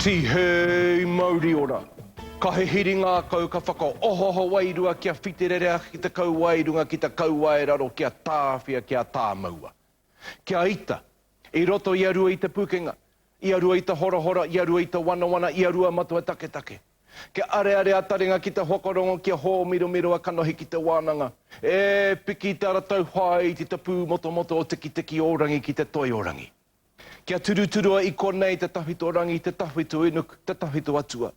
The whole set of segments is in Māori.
Si hei mauri ora. Ka he hiringa kau ka whaka ohoho wairua kia whitererea ki te kau wairunga ki te kau wairaro kia tāwhia kia tāmaua. Kia ita, i roto i arua i te pukenga, i arua i te hora, i arua i te wana, i arua matua take. Ke are ataringa ki te hokorongo kia hō miro a kanohi ki te wānanga. E piki te aratau hai i te pū moto o teki orangi ki te toi orangi. Kia turua i konei te tawhito rangi, te tawhito inuku, te tawhito atua.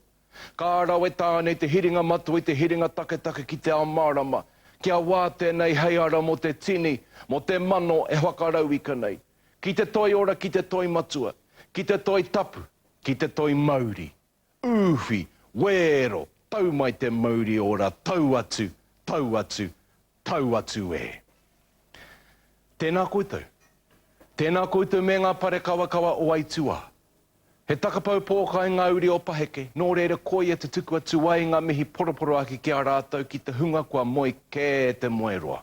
Ka arawe tānei te hiringa matua i te hiringa take ki te amarama. Kia wā tēnei hei ara mo te tini, mo te mano e whakarau i kanei. Ki te toi ora, ki te toi matua, ki te toi tapu, ki te toi mauri. Uwhi, wero, tau mai te mauri ora, tau atu e. Tēnā koutou. Tēnā koutou me ngā pare kawa o Aitua. He takapau pōka i ngā uri o paheke, nō reira koia te tuku atu ai ngā mihi poroporo aki ki a rātou ki te hunga kua moi kē te moe roa.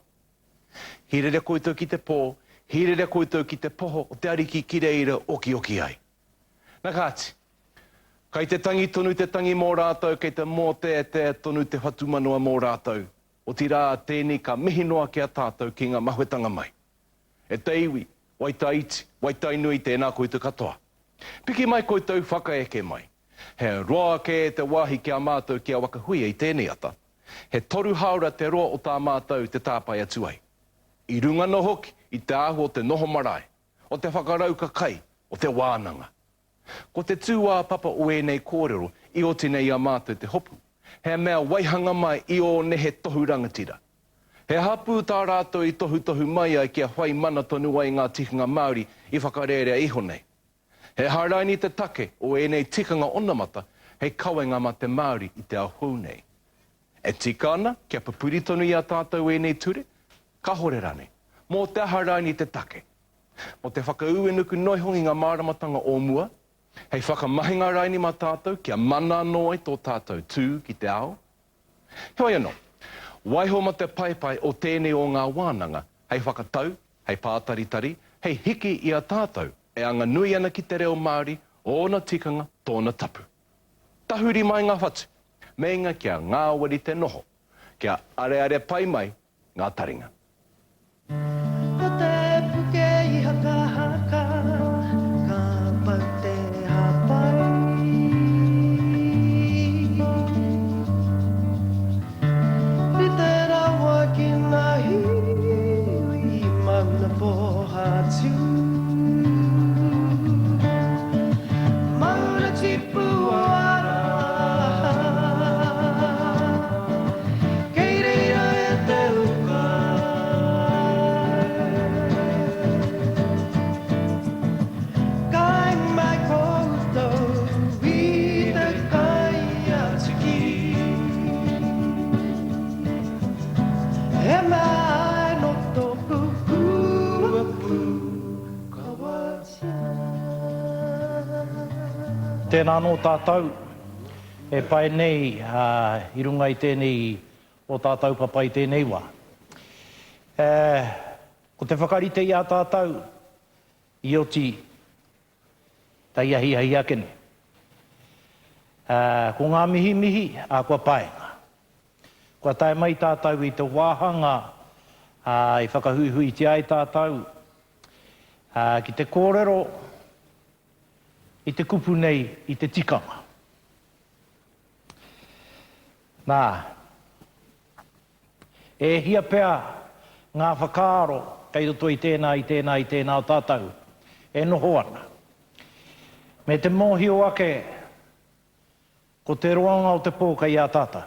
Hirere koutou ki te pō, hirere koutou ki te poho o te ariki ki reira oki ai. Nā kāti, kai te tangi tonu te tangi mō rātou, kei te mō te tonu te whatumanoa mō rātou, o ti rā tēnei ka mihi noa ki a tātou ki ngā mahuetanga mai. E te iwi, wai taiti, wai tainui tēnā koutou katoa. Piki mai koutou whakaeke mai. He roa ke te wāhi ki a mātou ki a wakahuia i tēnei ata. He toru haura te roa o tā mātou te tāpai atu ai. I runga no hoki, i te ahu o te noho marae, o te whakarau ka kai, o te wānanga. Ko te tūwā papa o enei kōrero, i o tinei a mātou te hopu. He mea waihanga mai i o nehe tohu rangatira. He hapu tā rātou i tohu mai ai kia whai mana tonu ai ngā tikinga Māori i whakarerea iho nei. He haraini te take o enei tikanga onamata, hei kawenga ma te Māori i te ahou nei. E tika ana, kia papuri tonu i a tātou enei ture, ka hore rane, mō te haraini te take. Mō te whakauenuku noihongi ngā māramatanga o mua, hei whakamahinga raini ma tātou, kia mana noi tō tātou tū ki te ao. Hoi anō, waiho ma te paipai o tēnei o ngā wānanga, hei whakatau, hei pātaritari, hei hiki i a tātou, e anga nui ana ki te reo Māori, ōna tikanga, tōna tapu. Tahuri mai ngā whatu, me inga kia ngā wari te noho, kia are pai mai ngā taringa. Ko te puke i haka, ka pau te hapai. I te rawa ki ngā hiwi, i mauna poha tū. Tēnā nō tātou, e pai nei i runga i tēnei o tātou papa i tēnei wā. Ko te whakarite i a tātou, i oti tai ahi akene. Ko ngā mihi, a kua paenga. Kua tae mai tātou i te wāhanga, i whakahuihui te ai tātou, ki te kōrero, i te kupu nei, i te tikanga. Nā, e hia pea ngā whakaaro kei roto i tēnā o tātou, e noho ana. Me te mōhio ake, ko te roanga o te pōka i a tātou.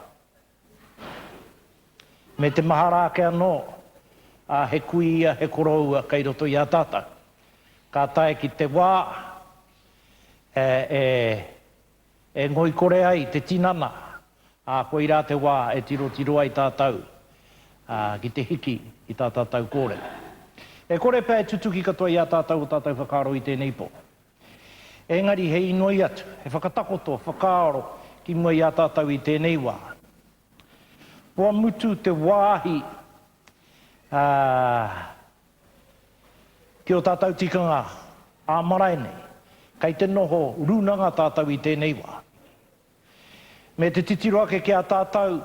Me te mahara ake anō, he kuia, he koroua kei roto i a tātou. Ka tae ki te wā, e ngoi kore ai te tinana, ko i rā te wā e tiro ai tātou, ki te hiki i tā tātou kore. E kore pēr tutuki katoa i a tātou o tātou whakaaro i tēnei pō. Engari he inoi atu, he whakatakoto, whakaaro ki mua i a tātou i tēnei wā. Pua mutu te wāhi ki o tātou tikanga a marae nei. Kei te noho runanga tātou I tēnei wā. Me te titiro ake ki a tātou,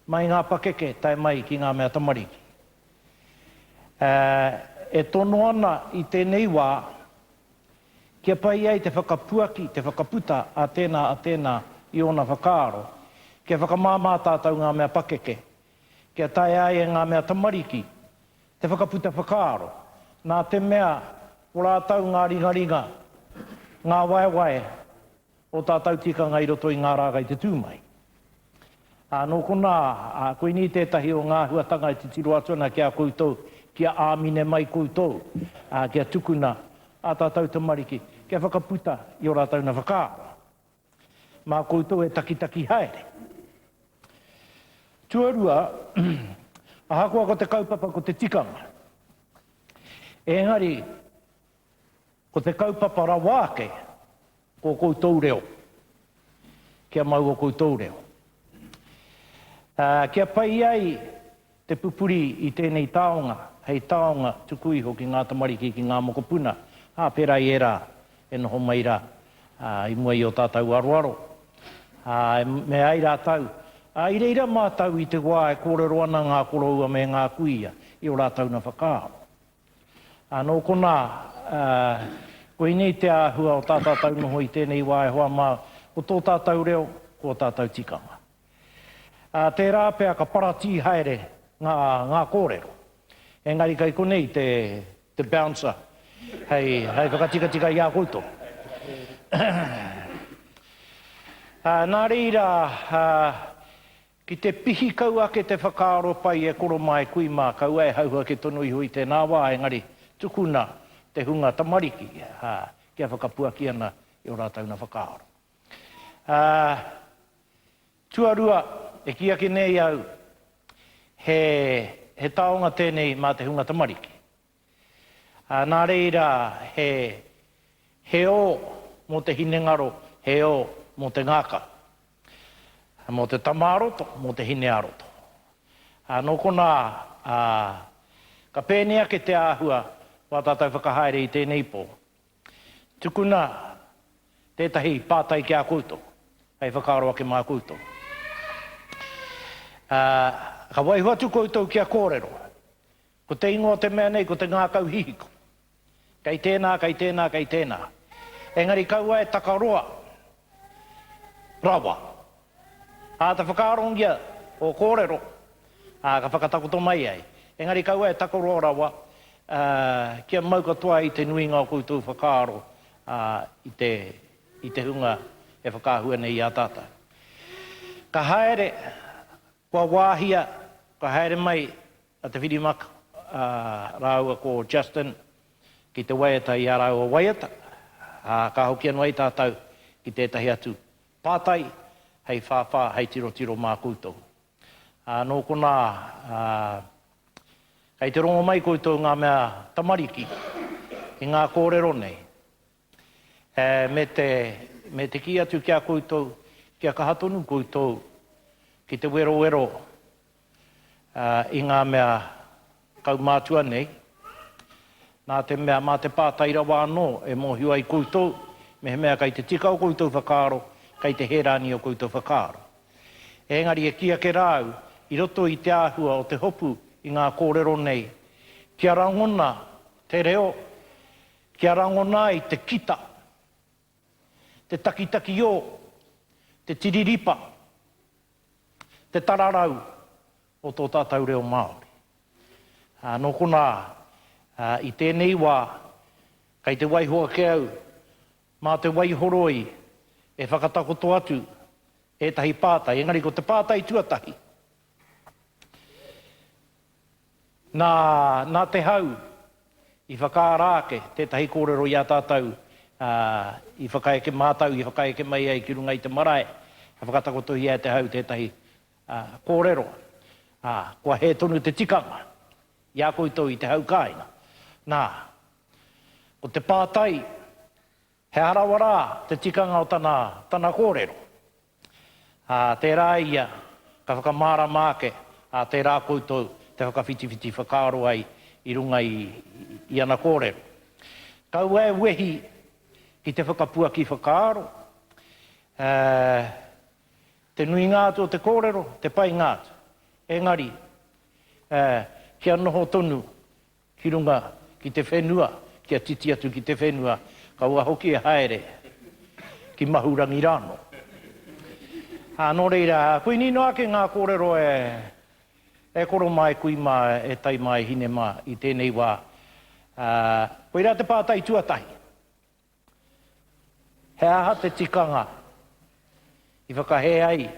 mai ngā pakeke, tai mai ki ngā mea tamariki. E tono ana I tēnei wā, kia pai ai te whakapuaki, te whakaputa a tēnā I ona whakaaro, kia whakamāmā tātou ngā mea pakeke, kia tai ai e ngā mea tamariki, te whakaputa whakaaro, nā te mea o rātau ngā ringa, ngā waewae o tātou tikanga I roto I ngā rāgai te tūmai. Nō kona, koe ni tētahi o ngā huatanga I te tiro atuna kia koutou, kia āmine mai koutou, kia tukuna a tātou tamariki, kia whakaputa I o rātau na whakaaro. Mā koutou e takitaki haere. Tuarua, ahakoa ko te kaupapa ko te tikanga. Engari, ko te kaupapa rawāke, ko koutou reo. Kia mau o koutou reo. Kia pai ai te pupuri I tēnei taonga, hei taonga tukui ho ki ngā tamariki ki ngā mokopuna. Pērā I era, e noho mai rā, I mua I o tātou aroaro. Me ai rā tau. I reira mātau I te wā e kōrero ana ngā koroua me ngā kuia I o rātau na whakaaro. Nō kona, koe nei te āhua o tātātau noho I tēnei wā e hoa mā o tō tātau reo, ko tātau tikanga. Te rāpea ka parati haere ngā kōrero. Engari kai konei te bouncer, hei whakatika I a koutou. Nā reira, ki te Hihiko ake te whakaaro pai e koro mai kui mā kaua e hauhua ke tono I hui tēnā wā, engari tukuna te hunga tamariki, kia whakapuaki ana I o rātau na whakaaro. Tuarua, e kia ke nei au, he taonga tēnei mā te hunga tamariki. Nā reira, he o mō te hinengaro, he o mō te ngāka. Mō te tamaroto, mō te hine aroto. Nō kona, ka pēnea ke te āhua, wā tātou whakahaere I tēnei pō. Tukuna, tētahi pātai ki a koutou, hei whakaaro ake mā koutou. Ka waihuatu koutou ki a kōrero. Ko te ingoa te mea nei, ko te ngākau Hihiko. Kei tēnā. Engari kaua e takaroa, rawa. Te whakaarongia o kōrero, ka whakatakoto mai ai. Engari kaua e takaroa rawa, kia mau katoa I te nuinga o koutou whakaaro I te hunga e whakahua nei a tātou. Ka haere, kua wāhia, ka haere mai a te whirimaka rāua ko Justin ki te waiata I a rāua waiata. Ka hoki anu ai tātou ki tētahi atu pātai, hei whāwhā, hei tiro mā koutou. Nō kona, kei te rongo mai koutou ngā mea tamariki I ngā kōrero nei. Me te ki atu kia koutou, kia kahatonu koutou, ki te wero I ngā mea kaumātua nei. Nā te mea mā te pātaira wāno e mōhiu ai koutou, me he mea kai te tika o koutou whakaaro, kai te herani o koutou whakaaro. Engari e kia ke rau, I roto I te āhua o te hopu I ngā kōrero nei. Kia rangona te reo, kia rangona I te kita, te takitaki o, te tiriripa, te tararau o tō tātou reo Māori. Nō kona, I tēnei wā, kai te waihoa ke au, mā te waihoroi, e whakatakoto atu, e tahi pātai, engari ko te pātai tuatahi. Nā te hau, I whakaarāke, tētahi kōrero I a tātou, I whakaeke mātau, I whakaeke mai ai ki runga I te marae, e whakatakoto I a te hau, tētahi kōrero. Kua he tonu te tikanga, I a koutou I te hau kāina. O te pātai, he harawara te tikanga o tana kōrero. Tērā ia, ka whakamāra māke, tērā koutou, te whakawhitiwhiti whakaaro ai I runga I ana kōrero. Kau e wehi ki te whakapua ki whakaaro. Te nui ngātu o te kōrero, te pai ngātu. Engari, kia noho tonu ki runga ki te whenua, kia titi atu ki te whenua, ka ua hoki e haere ki mahurangi rāno. Nō reira, kui nino ake ngā kōrero e koro mai kui mai e tai mai hine mai i tēnei wā. Koe rā te pātai tuatahi. He aha te tikanga i whakahe ai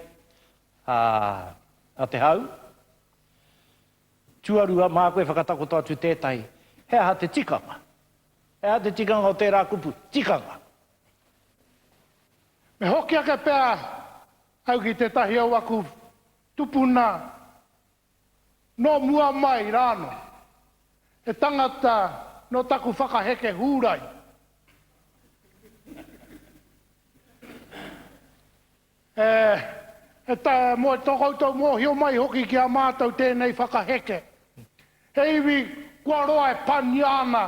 a te hau. Tuarua mā koe whakatakoto atu tētai. He aha te tikanga. He aha te tikanga o tērā kupu. Tikanga. Me hoki ake pēr au ki te tahi au aku tupuna no mua mai rāno. He tangata no taku whakaheke hūrai. He ta mo tokoutou mo hio mai hoki ki a mātou tēnei whakaheke. He iwi kua roa e paniana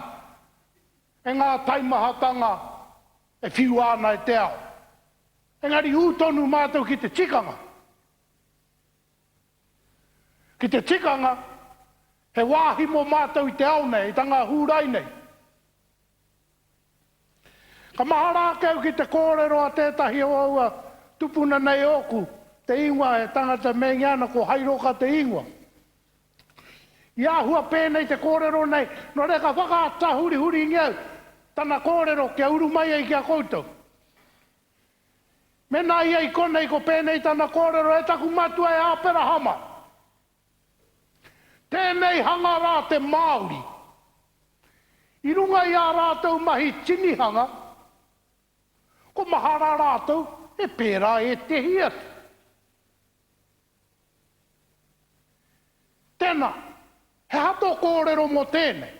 e ngā taimahatanga e whiu ana e te ao. Engari ūtonu mātou ki te tikanga. Ki te tikanga, he wāhimo mātou i te ao nei, i tanga hūrai nei. Ka mahara keu ki te kōrero a tētahi o aua tupuna nei oku, te ingoa e tangata me ngiana ko hairoka te ingoa. I āhua pēnei te kōrero nei, no reka whakaata huri huri ngiau, tana kōrero kia uru mai ai kia koutou. Mena ia i konei ko pēnei tana kōrero e taku matua e āpera hama. Tēnei hanga rā te Māori. I runga i ā rātou mahi tinihanga, ko mahara rātou e pērā e te hiat. Tēnā, he hato kōrero mo tēnei.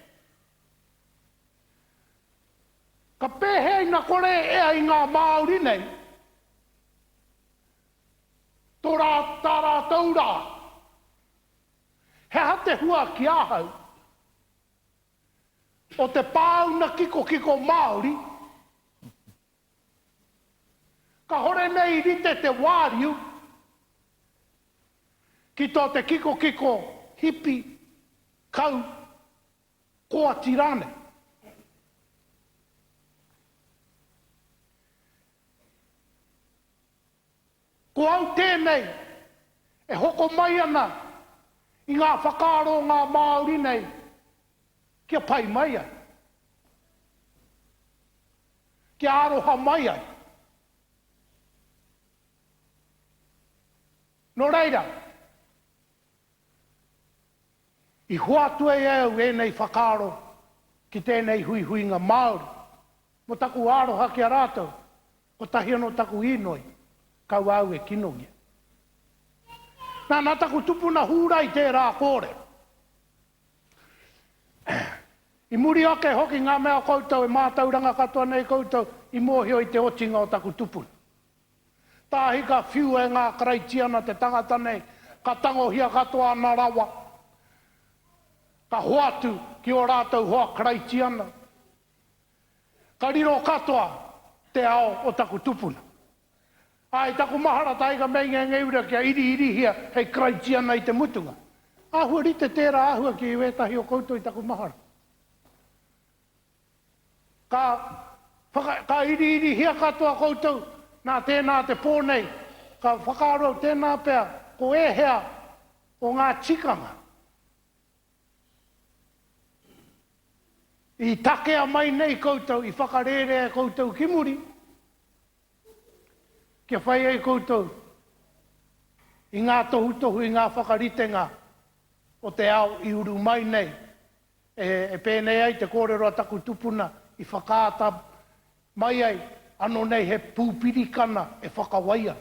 Ka pēhei na kore e ai ngā Māori nei, tō rā tāra taurā. He hate hua ki ahau. O te pāuna kiko kiko Māori. Ka hore nei rite te wāriu. Ki tō te kiko kiko hipi kau koa tirane. Ko au tēnei, e hoko mai ana i ngā whakaaro ngā Māori nei, kia pai mai ai. Kia aroha mai ai. No reira, i huatu e au e nei whakaaro ki tēnei hui hui ngā Māori. Mo taku aroha ki a rātou, o tahi anō taku inoi. Kau au e kinongia. Nā taku tupuna hūrai tērā kōre. I muri ake hoki ngā mea koutou e mātauranga katoa nei koutou i mōhio i te otinga o taku tupuna. Tāhi ka whiu e ngā karaitiana te tangata nei, ka tangohia katoa ana rawa. Ka hoatu ki o rātou hoa karaitiana. Ka riro katoa te ao o taku tupuna. Ai, taku mahara taiga mei ngei ura kia iri hia hei kraitiana i te mutunga. Ahua rite tērā ahua ki i wetahi o koutou i taku mahara. Ka iri hia katoa koutou, nā tēnā te pōnei, ka whakaaro tēnā pēr, ko ehea o ngā tikanga. I takea mai nei koutou, i whakarere koutou ki muri. Kia whai ei koutou i ngā tohu i ngā whakaritenga o te ao i uru mai nei. E pēnei ai te kōrero a taku tupuna i whakaata mai ai ano nei he pūpirikana e whakawaia.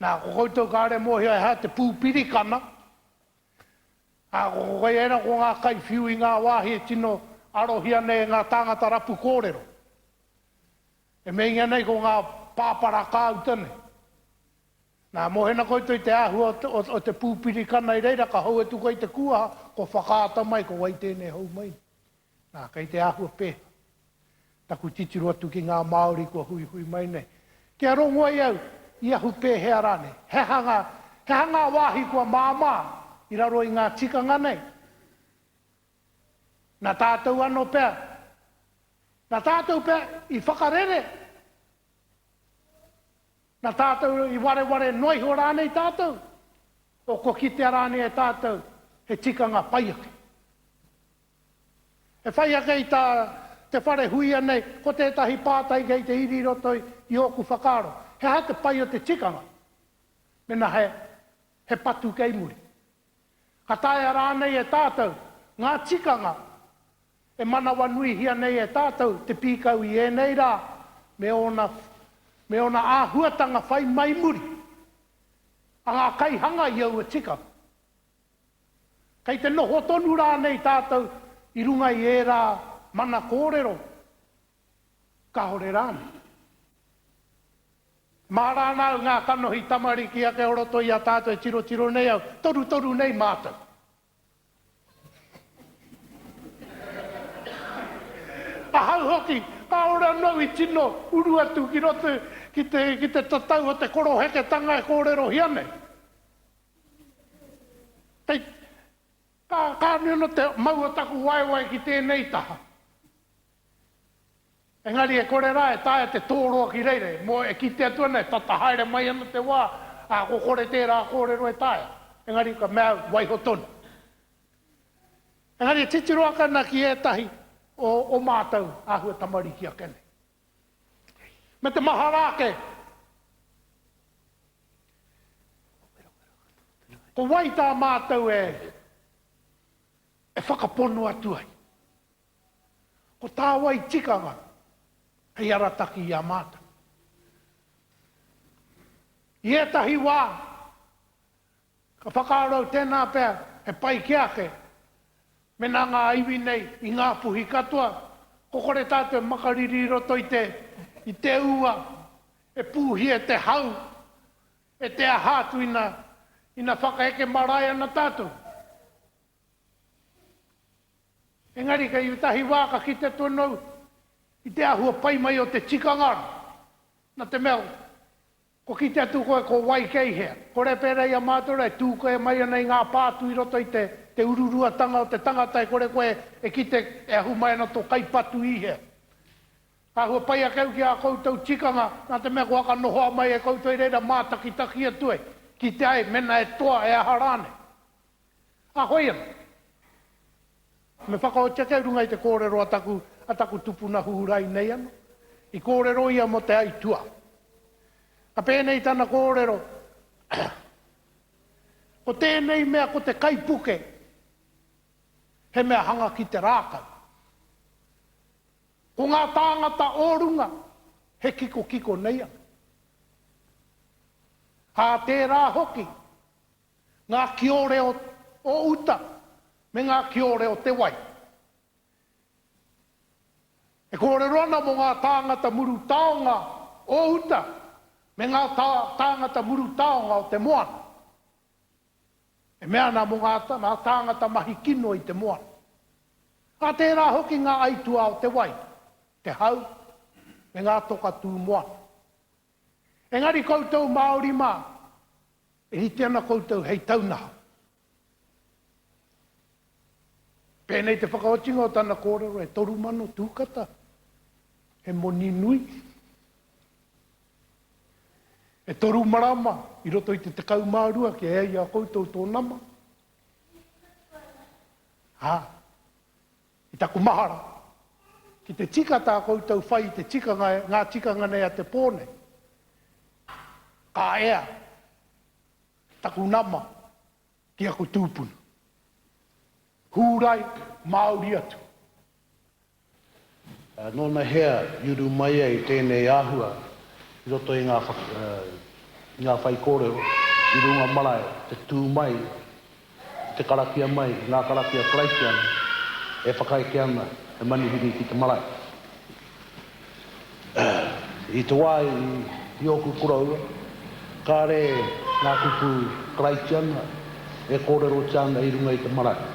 Nā, ko koutou kāre mōhia e ha te pūpirikana. Ko koe ena ko ngā kai whiu i ngā wāhi e tino arohia nei ngā tāngata rapu kōrero. E meinga nei ko ngā pāpara kāu tane. Nā, mohena koutou i te āhua o te pūpirikana i reira, ka hau e tuka i te kuaha, ko whakaata mai, ko wai tēnei hau mai. Nā, kei te āhua pē. taku titiru atu ki ngā Māori kua hui hui mai nei. Kia rongo ai au, i ahu pēhea rane. He hanga wāhi kua māmā, i raro i ngā tikanga nei. Nā tātou anō pēr. Nā tātou pēr i whakarere. Nā tātou i ware noiho rānei tātou. O ko ki te rāne e tātou, he tikanga paiake. E whaiake i te whare huia nei, ko tētahi pātai kei te iri roto i oku whakaro. He ha te pai o te tikanga. Mena he patu kei muri. Ka tae rānei e tātou, ngā tikanga, e manawa nui hia nei e tātou, te pīkau i e nei rā, me ona āhuatanga whai mai muri. A ngā kai hanga i au e tika. Kei te noho tonu rā nei tātou, i runga i e rā mana kōrero. Ka hore rāne. Mā rānau ngā kanohi tamariki a ke oroto i a tātou e tiro nei au, toru nei mātou. A hau hoki, ka ora nau i tino uru atu ki roto ki te tatau o te koro heke tanga e kōrero hiane. Kei, ka nino te maua taku waiwai ki tēnei taha. Engari e kore rā e tāia te tōroa ki reire, mo e ki te atuana e tata haere mai ana te wā, a ko kore tērā kōrero e tāia. Engari ka mea waiho tonu. Engari e titiro akana ki e tahi o mātou āhua tamariki a kene. Me te maharake. Ko wai tā mātou e whakapono atu ai. Ko tā wai tikanga, hei arataki i a mātou. I etahi wā, ka whakaarau tēnā pēr, he pai ki ake, me nā ngā iwi nei, i ngā puhi katoa, ko kore tātou makariri roto i te ua, e pūhi e te hau, e te ahātu ina whakaeke maraia na tātou. Engari ka i tahi wāka ki te tonou, i te ahua pai mai o te tikangara. Na te mea, ko ki te atu koe ko wai kei hea. Kore pērei a mātora e tū koe mai anei ngā pātu i roto i te ururua tanga o te tangata e kore koe e ki te e ahu mai ana tō kaipatu i hea. Ahua pai a keu ki a koutou tikanga, na te mea ko aka nohoa mai e koutou i reira mātakitaki atu e. Ki te ai, mena e toa e aharane. A hoi ana. Me whakao te runga i te kōrero ataku tupuna hurai nei ana. I kōrero ia mo te aitua. A pēnei tana kōrero. Ko tēnei mea ko te kaipuke. He mea hanga ki te rākau. Ko ngā tāngata ōrunga. He kiko nei ana. Hā tērā hoki. Ngā kiore o uta. Me ngā kiore o te wai. E kōrero ana mo ngā tāngata muru taonga o uta, me ngā tāngata muru taonga o te moana. E mea ana mo ngā tāngata mahi kino i te moana. A tērā hoki ngā aitua o te wai, te hau, me ngā toka tū moana. Engari koutou Māori mā, e hiti ana koutou hei taunaha. Pēnei te whakaotinga o tana kōrero e toru mano tūkata. He moni nui. E toru marama i roto i te tekau mārua ki hei a koutou tō nama. I taku mahara. Ki te tika tā koutou whai, te ngā tikanga nei a te pōne. Ka ea. Taku nama ki aku tūpuna. Hūrai, Māori atu. Nōna hea, iuru mai ai tēnei āhua, i roto i ngā whai kōrero, i runga marae, te tū mai, te karakia mai, ngā karakia Christian, e whakaeke ana, e manihiri ki te marae. I te wā i oku kuraua, ka re ngā kupu Christian, e kōrero tiana i runga i te marae.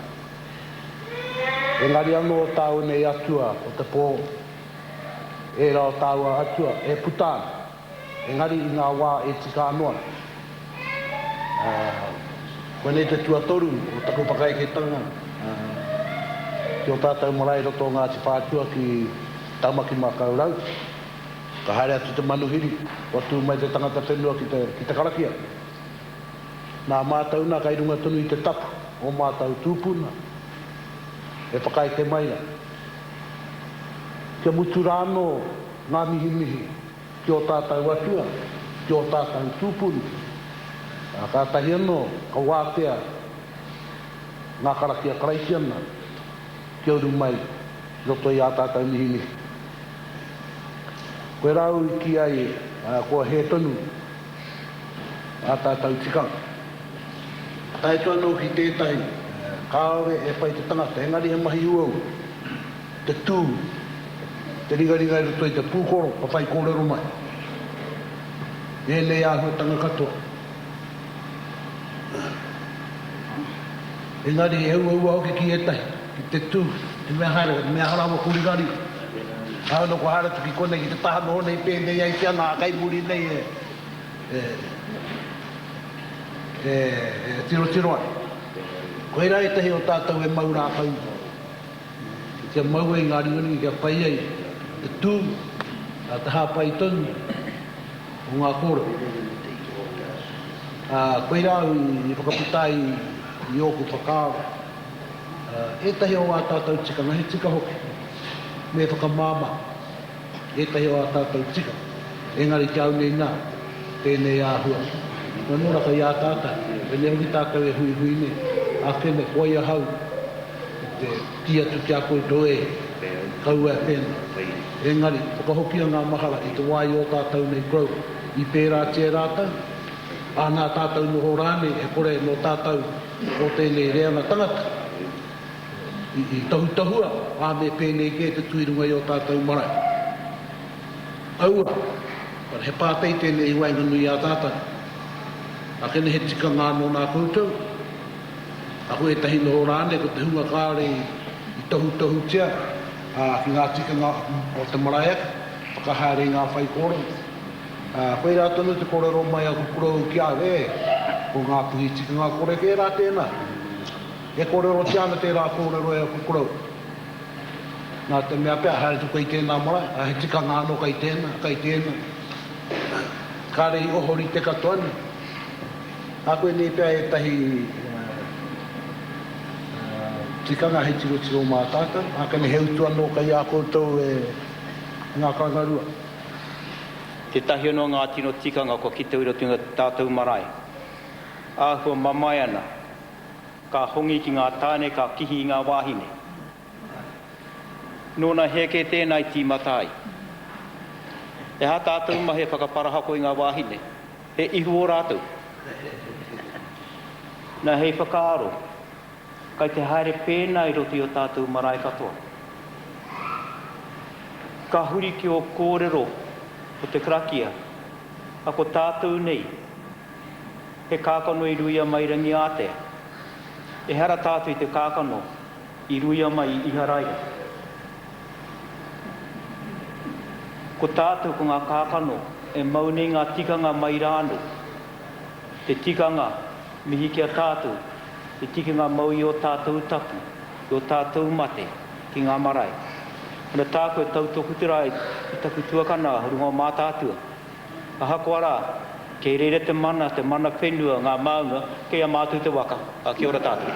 Engari anō tāu nei atua o te pō, e rao tāua atua, e putana. Engari i ngā wā e tika anoa. Koe nei te tuatoru, o tako pakai ke tanga. Ki o tātou marae roto ngā te whātua ki tamaki mā kaurau. Ka haere atu te manuhiri, o atu mai te tangata whenua ki te karakia. Nā mātou nā kai runga tonu i te tapu, o mātou tūpuna. E whakai ke maira. Kia mutu rāno ngā mihi mihi, ki o tātou atua, ki o tātou tūpuna. Ka tahi anō, ka wātea, ngā karakia karaitiana, ki auru mai, roto i a tātou mihi mihi. Koe rau i ki ai, kua he tonu, a tātou tikanga. Tai toa nō ki tētai, kāore e pai te tangata, engari he mahi uau, te tū, te ringaringa i roto i te pūkoro, pa pai kōrero mai. E nei āhua tanga katoa. Engari e ua hoki ki e tahi, ki te tū, te mea harawa kurigari. Hau no ko hara tuki kone ki te taha no nei pēnei ai te anga, kai muri nei tiro ai. Koe rai tahi o tātou e maura kau. Kia mau e ngāri ngani, kia pai ai, te tū, a te hāpai tonu, o ngā kōra. Koe rau i whakaputai i oku whakāra. E tahi o a tātou tikanga, he tika hoki. Me whakamāma, e tahi o a tātou tika. Engari te au nei nā, tēnei āhua. Nā nora kai a tātou, e ne hoki tātou e hui hui ne, a whene koia hau, te tia tu kia koe toe, kau e whena. Engari, whakahokia ngā mahara i te wai o tātou nei grau, i pērā te rātou. A nā tātou noho rāne, e kore no tātou o tēnei reanga tangata. I tahutahua, a me pēnei ke te tuirunga i o tātou marae. Aua, para he pātei tēnei wainga nui a tātou. A kene he tika ngā no nā koutou. A koe tahi noho rāne, ko te hunga kāre i tahutahu tia. Ki ngā tika ngā o te marae, whakahare ngā whai kōra. Koe rā tonu te kōrero mai a kukurau ki a re, o ngā puhi tika ngā kore ke rā tēnā. E kōrero tiana te rā kōrero e a kukurau. Nā te mea pēr, haere tuku i tēnā marae, a he tika ngā no kai tēnā. Kāre i ohori te katoani. A koe nei pēr e tahi tikanga he tiro mā tātou, a kane heutua no kai a koutou e ngā karangarua. Te tahi ono ngā tino tikanga ko ki te ura tunga tātou marae. Āhua mamai ana, ka hongi ki ngā tāne, ka kihi i ngā wāhine. Nōna heke tēnei ti matai. E hā tātou mahe whakaparahako i ngā wāhine, he ihu o rātou. Nā hei whakaaro, kai te haere pēnei roti o tātou marae katoa. Ka huri ki o kōrero, o te karakia, a ko tātou nei, he kākano i ruia mai rangi ātea. E hara tātou i te kākano i ruia mai i iharaia. Ko tātou ko ngā kākano e maunei ngā tikanga mai rāno. Te tikanga mihi kia tātou, te tikanga mau i o tātou tapu, i o tātou mate ki ngā marae. Ana tāko e tautoku te rai i taku tuakana runga o mātātua. Ka hako ara, kei reire te mana whenua ngā maunga, kei a mātou te waka. Kia ora tātou.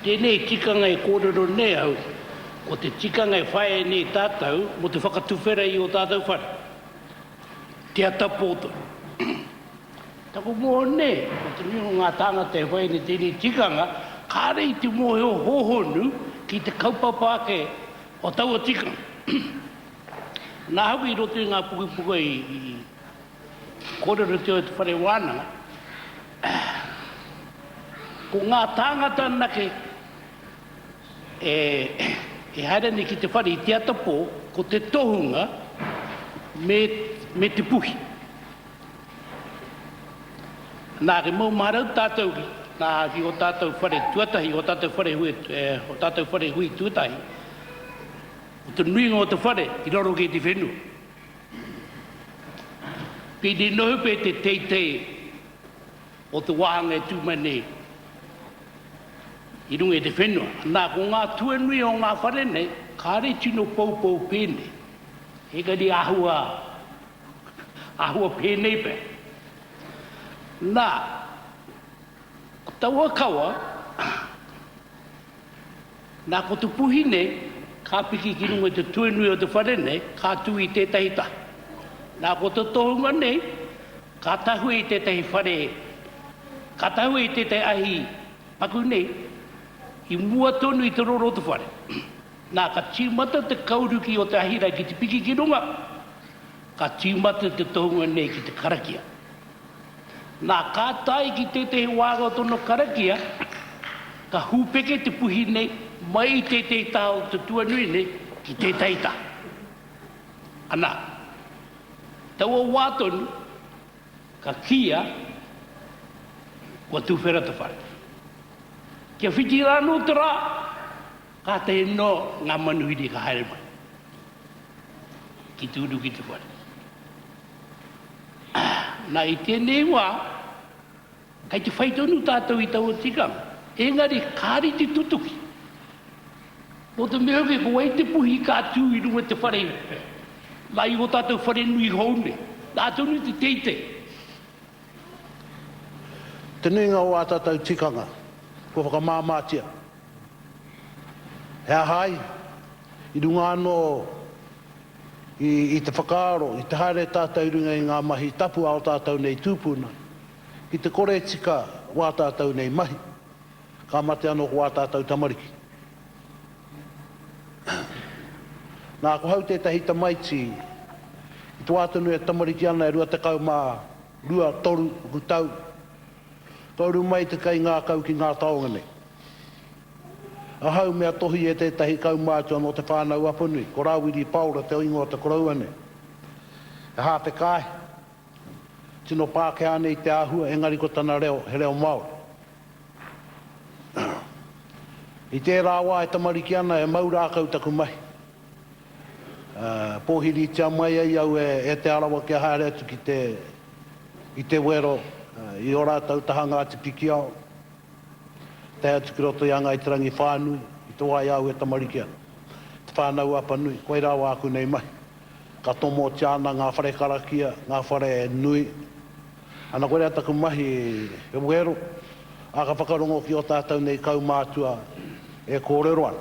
Tēnei tikanga e kōrero nei au, o te tikanga e whae nei tātou, mo te whakatuwhera i o tātou whare. Te atapoto. Tako moho nei, o te miho ngā tāngata e whae nei tēnei tikanga, kārei te mohe o hohonu ki te kaupapa ake o taua tikanga. Nā hau i roto i ngā pukupuka i kōrero te o te whare wānanga, ko ngā tāngata nake e haere ni ki te whare i te atapo ko te tohunga me te puhi. Nā ke mau marau tātou Nā ki o tātou whare tuatahi, o tātou whare hui tuatahi. O te nuinga o te whare, i roro ke te whenua. Pini nohu pe te teitei o te wahanga e tūmane i runga e te whenua. Nā ko ngā tuanui o ngā whare nei, kāre tino poupou pēne. Hekari ahua pēnei pe. Nā, ko taua kawa, nā ko tu puhi nei, ka piki ki runga te tuanui o te whare nei, ka tui tētahi ta. Nā ko te tohunga nei, ka tahu i tētahi whare, ka tahu i tētahi ahi paku nei, i mua tonu i te roro o te whare. Nā ka tīmata te kauruki o te ahira ki te piki ki runga, ka tīmata te tohunga nei ki te karakia. Nā ka tai ki tētahi wāga o tono karakia, ka hūpeke te puhi nei, mai i tētahi tāo te tuanui nei, ki tētahi tā. Anā, taua wātonu, ka kia, kua tūwhera te whare. Kia whiti rāno te rā, ka te no ngā manuhiri ka haere mai. Ki tūru ki te whare. Nā i tēnei wā, kai te whaitonu tātou i tau o tikanga, engari kāri te tutuki. Nō te mea ke ko wai te puhi kā tū i runga te whare, lai o tātou whare nui houne, tātou nui te teitei. Te nuinga o a tātou tikanga, ko whakamāmātia. Hea hai, i runga anō i te whakaaro, i te haere tātou runga i ngā mahi tapu ao tātou nei tūpuna. Ki te kore tika wā tātou nei mahi, ka mate anō wā tātou tamariki. Nā ko hau tētahi tamaiti, i tu ātanu e tamariki ana e rua te kau mā rua toru ku tau. Kauru mai te kai ngā kau ki ngā taonga nei. Ahau mea tohi e tētahi kau mātua no te whānau apunui, ko rāwiri paura te oingo te koraua nei. E hāpe kai, tino pāke ane i te āhua, engari ko tana reo, he reo Māori. I tērā wā e tamariki ana e maura akau taku mai. Pōhiri tia mai ai au e te arawa kia haere atu ki te wero, i ora tau tahanga ati piki ao. Te atu ki roto i anga i te rangi whānui, i te wai au e tamariki ana. Te whānau apa nui, koe rā wā aku nei mai. Ka tomo tiana ngā whare karakia, ngā whare nui. Ana koe rea taku mahi e wero, a ka whakarongo ki o tātou nei kau mātua e kōrero ana.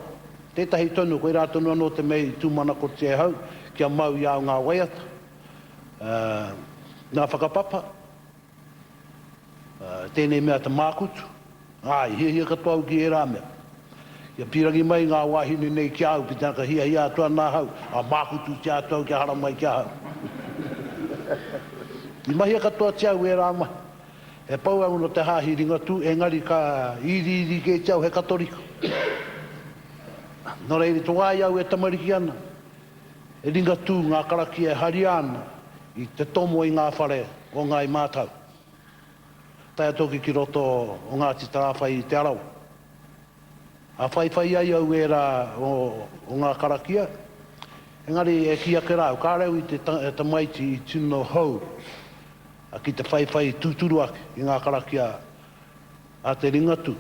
Tētahi tonu, koe rā tonu anō te mei tūmana ko te hau, kia mau i au ngā waiata. Ngā whakapapa, tēnei mea te mākutu. Ai, hia katoa au ki e rā mea. Ia pirangi mai ngā wahinu nei kia au, pitana ka hia atua nā hau, a mākutu tia atua au kia hara mai kia hau. I mahia katoa tia au e rā mai. E pau au no te hāhi ringatu, e ngari ka iri ke tia au he katoriko. Nō reiri tō ai au e tamariki ana. E ringatu ngā karaki e hari ana i te tomo i ngā whare o ngā i mātau. Tai toki ki roto o ngā ti tarawhai i te arau. A whai ai au e rā o ngā karakia. Engari e kia ke rau, kā reu i te maiti i tino hou. A ki te whai tūturu ake i ngā karakia a te ringatu.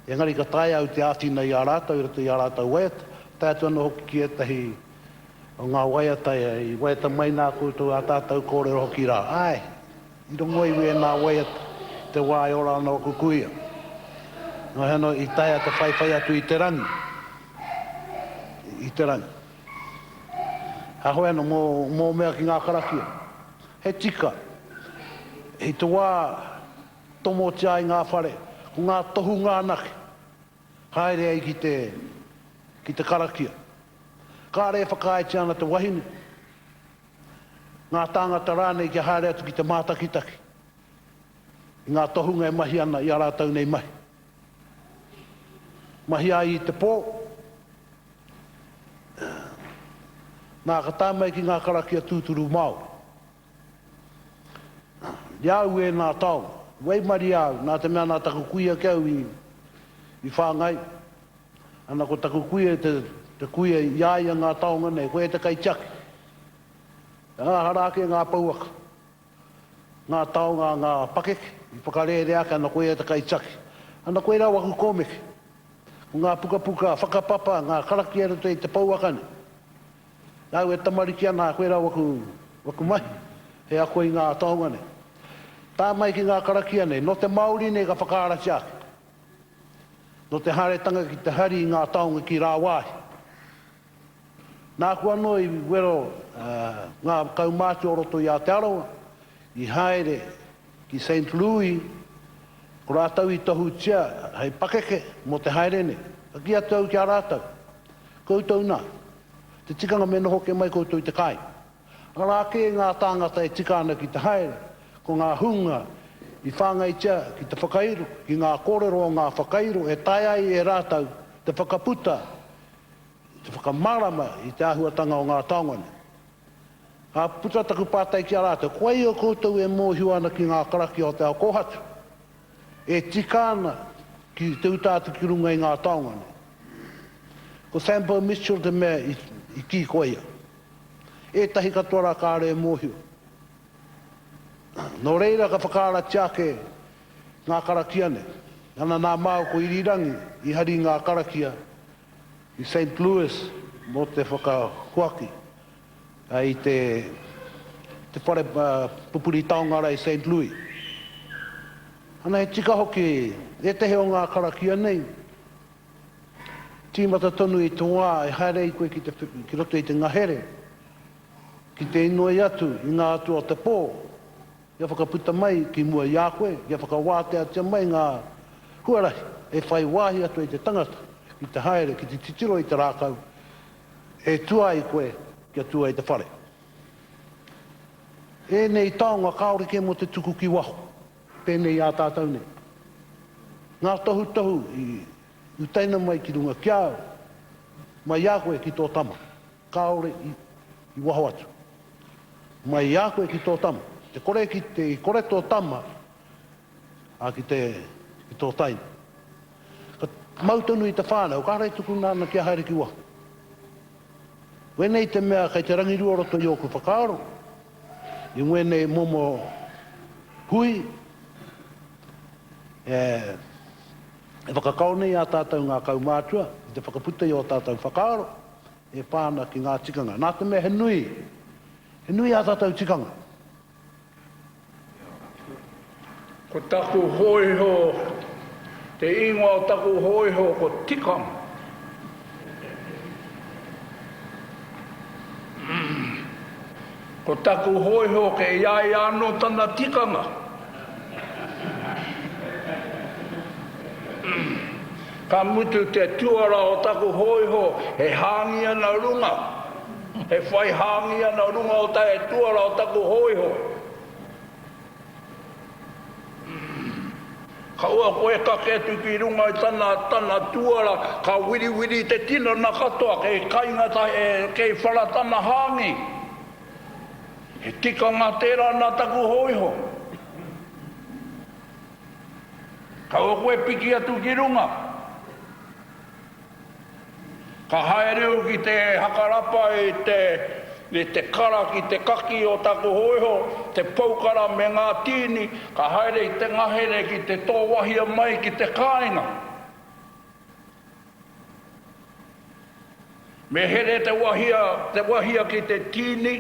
Engari ka tai au te ātina i a rātau, i roto i a rātau waiata. Tai atu anō hoki ki etahi o ngā waiata i waiata mai nā koutou a tātou kōrero hoki rā. Ai, i rongo iwi e nā waiata, te wāi ora anō kukuia. Nō heno i taia te whai atu i te rangi. I te rangi. Ha hoe no mō mea ki ngā karakia. He tika. He te wā tomo tia i ngā whare. Ko ngā tohu ngā nake. Haere ai ki te karakia. Kāre e whakaiti ana te wahine. Ngā tāngata rānei ki haere atu ki te mātakitaki. Ngā tohunga e mahi ana i a rātau nei mahi. Mahi ai i te pō. Nā ka tāmai ki ngā karakia tūturu Māori. Iau e nā tau, Wei mari au, nā te mea nā taku kuia keu i whāngai. Ana ko taku kuia te kuia iaia ngā taonga nei, koe te kai tiaki. Ngā harake ngā pauaka. Ngā taonga ngā pakeke, i whakarere ake ana koe te kai tiaki. Ana koe rā waku kōmeke. Ngā puka puka, whakapapa, ngā karaki ero te pauaka nei. Nau e tamariki ana koe rā waku mai. He a koe ngā taonga nei. Tā mai ki ngā karakia nei, no te Māori nei ka whakaarati ake. No te haretanga ki te hari ngā taonga ki rā wāhi. Nā kua no i wero ngā kaumāti o roto i Aotearoa, i haere ki St. Louis, ko rātau i tohu tia, hei pakeke mo te haere nei. Ka ki atu ki a rātau. Koutou nā. Te tikanga me noho ke mai koutou i te kai. Arā ke ngā tāngata e tika ana ki te haere, ko ngā hunga i whāngai tia ki te whakairu, ki ngā kōrero o ngā whakairu, e tai ai e rātau te whakaputa, te whakamarama i te ahuatanga o ngā taongane. A puta taku pātai ki a rātau, koe o koutou e mōhiu ana ki ngā karaki o te ao kohatu. E tika ana ki te utātu ki runga i ngā taongane. Ko Sample Mitchell te mea i ki koea. E tahi katoa rā kāre e mōhiu. No reira ka whakaara tiake ngā karakia ne. Ana nā māu ko irirangi i hari ngā karakia i St. Louis mo te whakahuaki. I te whare pupuri taongara i St. Louis. Ana he tika hoki e te heo ngā karakia nei. Tīmata tonu i toa e haere i koe ki roto i te ngahere. Ki te inoi atu i ngā atua te pō. Ia whakaputa mai ki mua i a koe, ia whakawātea tia mai ngā huarahi, e whai wāhi atu i te tangata, ki te haere, ki te titiro i te rākau, e tua i koe, ki atua i te whare. E nei taonga kaore ke mo te tuku ki waho, pēnei a tātou nei. Ngā tohu i utaina mai ki runga kiao, mai a koe ki tō tama, kaore i waho atu. Mai a koe ki tō tama. Te kore tō tama, a ki tō taina. Ka mautonu i te whānau, ka rei tuku nāna kia haere ki waho. Wenei te mea kai te rangirua roto i oku whakaaro, i wenei momo hui, e whakakaone i a tātou ngā kaumātua, i te whakaputa i o tātou whakaaro, e pāna ki ngā tikanga. Nā te mea he nui a tātou tikanga. Ko taku hoiho, te ingoa o taku hoiho ko tikanga. Ko taku hoiho ke iai anō tana tikanga. Ka mutu te tuara o taku hoiho, he hāngi ana runga. He whai hāngi ana runga o tae tuara o taku hoiho. Ka ua koe ka ketu ki runga i tana tuara, ka wiri te tina na katoa, kei kaingata kei whara tana hāngi. He tika ngā tērā nā taku hoiho. Ka ua koe piki atu ki runga. Ka haereu ki te hakarapa i te kara ki te kaki o taku hoiho, te paukara me ngā tini, ka haere i te ngahere ki te tōwahia mai ki te kāinga. Me here te wahia ki te tini,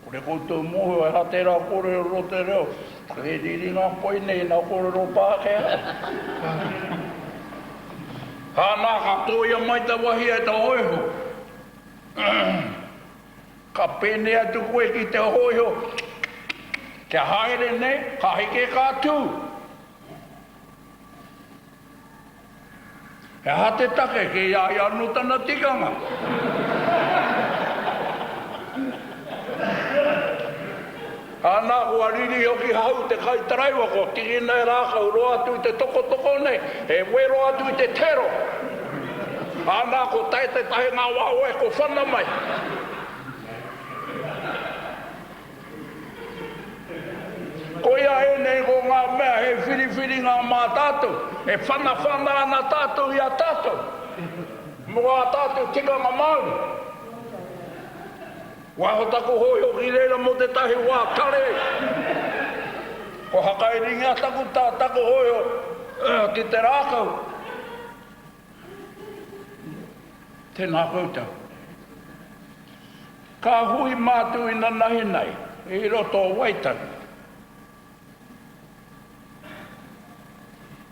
kore koutou moho e hate rā kore rote reo, kore riri ngā poine i nā kore ro pākea. Hānā ka tōia mai te wahia e te hoiho. Ka pene atu koe ki te hoiho, te haere ne, ka heke ka tū. E hate take ke iai anu tana tikanga. Ana kua riri hoki hau te kai taraiwa ko, tiki nei rākau roa atu i te toko nei, e wero atu i te tero. Ana ko tai te tahi ngā wao e ko whana mai. koia e nei ko ngā mea he whiriwhiri ngā mā tātou. E whana ana tātou ia tātou. Mua tātou tika ngā Māori. Waho tako hoi o ki reira mo te tahi wā kare. Ko haka e ringa taku tā tako hoi o ki te rākau. Tēnā koutou. Ka hui mātu ina nahi nei, i roto o waitau.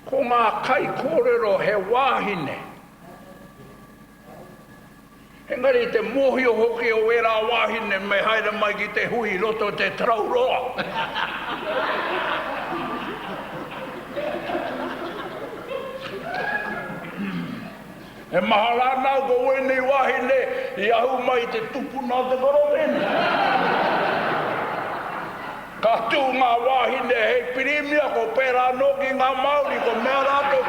Ko ngā kai kōrero he wāhine. Engari te mohi o hoki o era wāhine me haere mai ki te hui roto te trauroa. E mahala nau ko wene wahine i ahu mai te tupuna te kororene. Ka tū ngā wahine hei pirimia ko pera noki ngā Māori ko mea rātou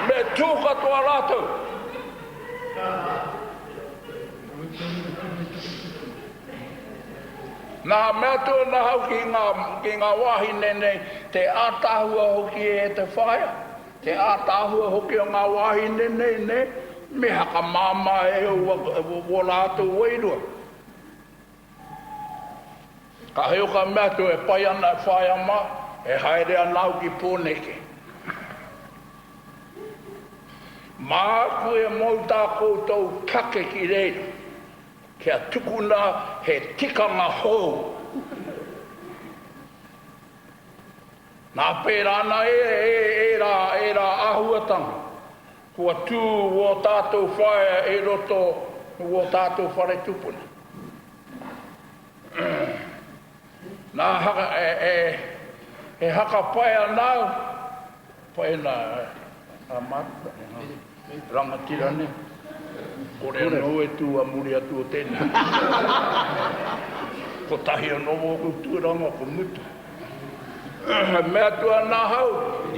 me tū katoa rātou. Nā mea tū na hau ki ngā wahine nei te ātāhua hoki e te whaia. Te ātāhua hoki o ngā wahine nei me haka māma e o rātou wairua. Ka heo ka mea tu e pai ana e whaia mā, e haere anau ki pōneke. Mā koe mau tā koutou kake ki reira, kia tukuna he tikanga hou. Nā pērā ana e rā ahuatanga. Kua tū o tātou whaia e roto o tātou whare tupuna. Nā haka e haka pai anau, pai nā mata, rangatira ne. Kore anō e tū a muri atu o tēnei. Ko tahi anō o kutūranga ko mutu. Mea tua nā hau,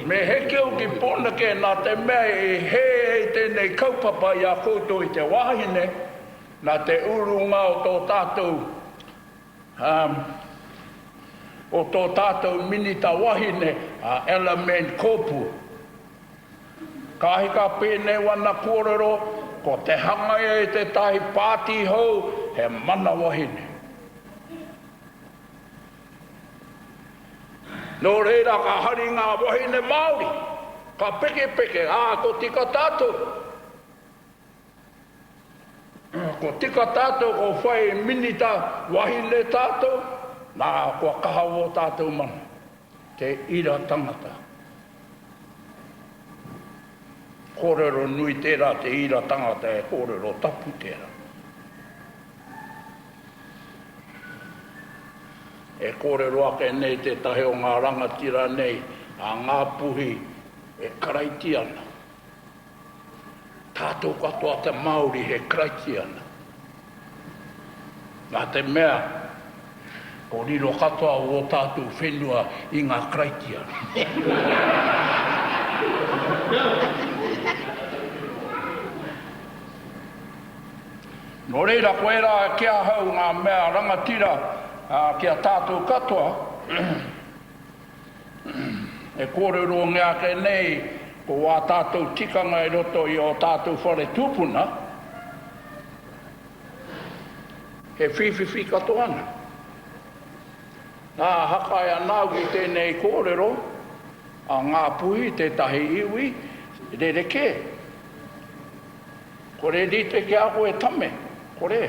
me hekeu ki pōnake nā te mea e hei tēnei kaupapa i a koutou i te wahine, nā te urunga o tō tātou, o tō tātou minita wahine, element kōpu. Kahika pēnei wana kōrero, ko te hangai e te tahi pāti hou, he mana wahine. Nō reira ka hari ngā wahine Māori, ka peke, ko tika tātou. Ko tika tātou ko whai minita wahine tātou, nā kua kahawo tātou mana, te ira tangata. Kōrero nui tērā te ira tangata e kōrero tapu tērā. E kōrero ake nei te tahe o ngā rangatira nei, a ngā puhi e karaiti ana. Tātou katoa te Māori he karaiti ana. Nā te mea, ko riro katoa o tātou whenua i ngā karaiti ana. Nō reira koe rā kia hau ngā mea rangatira, kia tātou katoa, e kōrero ngā ke nei, ko wā tātou tikanga e roto i o tātou whare tūpuna, he whiwhiwhi katoa ana. Nā haka e anau ki tēnei kōrero, a ngā puhi te tahi iwi, rereke. Kore rite ke ako e tame, kore.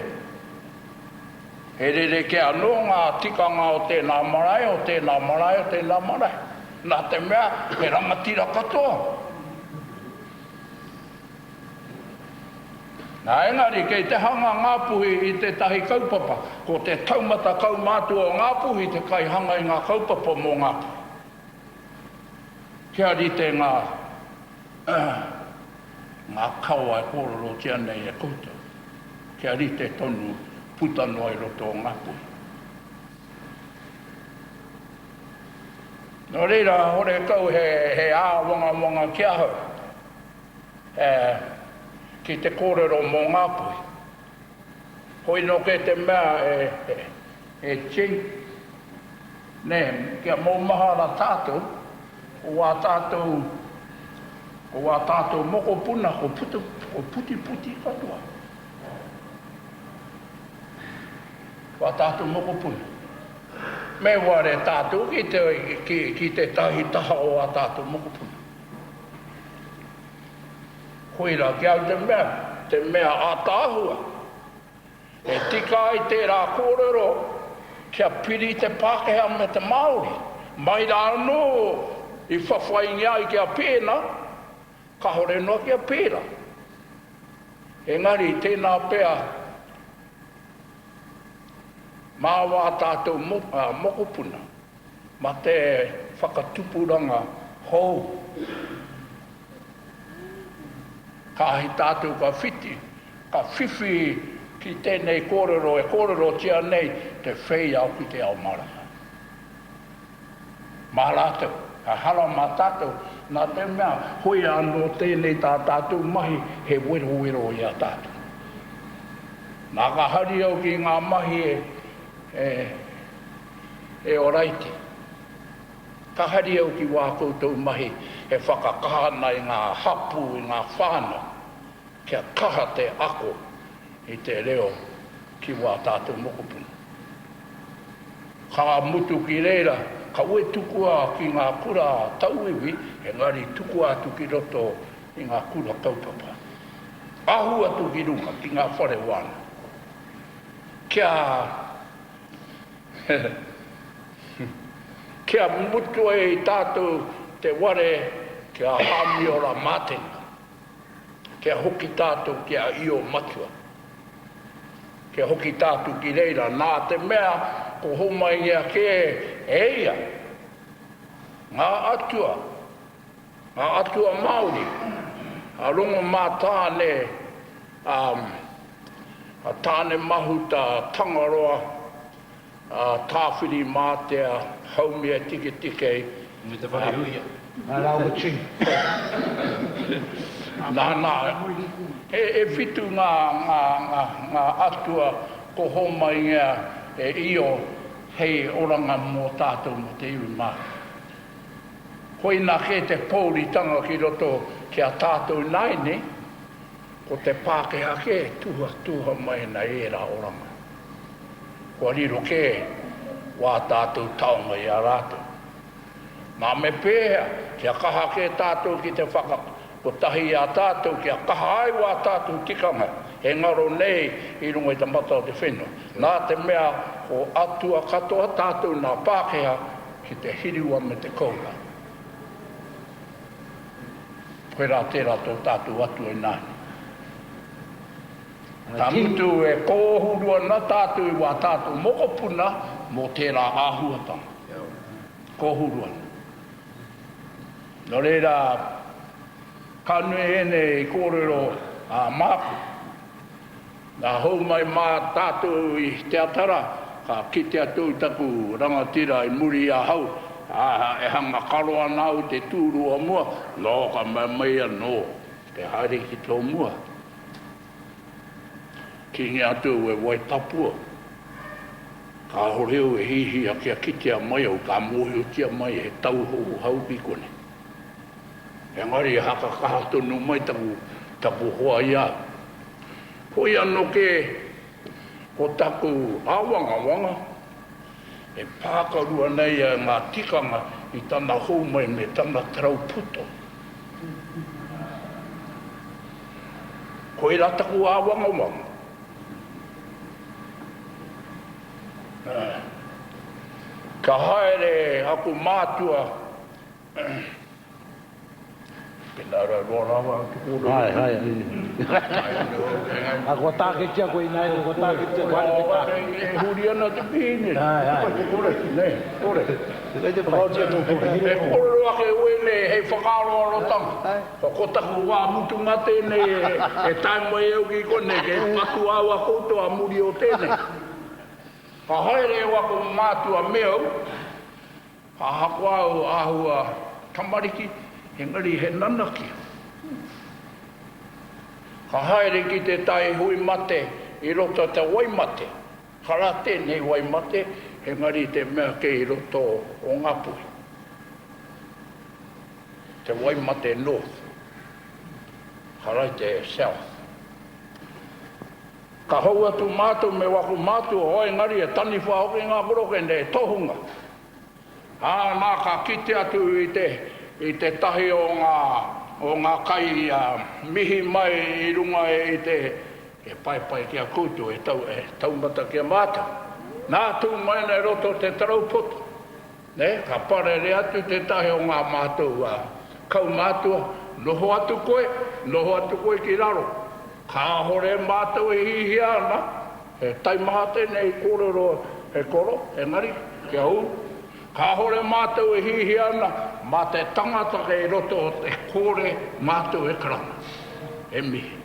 He rereke anō ngā tikanga o tēnā marae, o tēnā marae, o tēnā marae. Nā te mea, he rangatira katoa. Nā engari, kei te hanga ngā puhi i te tahi kaupapa, ko te taumata kaumātua o ngā puhi te kai hanga i ngā kaupapa mō ngā puhi. Kia rite ngā kaua e kōrero tia nei e koutou. Kia rite tonu putanoa i roto o ngā puhi. Nō reira, hore kau he āwanga kia hau. Ki te kōrero mō ngā puhi. Hoi no ke te mea e ching. Ne, kia mō mahara tātou, o wā tātou moko puna, o puti katoa. Wā tātou moko puna. Me ware tātou ki te tahi taha o wā tātou moko puna. Koira ki au te mea ātāhua. E tika ai tērā kōrero, kia piri te Pākehā me te Māori. Mai rā anō i whawhaingi ai kia pēna, ka hore noa kia pēra. Engari, tēnā pēa, mā wā tātou mokopuna, ma te whakatupuranga hou. Ka hi tātou ka whiti, ka whiwhi ki tēnei kōrero, e kōrero tia nei, te whei au ki te ao maranga. Mā rātou, ka hala mā tātou, nā te mea, hoi anō tēnei tā tātou mahi, he wero i a tātou. Nā ka hari au ki ngā mahi e oraiti. Ka hari au ki wā koutou mahi, e whakakahana i ngā hapu, i ngā whānau, kia kaha te ako i te reo ki wā tātou mokopuna. Ka mutu ki reira, ka ue tukua ki ngā kura tauiwi, engari tukua atu ki roto i ngā kura kaupapa. Ahu atu ki runga ki ngā whare wana. Kia mutu e tātou te ware kia hamiora mātenga. Kia hoki tātou kia io matua. Kia hoki tātou ki reira. Nā te mea ko homai ia ke eia. Ngā atua Māori. A rongo mā tāne, a tāne mahuta tangaroa, tāwhiri mātea, haumia tike. Me te wharehuia. Rāua ching. Nā, e whitu ngā atua ko homai ngā e io hei oranga mō tātou mo te iwi mā. Hoi nā ke te pōritanga ki roto kia tātou naine, ko te Pākehā ke tuha mai na era oranga. Ko riro ke wā tātou taonga i a rātou. Nā me pēhea, kia kaha ke tātou ki te whakaka. Ko tahi a tātou kia kaha ai wā tātou tikanga. He ngaro nei i rungo i ta mata o te whenua. Nā te mea o atua katoa tātou nā Pākehā ki te hiriwa me te koura. Koe rā tērā tō tātou atu e nāni. Tā mutu e kōhurua na tātou i wā tātou mokopuna mō tērā āhuatanga. Kōhurua. Nō reira, ka nui ene i kōrero a māku. Nā hou mai mā tātou i te atara, ka kite atu taku rangatira i muri a hau, e hanga karoa nau te tūrua mua, no ka mai anō, te haere ki tō mua. Ki ngi atu e waitapua, ka horeo e hihi a kia kitea mai au, ka mōhio tia mai he tauhou hau ki kone. Engari haka kaha tonu mai taku hoa ia. Hoi anō ke ko taku awanga, e pākarua nei a ngā tikanga i tana houmai me tana trau puto. Koe rā taku awanga. Ka haere aku mātua, Penara rorawa ki kōrero. Hai. A kua tāke tia koe nai, kua tāke tia koe nai. E huri ana te pīne. Hai. Kore. E kōrero ake uene hei whakaroa rotanga. Ko taku wā mutu ngā tēnei e taimai au ki kone, ke patu awa koutoa muri o tēnei. Ka haere wako mātua meau, ka hakua au ahua tamariki, engari he nanaki. Ka haere ki te tai hui mate i roto te waimate. Ka rā tēnei waimate he ngari te mea ke i roto o ngapui. Te Waimate North, harai te South. Ka hau atu mātou me waku mātou o engari e tani whaoki ngā kuroke ne tohunga. Nā ka kite atu i te tahi o ngā kai mihi mai i runga i te pai kia koutu e taumata kia mātou. Nā tū mai nei roto te taraupoto. Ka parere atu te tahi o ngā mātou kau mātua, noho atu koe ki raro. Ka hore mātou e hihi ana, he taimahate nei kororo he koro, he ngari, kia uru. Ka hore mātou e hihi ana, mā te tangata e roto o te kore mātou e karama, e mihi.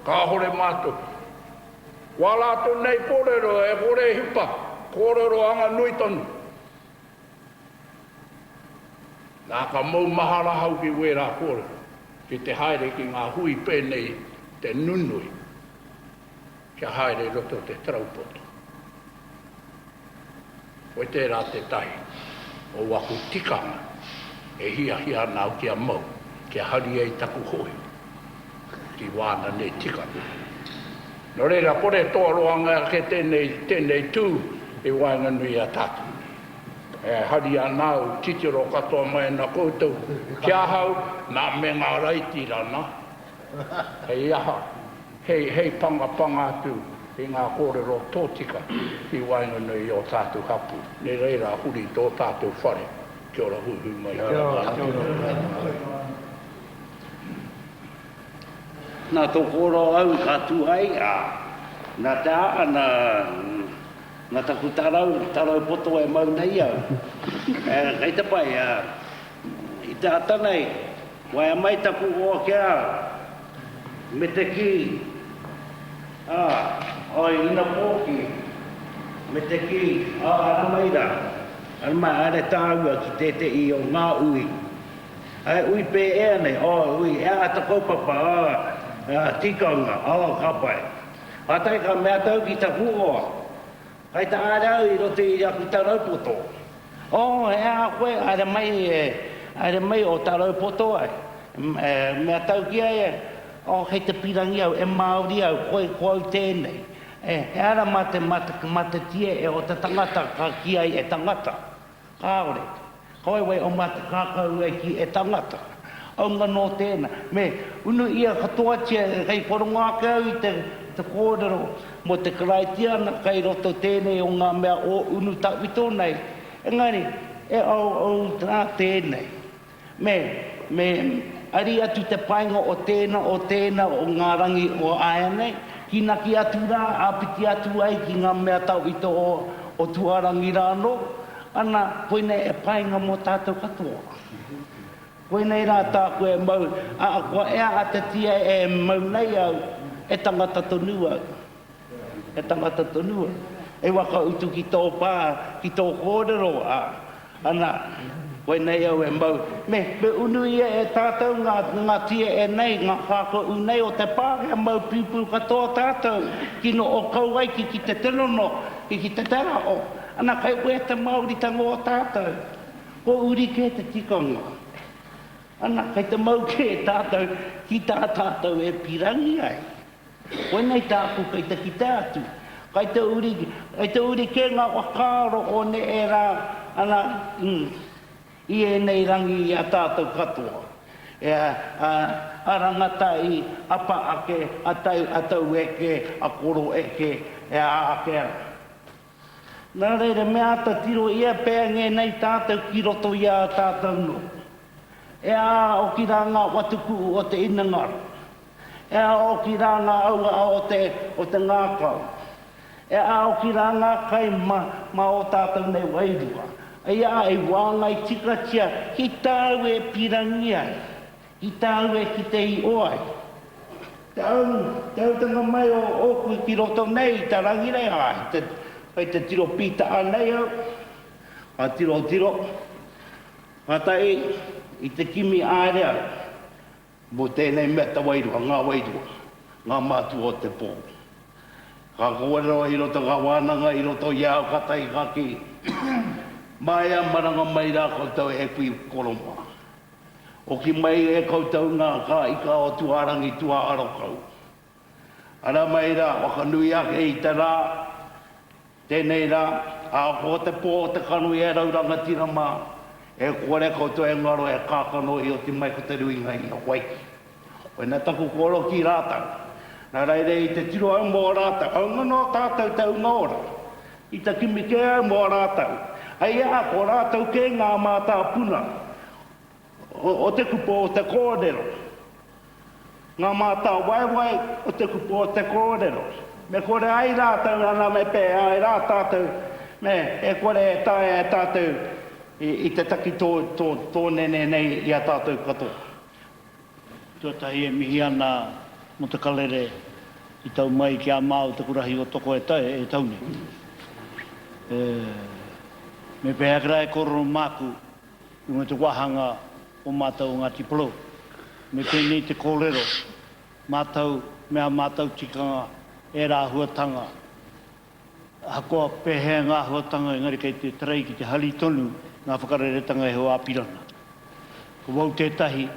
Ka hore mātou. Walato nei korero e kore hipa, korero anga nui tonu. Nā ka mau mahara hau ki wera kore, ki te haere ki ngā hui pēnei te nunui, kia haere roto te traupoto. Koe tērā te tahi, o waku tikanga, e hia nāu kia mau, kia hari ei taku hoi, ki wāna nei tikanga. No reira, kore tōroanga ke tēnei tū, e wainga nui a tātu. Hari anau, titiro katoa mai na koutou, kia hau, nā me ngā raiti rana. Hei aha, hei panga atu, i ngā kōrero tōtika, i wainga nui o tātou hapu. Ne reira huri tō tātou whare, kia ora hui mai. Nā tō kōro au katu ai, nā tā ana, nā taku tarau poto e mau nei au. Kei te pai, i te atanei, wai a mai taku o kia, me te ki, oi ina pōki, me te ki, ana maira, ana mai are tāua ki te i o ngā ui. Ui pē ea nei, ui, ea ta kaupapa, tikanga, kapai. Atai ka mea tau ki ta huoa. Kai ta arau i rote i aku taraupoto. Ea koe, are mai o taraupoto ai. Mea tau ki ai, hei te pirangi au, e Māori au, koe tēnei. E ara mate tie e o te tangata ka ki ai e tangata. Kāore. Koe wei o mate kākau e ki e tangata. Aunga no tēnā. Me, unu ia katoa tia, kei koronga kau i te kōrero, mo te karaitiana, kei roto tēnei o ngā mea o unu tawito nei. Engari, e au tā tēnei. Me, ari atu te painga o tēnā o ngā rangi o aia nei, ki naki atu rā, apiti atu ai ki ngā mea tawito o tuarangi rāno, ana, koine e painga mo tātou katoa. Koinei rā tā koe mau, koe ea a te tia e mau nei au, e tangata tonua. E tangata tonua. E waka utu ki tō pā, ki tō kōrero ana, koinei au e mau. Me unu ia e tātou ngā tia e nei, ngā whāko unei o te pā, e mau pūpū katoa tātou, ki no o kauai ki te terono, ki te tera o. Ana kai koe te Māori tango o tātou, ko uri ke te tikanga. Ana, kai te mau ke tātou, ki tā tātou e pirangi ai. Koe nei tāku kai te ki tātu. Kai te uri ke ngā wakaro o ne e rā, ana, i e nei rangi i a tātou katoa. E arangata i apa ake, atau eke, a koro eke, e a ake. Nā reire mea ata tiro ia pēa nge nei tātou ki roto ia tātou no. E a o ki rā ngā watuku o te inangara. E a o ki rā ngā aua o te ngākau. E a o ki rā ngā kai ma o tātou nei wairua. E a e wāngai tika tia, ki tāu e pirangi ai. Ki tāu e ki te i oai. Tāu tanga mai o kui ki roto nei, ta rangirei ai. Kai te tiro pita anei au. A tiro. Matai, i te kimi ārea, mo tēnei mea ta wairua, ngā wairua, ngā mātua o te pō. Ka kōrero i roto ka wānanga, i roto iau katai kaki. Mai a maranga mai rā koutou e kui koroma. O ki mai e koutou ngā ka i ka o tuarangi tua arokau. Ara mai rā, wakanui ake i te rā, tēnei rā, a ko te pō te kanui e rauranga tira mā, e kore koutou e ngaro e kākano i o te mai ko te ruinga i a waiki. O nā taku koro ki rātau. Nā reire i te tiro au mō rātau, au ngano tātou tau ngora. I te kimi ke au mō rātau. Ai a ko rātau ke ngā mātā puna. O te kupo o te kōrero. Ngā mātā waiwai o te kupo o te kōrero. Me kore ai rātau ana me pē ai rātātou. Me e kore e tae e tātou i te taki tō nene nei i a tātou katoa. Tuatahi e mihi ana mo te kalere i tau mai ki a māu te kurahi o toko e tae e taune. Me pēhakra e koro māku i me te wahanga o mātau Ngāti Polo. Me tēnei te kōrero, mātau, mea mātau tikanga, e rā huatanga. Hakoa pēhea ngā huatanga engari kei te tarai ki te hali tonu, ngā whakareretanga e hoa apirana. Ko wau tētahi,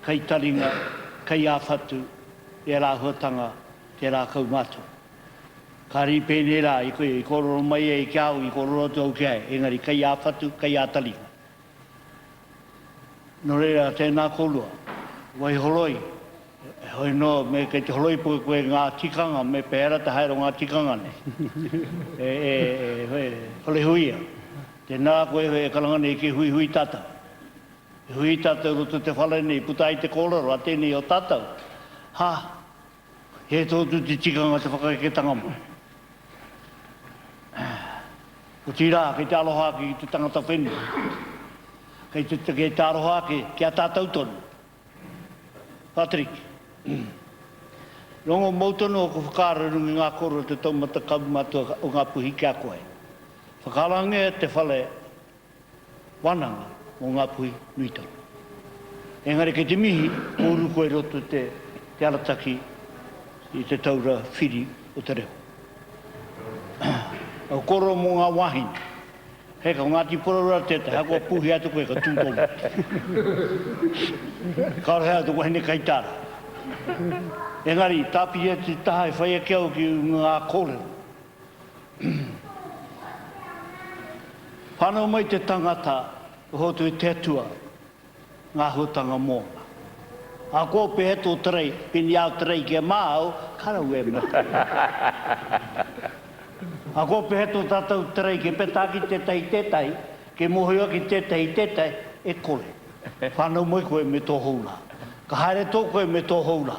kai taringa, kai āwhatu, e rā huatanga, te rā kau mātou. Ka ri pēne rā, i koe, i kororo mai e i kiau, i kororo tau kia, engari kai āwhatu, kai ātaringa. No reira tēnā kolua, wai holoi, hoi no, me kei te holoi po koe ngā tikanga, me pēra te haero ngā tikanga ne. Hole huia, tēnā koe e kalangane ki hui hui tatau. Hui tatau roto te whale nei, putai te kōrero, a tēnei o tatau. Ha, he tōtu te tikanga te whakaketanga mo. Ko tira, kei te aloha ki te tangata whenu. Kei te aroha ki a tātou tonu. Patrick. Rongo mautono o ko whakararungi ngā koro te taumata kaumata o ngā puhi kia koe. Whakarange te whale wananga o ngā puhi nuitonu. Engari kei te mihi, kōru koe roto te arataki i te taura whiri o te reo. Au koro mo ngā wahine. Hei ka Ngāti Porora tētai, hako puhi atu koe ka tūtonu. Kāre atu koe hene kaitara. Engari, tāpi e te taha e whai e keo ki ngā kōrero. Whanau mai te tangata, hotu e tētua, ngā hutanga mōna. A kō peheto terei, pini au terei kia māau, karau e mata. A ko peheto tātou terei ke petaki tētai, ke mohoia ki tētai, e kore. Whanau mai koe me tō houra. Ka haere tō koe me tō houra.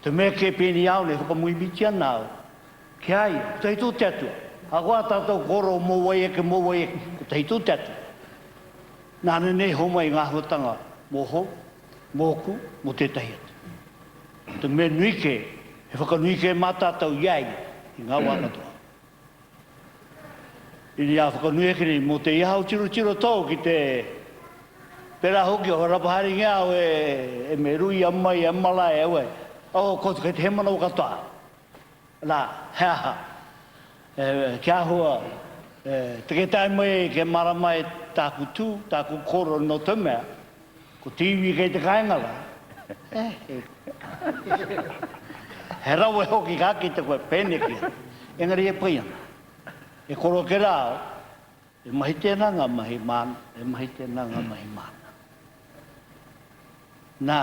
Te mea ke pēni au ne, whakamui miti anau. Ke ai, tei tō teatua. A koa tātou koro mō waieke, tei tō teatua. Nāne nei homai ngā hutanga, mō mōku, mō tētai atu. Te mea nuike, he whakanuike mā tātou iai, i ngā wākatoa. I ni a whakanui ekini, mō te iahau tiro tō ki te pera hoki o rapahari ngā o e me rui amai amala e aue. O, ko te he mana o katoa. Nā, heaha. Kia hua, te ke tai mai ke maramai tāku tū, tāku koro no te mea, ko tīwi kei te kaingala. He rau e hoki ka ki te koe pēne kia. Engari e paiana. E koro ke rao, e mahi tēnā ngā mahi mana, e mahi tēnā ngā mahi mana. Nā.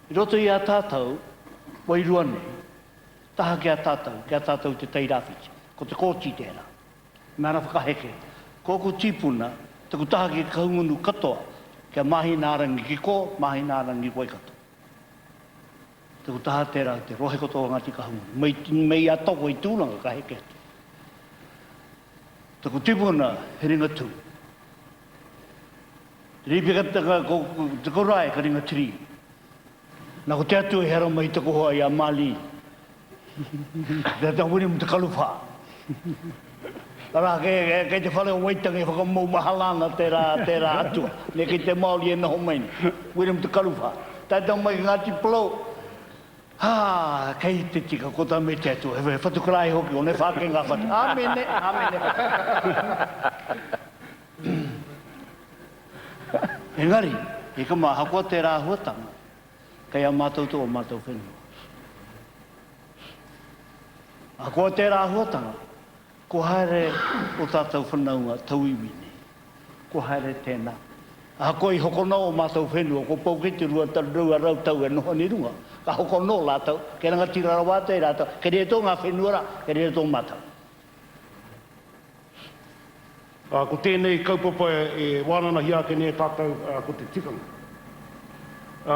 I roto i a tātou, wairua nei, taha ki a tātou te teirawhiti, ko te kōti tērā. Mēra whakaheke, kōku tīpuna, te ku taha ki kaungunu katoa, kia mahi nārangi ki kō, mahi nārangi koe kato. Te ku taha tērā, te rohe koto o Ngāti Kahungunu. Mei a toko i tūnanga ka heke atu. Te ku tipuna, he ringa tū. Te ripikataka, te korai ka ringa tiri. Nā ko te atu e hera mai te kohoa i a Mali. Te ata wini mu te kalupā. Ara, kei te whare o waitanga e whakamau mahalana tērā atua. Ne kei te Māori e naho maini. Wini mu te kalupā. tātau mai ngāti plo. Kei te tika kota me te atu, hewe whatukarai hoki, o ne whake ngā whatu. Amene. Engari, e ka maa hakoa te rā huatanga, kei a mātou tō o mātou whenua. Hakoa te rā huatanga, ko haere o tātou whanaunga tauiwini, ko haere tēnā. Hakoa I hokono o mātou whenua, ko paukiti rua rua rautau e noho ni runga, ka hokono lātau, ke ranga tirara wātai rātau, ke rea tō ngā whenua ra, ke rea tō mātou. Ko tēnei kaupapa e wānana hiake ne tātou ko te tikanga.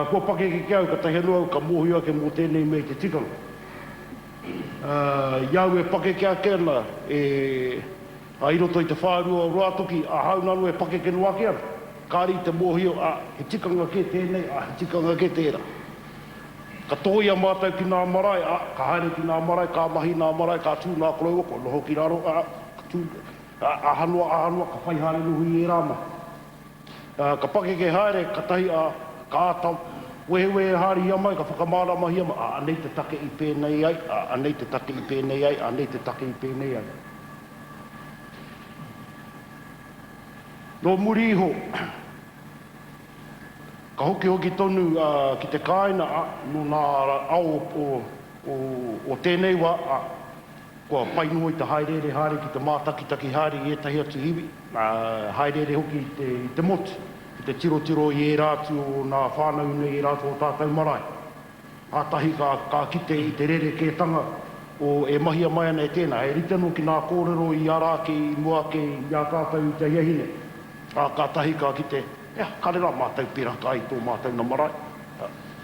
Ko pake ki kiau ka tahi anua ka mōhi ake mō tēnei mei te tikanga. Iau e pake kia kēna a iroto I te whārua o Ruatoki a haunanu e pake ke nuake ana. Kāri te mōhi o he tikanga ke tēnei, he tikanga ke tērā. Ka tōia mātou ki nā marae, ka haere ki nā marae, ka mahi nā marae, ka tū nā korau oko, noho ki raro, a hanua, ka whai haere nuhi e rāma. Ka pake ke haere, ka tahi ka ata, wehe haere ia mai, ka whakamārama hia mai, anei te take I pēnei ai, anei te take I pēnei ai, anei te take I pēnei ai. No muri iho, ka hoki tonu ki te kāina, no nā au o tēnei wa, kua painua I te haerere haere ki te mātakitaki haere I etahi atu hiwi, haerere hoki I te motu, I te tiro I rātu o nā whānau nei I rātu o tātou marae. Ātahi ka kite I te rere kētanga o e mahia mai ana e tēnā, e ritano ki nā kōrero I arake, I muake, I a tātou I te hiahine. Ka tahi ka kite, karera mātou pera ka I tō mātou na marae.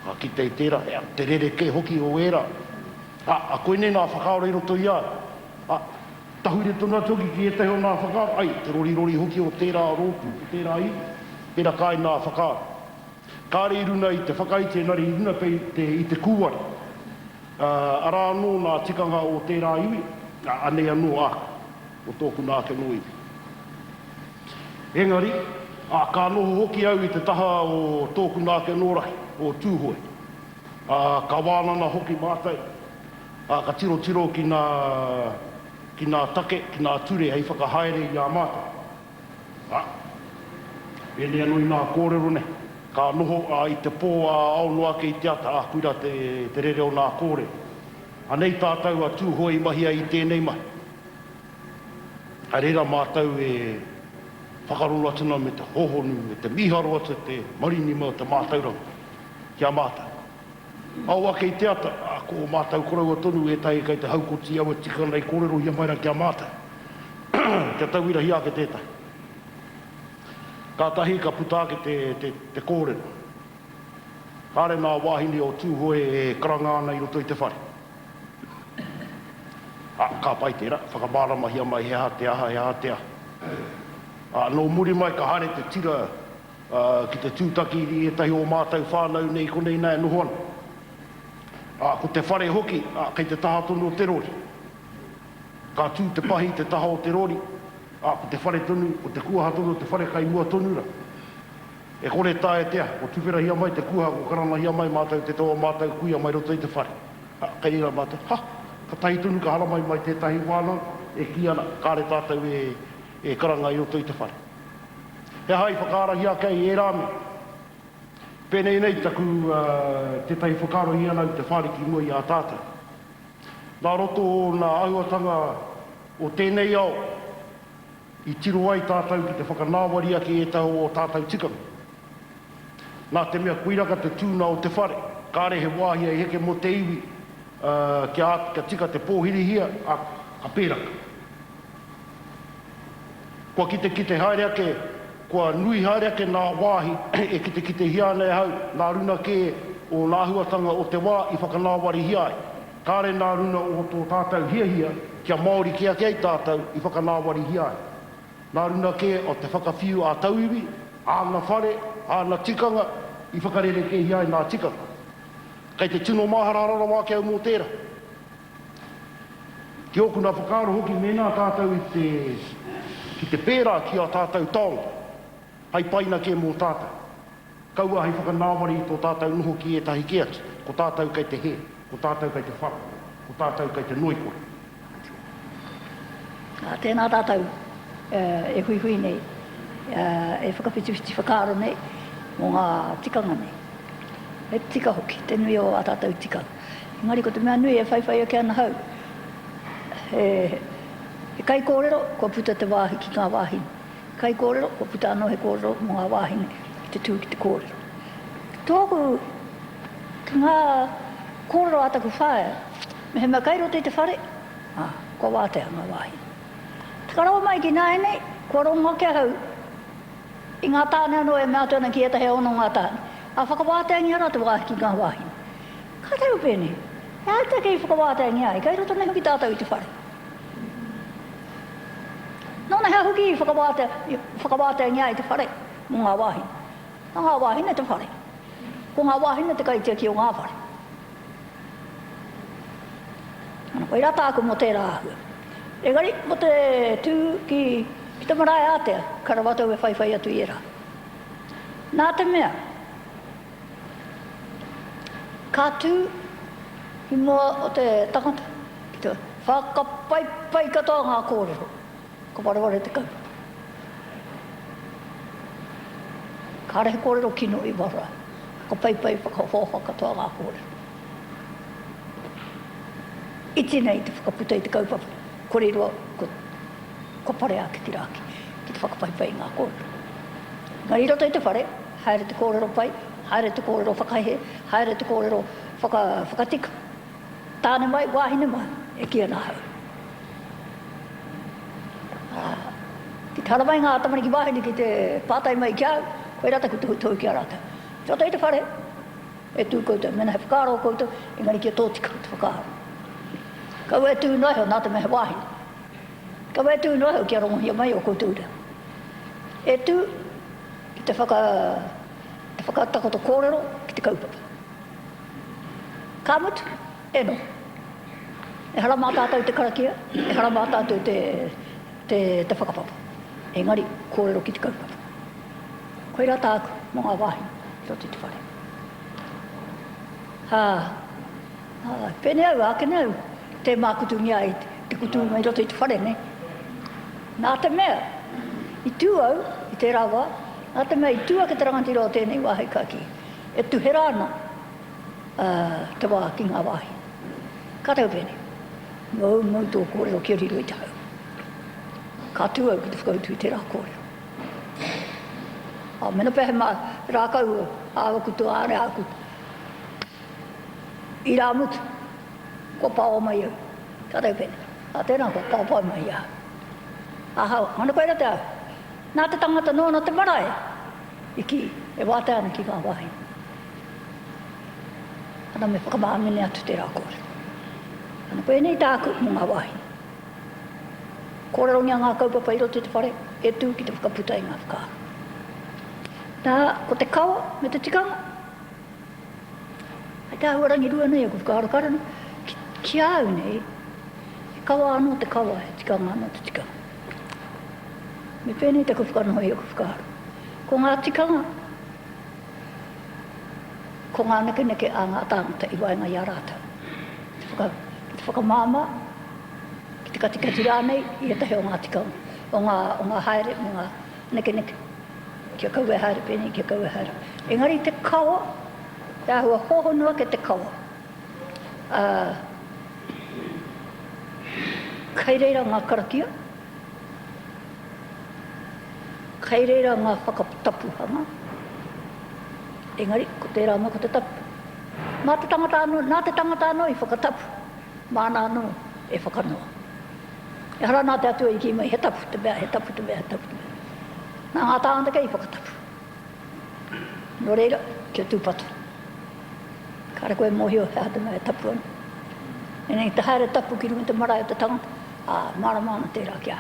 Ka kite I tērā, te rere ke hoki o era. A koe nei nā whakaora I roto I a. Tahure tona toki ki e teho nā whakaora. Ai, te rori hoki o tērā rōpu, tērā I. Pera kai nā whakaora. Kāre I runa I te whakaite nari I runa pei I te kūwari. Ara anō nā tikanga o tērā iwi, anei anō o tōku nā ke no iwi. Engari, ka noho hoki au I te taha o tōku nā ke nōrahi, o tūhoi. Ka wānana hoki mātai. Ka tiro ki nā take, ki nā ture, hei whakahaere I a mātai. Ene anō I nā kōrero ne. Ka noho I te pō ao noa ke I te ata, kuira te rere o nā kōre. Anei tātou a tūhoi mahia I tēnei mai. A rera mātou whakarola tuna me te hohonu, me te miharo atu, te marini mau te mātauranga. Kia mātou. Au ake I te ata, ko mātou korau tonu e tai kai te haukoti au tika nei kōrero hia maira kia mātou. Te tauira hi ake tētai. Ka tahi ka putāke te kōrero. Kāre nā wāhine o tūhoe e karanga ana I roto I te whare. Ka pai tērā, whakamārama hia mai he aha te aha. No muri mai ka hare te tira ki te tūtaki I etahi o mātou whānau nei konei nai nohoana. Ko te whare hoki, kei te taha tonu o te rori. Ka tū te pahi te taha o te rori, ko te whare tonu, ko te kuaha tonu o te whare kai mua tonura. E kore tā e tea, ko tūpera hia mai te kuaha, ko karana hia mai mātou te toa mātou kuia mai roto I te whare. Kei ira mātou, ka tahi tonu ka hala mai te tahi wānau, e ki ana, kāre tātou e karanga I roto I te whare. He hai whakaara hia kei e rāme. Pēnei nei taku te tai whakaaro hia nau te whare ki mua I a tātou. Nā roto o nā auatanga o tēnei au, I tiro ai tātou ki te whakanāwari ake e tau o tātou tikanga. Nā te mea kuiraka te tūna o te whare, kāre he wāhia I heke mo te iwi, kia tika te pōhiri hia, a pēraka. Kua kite haere ake, kua nui haere ake nā wāhi e kite hia nei hau, nā runa ke o nā huatanga o te wā I whakanāwari hia ai. Kāre nā runa o tō tātou hia, kia Māori kia kei tātou I whakanāwari hia ai. Nā runa ke o te whakawhiu a tauiwi, āna whare, āna tikanga, I whakarere ke hia ai nā tikanga. Kei te tino mahararara wā ke au mō tērā. Ki oku nā whakaaro hoki mena tātou ki te pērā ki a tātou taonga. Hai paina ke mō tātou. Kaua hei whakanāwari tō tātou noho ki e tahi ki atu. Ko tātou kei te he, ko tātou kei te whara, ko tātou kei te noikore. Tēnā tātou e hui hui nei, e whakawhitiwhiti whakaaro nei, mō ngā tikanga nei. E tika hoki, te nui o a tātou tika. Ngari ko te mea nui e whaiwhai ake ana hau. E kai kōrero, kua puta te wāhi ki ngā wāhine. Kai kōrero, kua puta anō he kōrero mō ngā wāhine, ki te tū ki te kōrero. Tōku, ki ngā kōrero ataku whae, me he mea kairo te whare, kua wātea ngā wāhine. Takarawa mai ki nāi nei, kua rongo kia hau, i ngā tāne anō e mea tōna ki eta he ono ngā tāne. A whakawātea ngi ana te wāhi ki ngā wāhine. Ka tau pēne, e aita kei whakawātea ngi ai, kai roto nei hoki tātou i te whare. Nōna hea hoki i whakawātea ngi ai te whare, mō ngā wāhine. Ngā wāhine te whare. Ko ngā wāhine te kaitia ki o ngā whare. Ana koe rata aku mo tērā ahua. Egari, mo te tū ki te marae ātea, karawatau e whaiwhai atu i era. Nā te mea, ka tū i mua o te tangata, ki te whakapaipai katoa ngā kōrero, ka waraware te kau. Ka rehe kōrero kino i wara, ka paipai whakawhoha katoa ngā kōrero. Iti nei te whakaputa i te kaupapa, kōrero ko pare a ki te rāki, ki te whakapaipai ngā kōrero. Ngari roto i te whare, haere te kōrero pai, haere te kōrero whakaihe, haere te kōrero whakatika. Tāne mai, wāhine mai, e kia nā hau. Ki tara mai ngā tamari ki wāhine ki te pātai mai kia, koe rata ku tau kia rata. Roto i te whare, e tū koutou, mena he whakaaro koutou, engari kia tōtika te whakaaro. Kau e tū noeho nā te mehe wāhine. Kau e tū noeho kia rongohia mai o koutou rea. E tū ki te whakatakoto kōrero ki te kaupapa. Ka mutu, e no. E hara mā tātou te karakia, e hara mā tātou te whakapapa. Engari, kōrero ki te kaupapa. Koe rata aku, mō ngā wāhine, roto i te whare. Pēne au, ākene au, te mākutu ngia i te kutu mai roto i te whare, ne? Nā te mea, i tū au, i te rawa, nā te mea i tūa ke te rangantiro o tēnei wāhei kaki. E tuhera ana te wā ki ngā wāhi. Ka tau pēne, mau tō kōrero kia riro i te hau. Ka tū au ki te whakautu i te rā kōrero. Mena pehe mā rākau āwa kutu āre ākutu. I rā mutu, ko pāo mai au. Ka tau pēne, tēnā ko pāo mai au. Ahau, ana koe rate au. Nā te tangata nōna te marae, iki e wāte ana ki ngā wāhi. Ana me whakamāmene atu te rā kōrero. Ana koe nei tāku mō ngā wāhi. Kōrero ngia ngā kaupapa i roto te whare, e tū ki te whakaputa i ngā whakaaro. Nā, ko te kawa me te tikanga. Ai tā huarangi rua nei, ko whakaaro karana. Ki au nei, e kawa anō te kawa, e tikanga anō te tikanga. Me pēnei te ko whakanohoi o ko whakaaro. Ko ngā tikanga, ko ngā neke a ngā tāngata i waenga i arātau. Te whakamāma, ki te katikati rānei, i etahe o ngā tikanga. O ngā haere, o ngā neke. Kia kau e haere pēnei, kia kau e haere. Engari te kawa, te ahua hohonua ke te kawa. Kai reira ngā karakia, kai reira ngā whakatapuhanga. Engari, ko tērā mo ko te tapu. Nā te tangata anō i whakatapu. Māna anō e whakanoa. E hara nā te atua i ki mai, he tapu te mea, he tapu te mea, he tapu te mea. Nā ngā tāngata kei whakatapu. Nō reira, kia tūpatu. Kāre koe mōhio he hata mea tapu anu. E nei te haere tapu ki runga te marae o te tangata. Māna tērā kia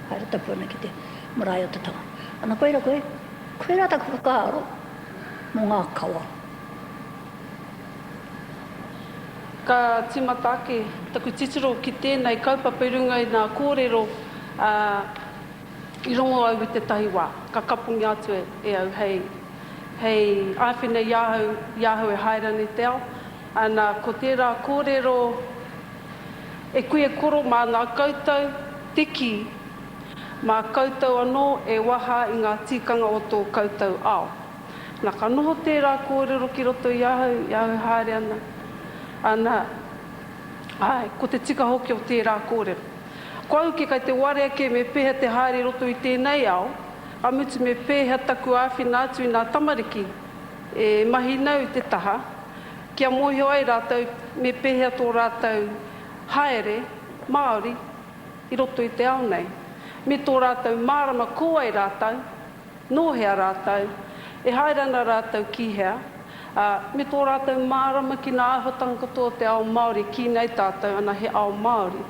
haere tapu anu ki te marae o te tangata. Ana koe rā taku whakaaro mō ngā kawa. Ka timatake, taku titiro ki tēnei kaupapa i runga i ngā kōrero i rongo au i te tahiwā. Ka kapungi atu e au hei hei āwhina iahau e haere ni te ao. Ana ko tērā kōrero e kuia koro mā ngā koutou tiki, mā koutou anō e waha i ngā tikanga o tō koutou ao. Nā ka noho tērā kōrero ki roto iahau haere ana. Ana, ko te tika hoki o tērā kōrero. Ko auke kai te ware ake me pēha te haere roto i tēnei ao, a mutu me pēha taku āwhina atu i ngā tamariki, e mahi nau te taha, kia mōhio ai rātou me pēhea tō rātou haere, Māori, i roto i te ao nei. Me tō rātou mārama ko ai rātou, nōhea rātou, e haere ana rātou kihea, me tō rātou mārama ki nā āwhatanga katoa te ao Māori, ki nei tātou ana he ao Māori.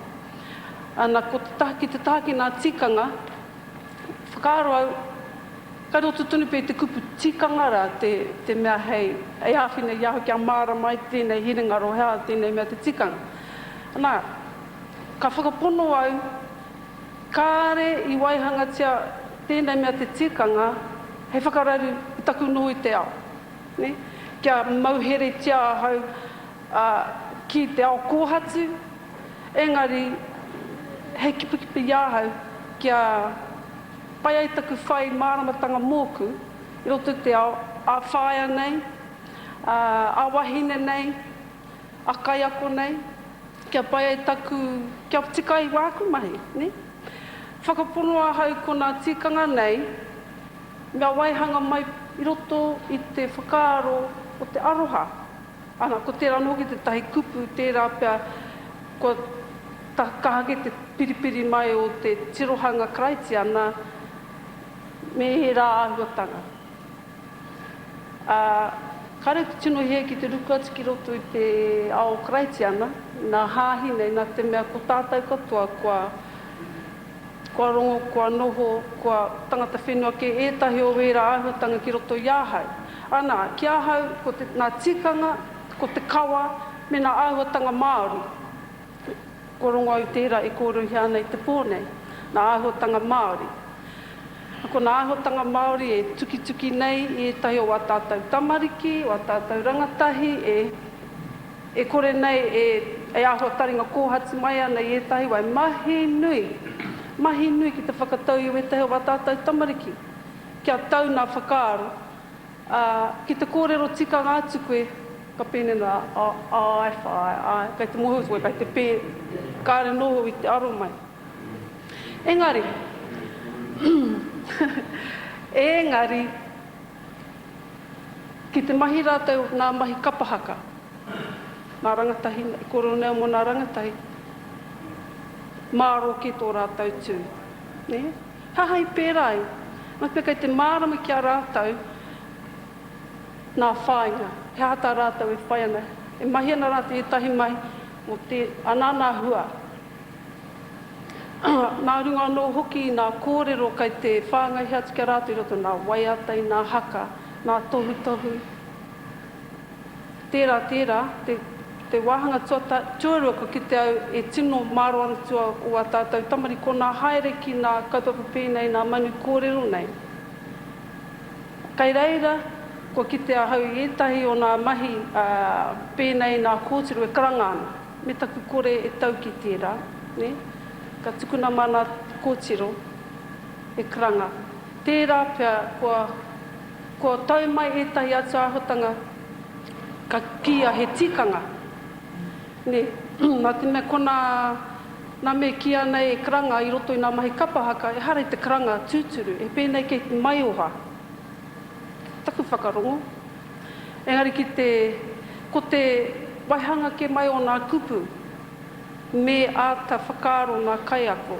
Ana ko ki te taha ki nā tikanga, whakaaro au, kai roto tunu pē te kupu tikanga rā, te mea hei, e āwhina iahau kia māra mai tēnei hiringaro hea, tēnei mea te tikanga. Nā, ka whakapono au, kāre i waihangatia tēnei mea te tikanga, hei whakararu i taku noho i te ao. Ne? Kia mauhere tia hau ki te ao kōhatu, engari hei kipikipi iahau kia pai ai taku whai māramatanga mōku, i roto te ao, a whaia nei, a wahine nei, a kaiako nei, kia pai ai taku, kia tikai wāku mahi, ne? Whakaponoa hau ko nā tikanga nei, mea waihanga mai i roto i te whakaaro o te aroha. Ana, ko tērā noki te tahi kupu, tērā pia, ko kahake te piripiri mai o te tirohanga kraiti ana, me he rā āhuatanga. Kare te tino hea ki te ruku atu ki roto i te ao kraiti ana, nā hāhi nei, nā te mea ko tātou katoa, kua rongo, kua noho, kua tangata whenua ke ētahi o wera āhuatanga ki roto i āhau. Ana, ki āhau, ko nā tikanga, ko te kawa, me nā āhuatanga Māori. Kua rongo au tērā e kōruhi ana i te pōnei, nā āhuatanga Māori. Ko nā āhuatanga Māori e tuki nei i ētahi o wā tātou tamariki, wā tātou rangatahi, e kore nei e āhuataringa kōhatu mai ana i ētahi wai mahi nui ki te whakatau i ētahi o wā tātou tamariki. Kia tau nā whakaaro, ki te kōrero tika atu koe, ka pēne nā kai te mohu koe, kai te pē, kāre noho i te aro mai. Engari, ki te mahi rātou nā mahi kapahaka, nā rangatahi, koro neo mo nā rangatahi, māro ki tō rātou tū. Ne? Hahai pērai, nā kai te mārama ki a rātou, nā whāinga, he hata rātou e whai ana, e mahi ana rātou e tahi mai, mo te anana hua. Nā runga anō hoki nā kōrero kai te whāngai hea tika rātou i roto, nā waiatai, nā haka, nā tohu. Tērā, te wāhanga tuarua ko ki te au e tino māro ana tua o a tātou tamari ko nā haere ki nā kaupapa pēnei, nā manu kōrero nei. Kai reira, ko ki te ahau i etahi o nā mahi pēnei nā kōtiru e karanga ana. Me taku kore e tau ki tērā, ne? Ka tukuna mana kōtiro e karanga. Tērā pia kua tau mai etahi atu āhotanga ka kia he tikanga. Ne, nā te mea ko nā me kia nei e karanga i roto i nā mahi kapahaka, e hara i te karanga tūturu, e pēnei kei te maioha. Taku whakarongo. Engari ko te waihanga ke mai o nā kupu, me āta whakaaro nā kaiako.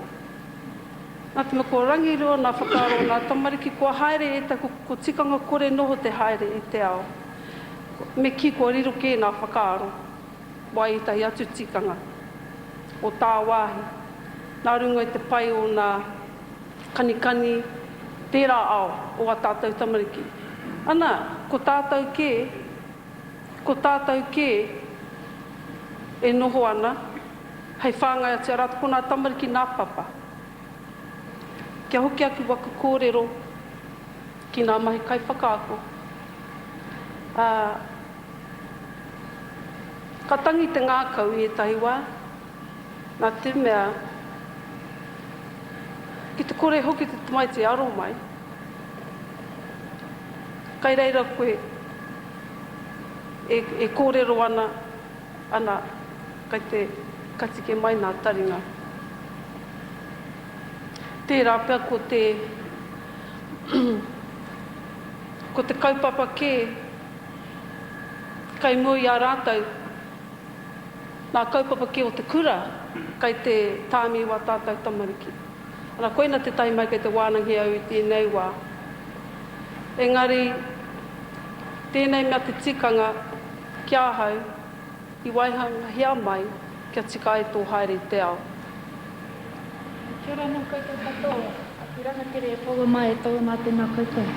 Nā te mako rangirua nā whakaaro nā tamariki, kua haere e ta ko tikanga kore noho te haere e te ao. Me ki kua riro ke nā whakaaro, wai i tahi atu tikanga o tā wāhi. Nā runga i te pai o nā kanikani, tērā ao o a tātou tamariki. Ana, ko tātou ke e noho ana, hei whāngai ati arata ko nā tamariki nā papa. Kia hoki aku waka kōrero ki nā mahi kai whakaako, Ka tangi te ngā kau i tahi wā, nā te mea, ki te kore hoki te tamai te aro mai, kai reira koe e kōrero ana kai te katike mai nā taringa. Tērā pia ko te kaupapa kē, kai mui a rātau, nā kaupapa kē o te kura, kai te tāmi wa tātou tamariki. Ana koina te tai mai kai te wānangi au i tēnei wā. Engari, tēnei mea te tikanga kia hau, i waihanga hea mai, kia tika e tō haere te ao. Kia ora nō koutou katoa, a ki ranga tere e pōga mai e tōga mā tēnā koutou.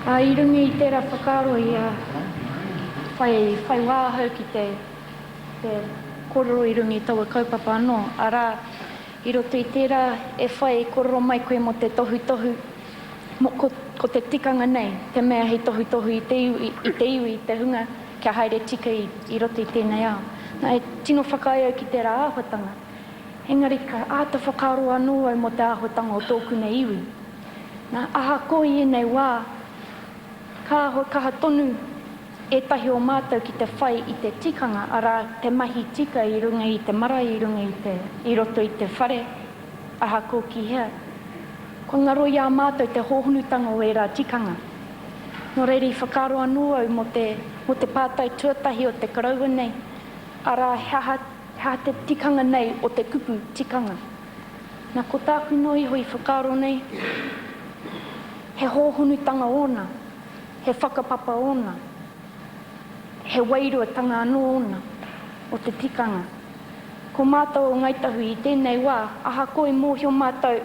I rungi i tērā whakaro i whai wāhau ki te kororo i rungi i taua kaupapa anō. Arā, i roto i tērā e whai kororo mai koe mo te tohu, ko te tikanga nei, te mea hei tohu i te iwi, i te hunga, kia haere tika i roto i tēnei ao. Nā e tino whakaia ki tērā āhuatanga. Engari ka āta whakaro anō au mo te āhuatanga o tōku nei iwi. Nā aha ko i nei wā, kaha tonu etahi o mātou ki te whai i te tikanga, arā te mahi tika i runga i te mara, i runga i roto i te whare, aha ko ki hea. Ko ngaro i a mātou te hōhunutanga o era tikanga. Nō reiri whakaro anō au mo te pātai tuatahi o te karaua nei, arā hea te tikanga nei o te kupu tikanga. Nā ko tāku no iho i whakaro nei, he hōhunutanga ona, he whakapapa ona, he wairuatanga anō ona o te tikanga. Ko mātou o ngaitahu i tēnei wā, aha koe mōhio mātou,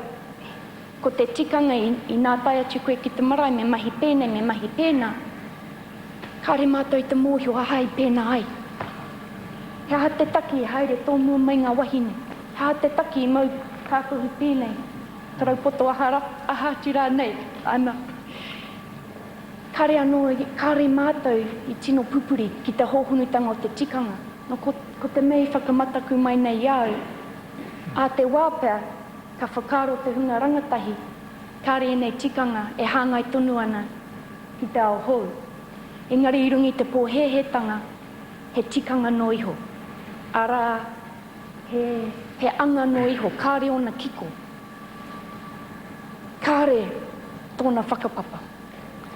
ko te tikanga i nā tai atu koe ki te marae me mahi pēna, kāre mātou i te mōhio aha i pēna ai. He aha te taki e haere tō mua mai ngā wahine, he aha te taki i mau kākohi pēnei, tarau poto aha tira nei, ana. Kāre anō, kāre mātou i tino pupuri ki te hōhunutanga o te tikanga. No, ko te mei whakamataku mai nei au, a te wāpea, ka whakaro te hunga rangatahi, kāre nei tikanga e hāngai tonu ana ki te ao hou. Engari i rungi te pōhehetanga, he tikanga no iho. Arā, he anga no iho, kāre ona kiko. Kāre tōna whakapapa.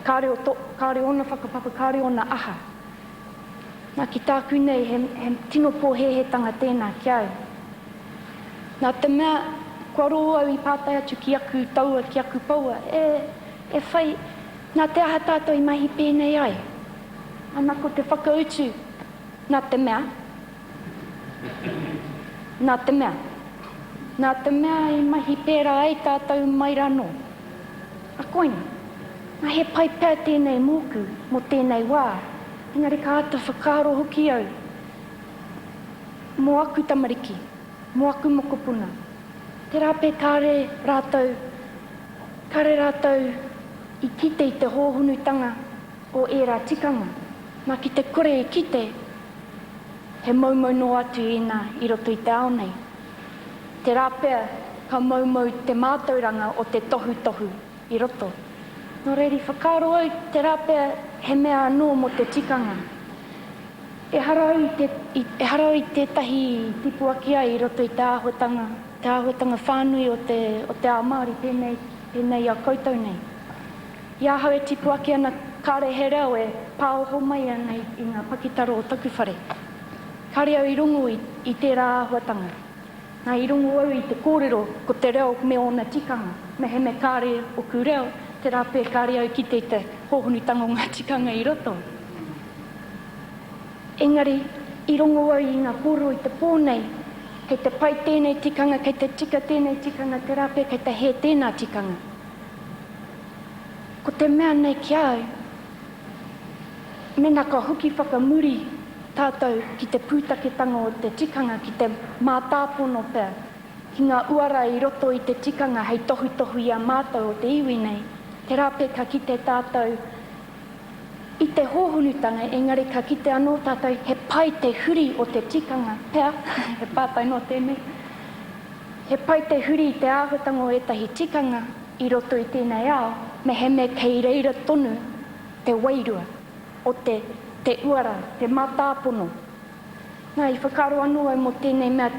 Kāre ona whakapapa, kāre ona aha. Nā ki tāku nei, he tino pōhehetanga tēnā ki au. Nā te mea, kua roa au i pātai atu ki aku taua, ki aku paua, e whai, nā te aha tātou i mahi pēnei ai. Ana ko te whakautu, nā te mea. Nā te mea i mahi pēra ai tātou mai rano. A koina, nā he pai pēr tēnei mōku mo tēnei wā. Engari ka ata whakaro hoki au. Mō aku tamariki, mō aku mokopuna. Te rāpe kāre rātou i kite i te hōhunutanga o era tikanga. Nā ki te kore e kite, he maumau no atu i roto i te ao nei. Te rāpea ka maumau te mātauranga o te tohu i roto. Nō reiri whakaro au te rāpea he mea anō mo te tikanga. E harau i tētahi tipuakia i roto i te āhuatanga whānui o te ao Māori pēnei a koutou nei. I ahau e tipuakia na kāre he reo e pāoho mai ana i ngā pakitaro o taku whare. Kāre au i rungu i tērā āhuatanga. Nā i rungu au i te kōrero ko te reo me ona tikanga. Me he me kāre o ku reo, te rāpē kāre au ki te hōhunutanga o ngā tikanga i roto. Engari, i rungu au i ngā kōrero i te pōnei, kei te pai tēnei tikanga, kei te tika tēnei tikanga, te rāpē kei te he tēnā tikanga. Ko te mea nei ki au, mena ka huki whakamuri tātou ki te pūtaketanga o te tikanga, ki te mātāpono pēr, ki ngā uara i roto i te tikanga hei tohu i a mātou o te iwi nei, te rāpeka ki te tātou I te hōhunutanga, engari ka kite anō tātou, he pai te huri o te tikanga, pēr, he pātai no tēnei. He pai te huri i te āhutanga o etahi tikanga, i roto i tēnei ao, me he me kei reira tonu, te wairua, o te uara, te mātāpono. Nā, i whakaro anō ai mo tēnei mea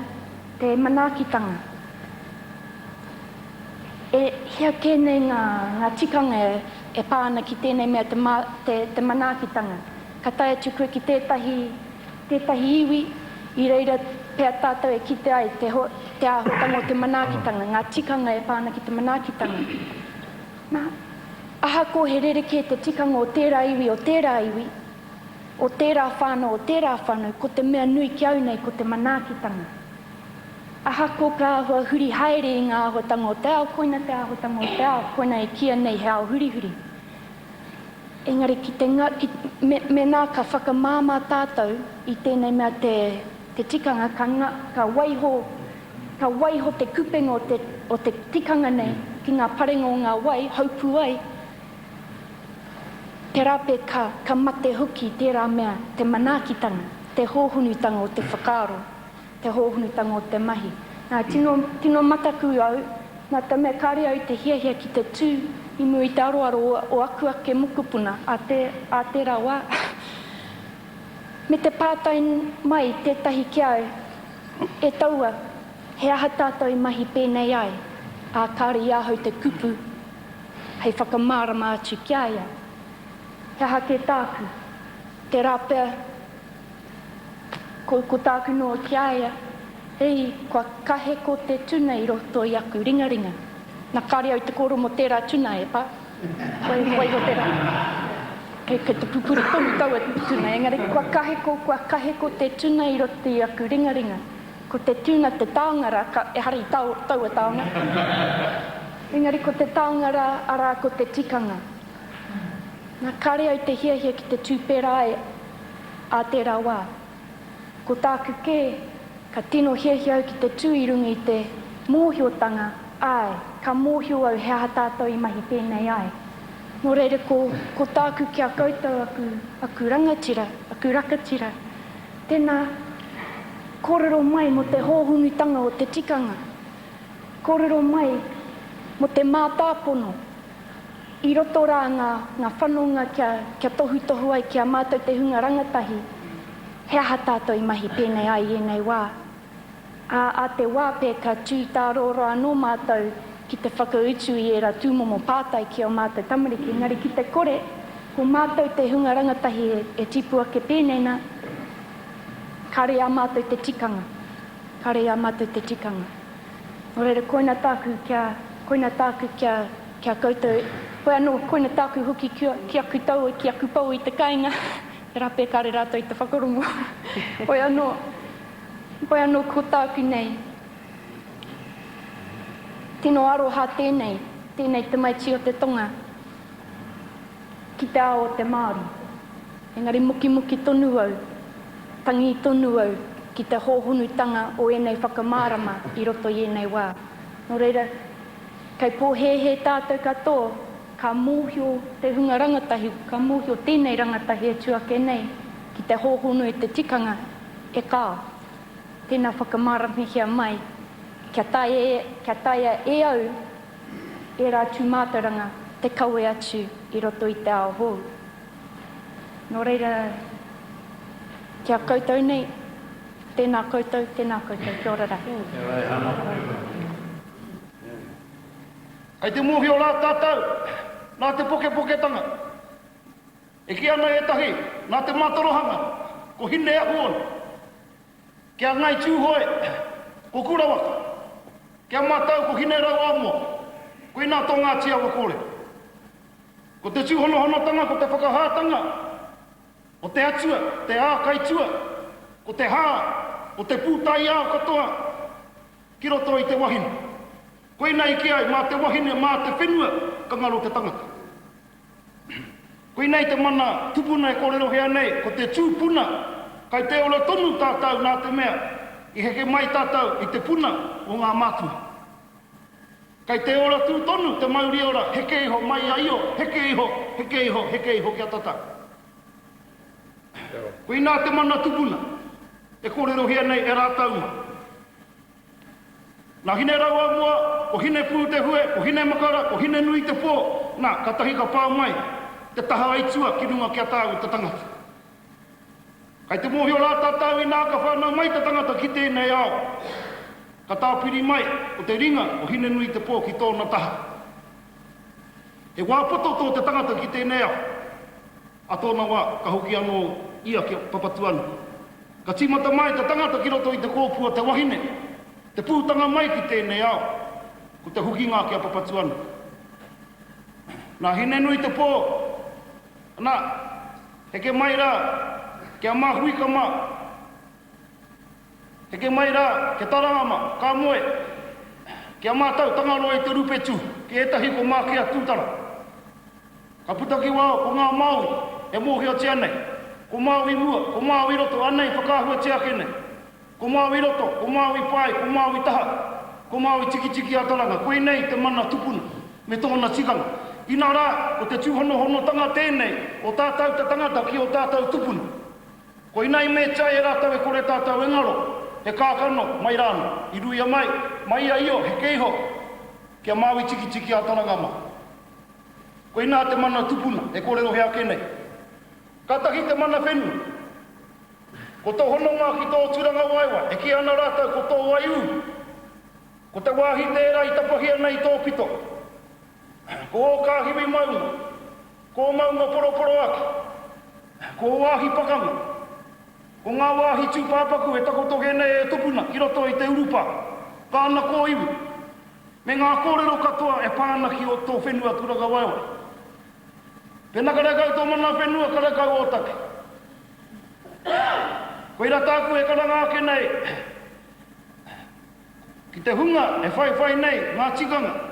te manaakitanga. Hea kēnei ngā tikanga e pāna ki tēnei mea te manaakitanga. Ka tae atu koe ki tētahi iwi, i reira pēr tātou e kite ai te āhutanga o te manaakitanga. Ngā tikanga e pāna ki te manaakitanga. Nā, aha ko he rereke te tikanga o tērā iwi, o tērā whānau, ko te mea nui ki au nei, ko te manaakitanga. Aha ko ka ahua huri haere i ngā āhutanga o te ao, koina te āhutanga o te ao, koina e kia nei he ao huri. Engari, me nā ka whakamāmā tātou i tēnei mea te tikanga, ka waiho te kupenga o te tikanga nei, ki ngā parenga o ngā wai, haupu ai, te rape ka mate hoki tērā mea, te manaakitanga, te hōhunutanga o te whakaaro, te hōhunutanga o te mahi. Nā, tino mataku au, nā te mea kāre au te hiahia ki te tū, i mua i te aroaro o akuake mukupuna a tērā wā. Me te pātai mai, tētahi ki au, e taua, he aha tātou i mahi pēnei ai, a kāre i ahau te kupu, hei whakamārama atu ki aia. He aha ke tāku, te rāpea, ko tāku noa ki aia, hei, kua kahe ko te tuna i roto i aku ringaringa. Nā kāre au te koro mo tērā tuna e pā. Wai ho tērā. Kei te pupuri tonu taua tuna. Engari, kua kahe ko te tuna i roto i aku ringaringa. Ko te tuna te taongara, e hari taua taonga. Engari, ko te taongara ara ko te tikanga. Nā kāre au te hiahia ki te tūpera ai a tērā wā. Ko tāku ke, ka tino hiahia au ki te tū i runga i te mōhiotanga ai, ka mōhio au he aha tātou i mahi pēnei ai. Nō reira, ko tāku ki a koutou aku rangatira, aku rakatira. Tēnā kōrero mai mo te hōhunutanga o te tikanga. Kōrero mai mo te mātāpono. I roto rā ngā whanonga kia tohu ai kia mātou te hunga rangatahi. He aha tātou i mahi pēnei ai i nei wā. A te wā pē ka tūtāro anō mātou ki te whakautu i era tūmomo pātai ki o mātou tamariki. Engari ki te kore, ko mātou te hunga rangatahi e tipu ake pēnei nā, kare a mātou te tikanga. Kare a mātou te tikanga. Nō reira, koina tāku kia koutou, koe anō, koina tāku hoki ki aku tau, ki aku pau i te kāinga. Te rape kare rātou i te whakarongo. Koe anō ko tāku nei. Tino aroha tēnei te maiti o te tonga. Ki te ao o te Māori. Engari muki tonu au, tangi tonu au, ki te hōhunutanga o enei whakamārama i roto i enei wā. Nō reira, kei pōhehe tātou katoa, ka mōhio te hunga rangatahi, ka mōhio tēnei rangatahi e tuake nei, ki te hōhunu e te tikanga e kā. Tēnā whakamaramikia mai, kia taia e au, e rā tūmātaranga, te kaue atu i roto i te ao hou. Nō reira, kia koutou nei, tēnā koutou, kia ora rā. Kei te mōhio rā tātou, nā te poke-poketanga. E ki ana e tahi, nā te mātorohanga, ko hine a huon. Kia ngai tūhoe, ko kurawaka. Kia mātau, ko hine rau amo. Ko ina tō ngā tia wakore. Ko te tūhonohonotanga, ko te whakahātanga. O te atua, te ākaitua. Ko te hā, o te pūtai ā katoa. Ki roto i te wahine. Koe nei ki ai, mā te wahine, mā te whenua, ka ngaro te tangata. Koe nei te mana tupuna e kōrero hea nei, ko te tūpuna, kai te ora tonu tātou nā te mea, i heke mai tātou i te puna o ngā mātua. Kai te ora tū tonu, te mauri ora, heke iho, mai a iho, heke iho, kia tata. Ko ina te mana tupuna, e kōrero hea nei e rātauma. Nā hine rawa mua, ko hine pū te hue, ko hine makara, ko hine nui te pō, nā, ka tahi ka pā mai, te taha aitua ki runga kia tāu te tangata. Kai te mōhio rā tātau i nā ka whānau mai te tangata ki tēnei ao. Ka tāpiri mai, o te ringa, o hine nui te pō ki tōna taha. E wāpoto tō te tangata ki tēnei ao. A tōna wā, ka hoki anō ia ki papatuana. Ka tīmata mai te tangata ki roto i te kōpua te wahine. Te pūtanga mai ki tēnei ao. Ko te hukinga ki a papatuana. Nā hine nui te pō. Nā, heke mai rā, kia mahui ka mā. Heke mai rā, ke taranga mā, ka moe. Kia mātau tangaro e te rupetu, ki etahi ko mā kia tūtara. Ka putaki wao ko ngā Māui, e mōhia tia nei. Ko Māui mua, ko Māui roto, anei whakāhua tia kene. Ko Māui roto, ko Māui pai, ko Māui taha. Ko Māui tiki tiki ataranga, koe nei te mana tupuna, me tōna tikanga. Ina rā, o te tūhono tanga tēnei, o tātou te tangata ki o tātou tupuna. Ko inai me tai e rātau e kore tātou engaro, he kākano, mai rāna, i ruia mai, mai a io, he keiho, kia Māui tiki tiki ataranga mā. Ko ina te mana tupuna, e kore rohea kenei. Katahi te mana whenua. Ko tō hononga ki tō turanga waiwa, e ki ana rātau ko tō waiu. Ko te wāhi tērā i tapahia nei tō pito. Ko o kāhiwi maunga, ko maunga poroporo aki, ko wāhi pakanga, ko ngā wāhi tūpāpaku e takotoke nei e tupuna ki roto i te urupa, kāna kō iwi. Me ngā kōrero katoa e pāna ki o tō whenua turanga waiwa. Pena karakau tō mana whenua karakau o take. Ko ira tāku e karanga ake nei. Ki te hunga e whai nei ngā tikanga.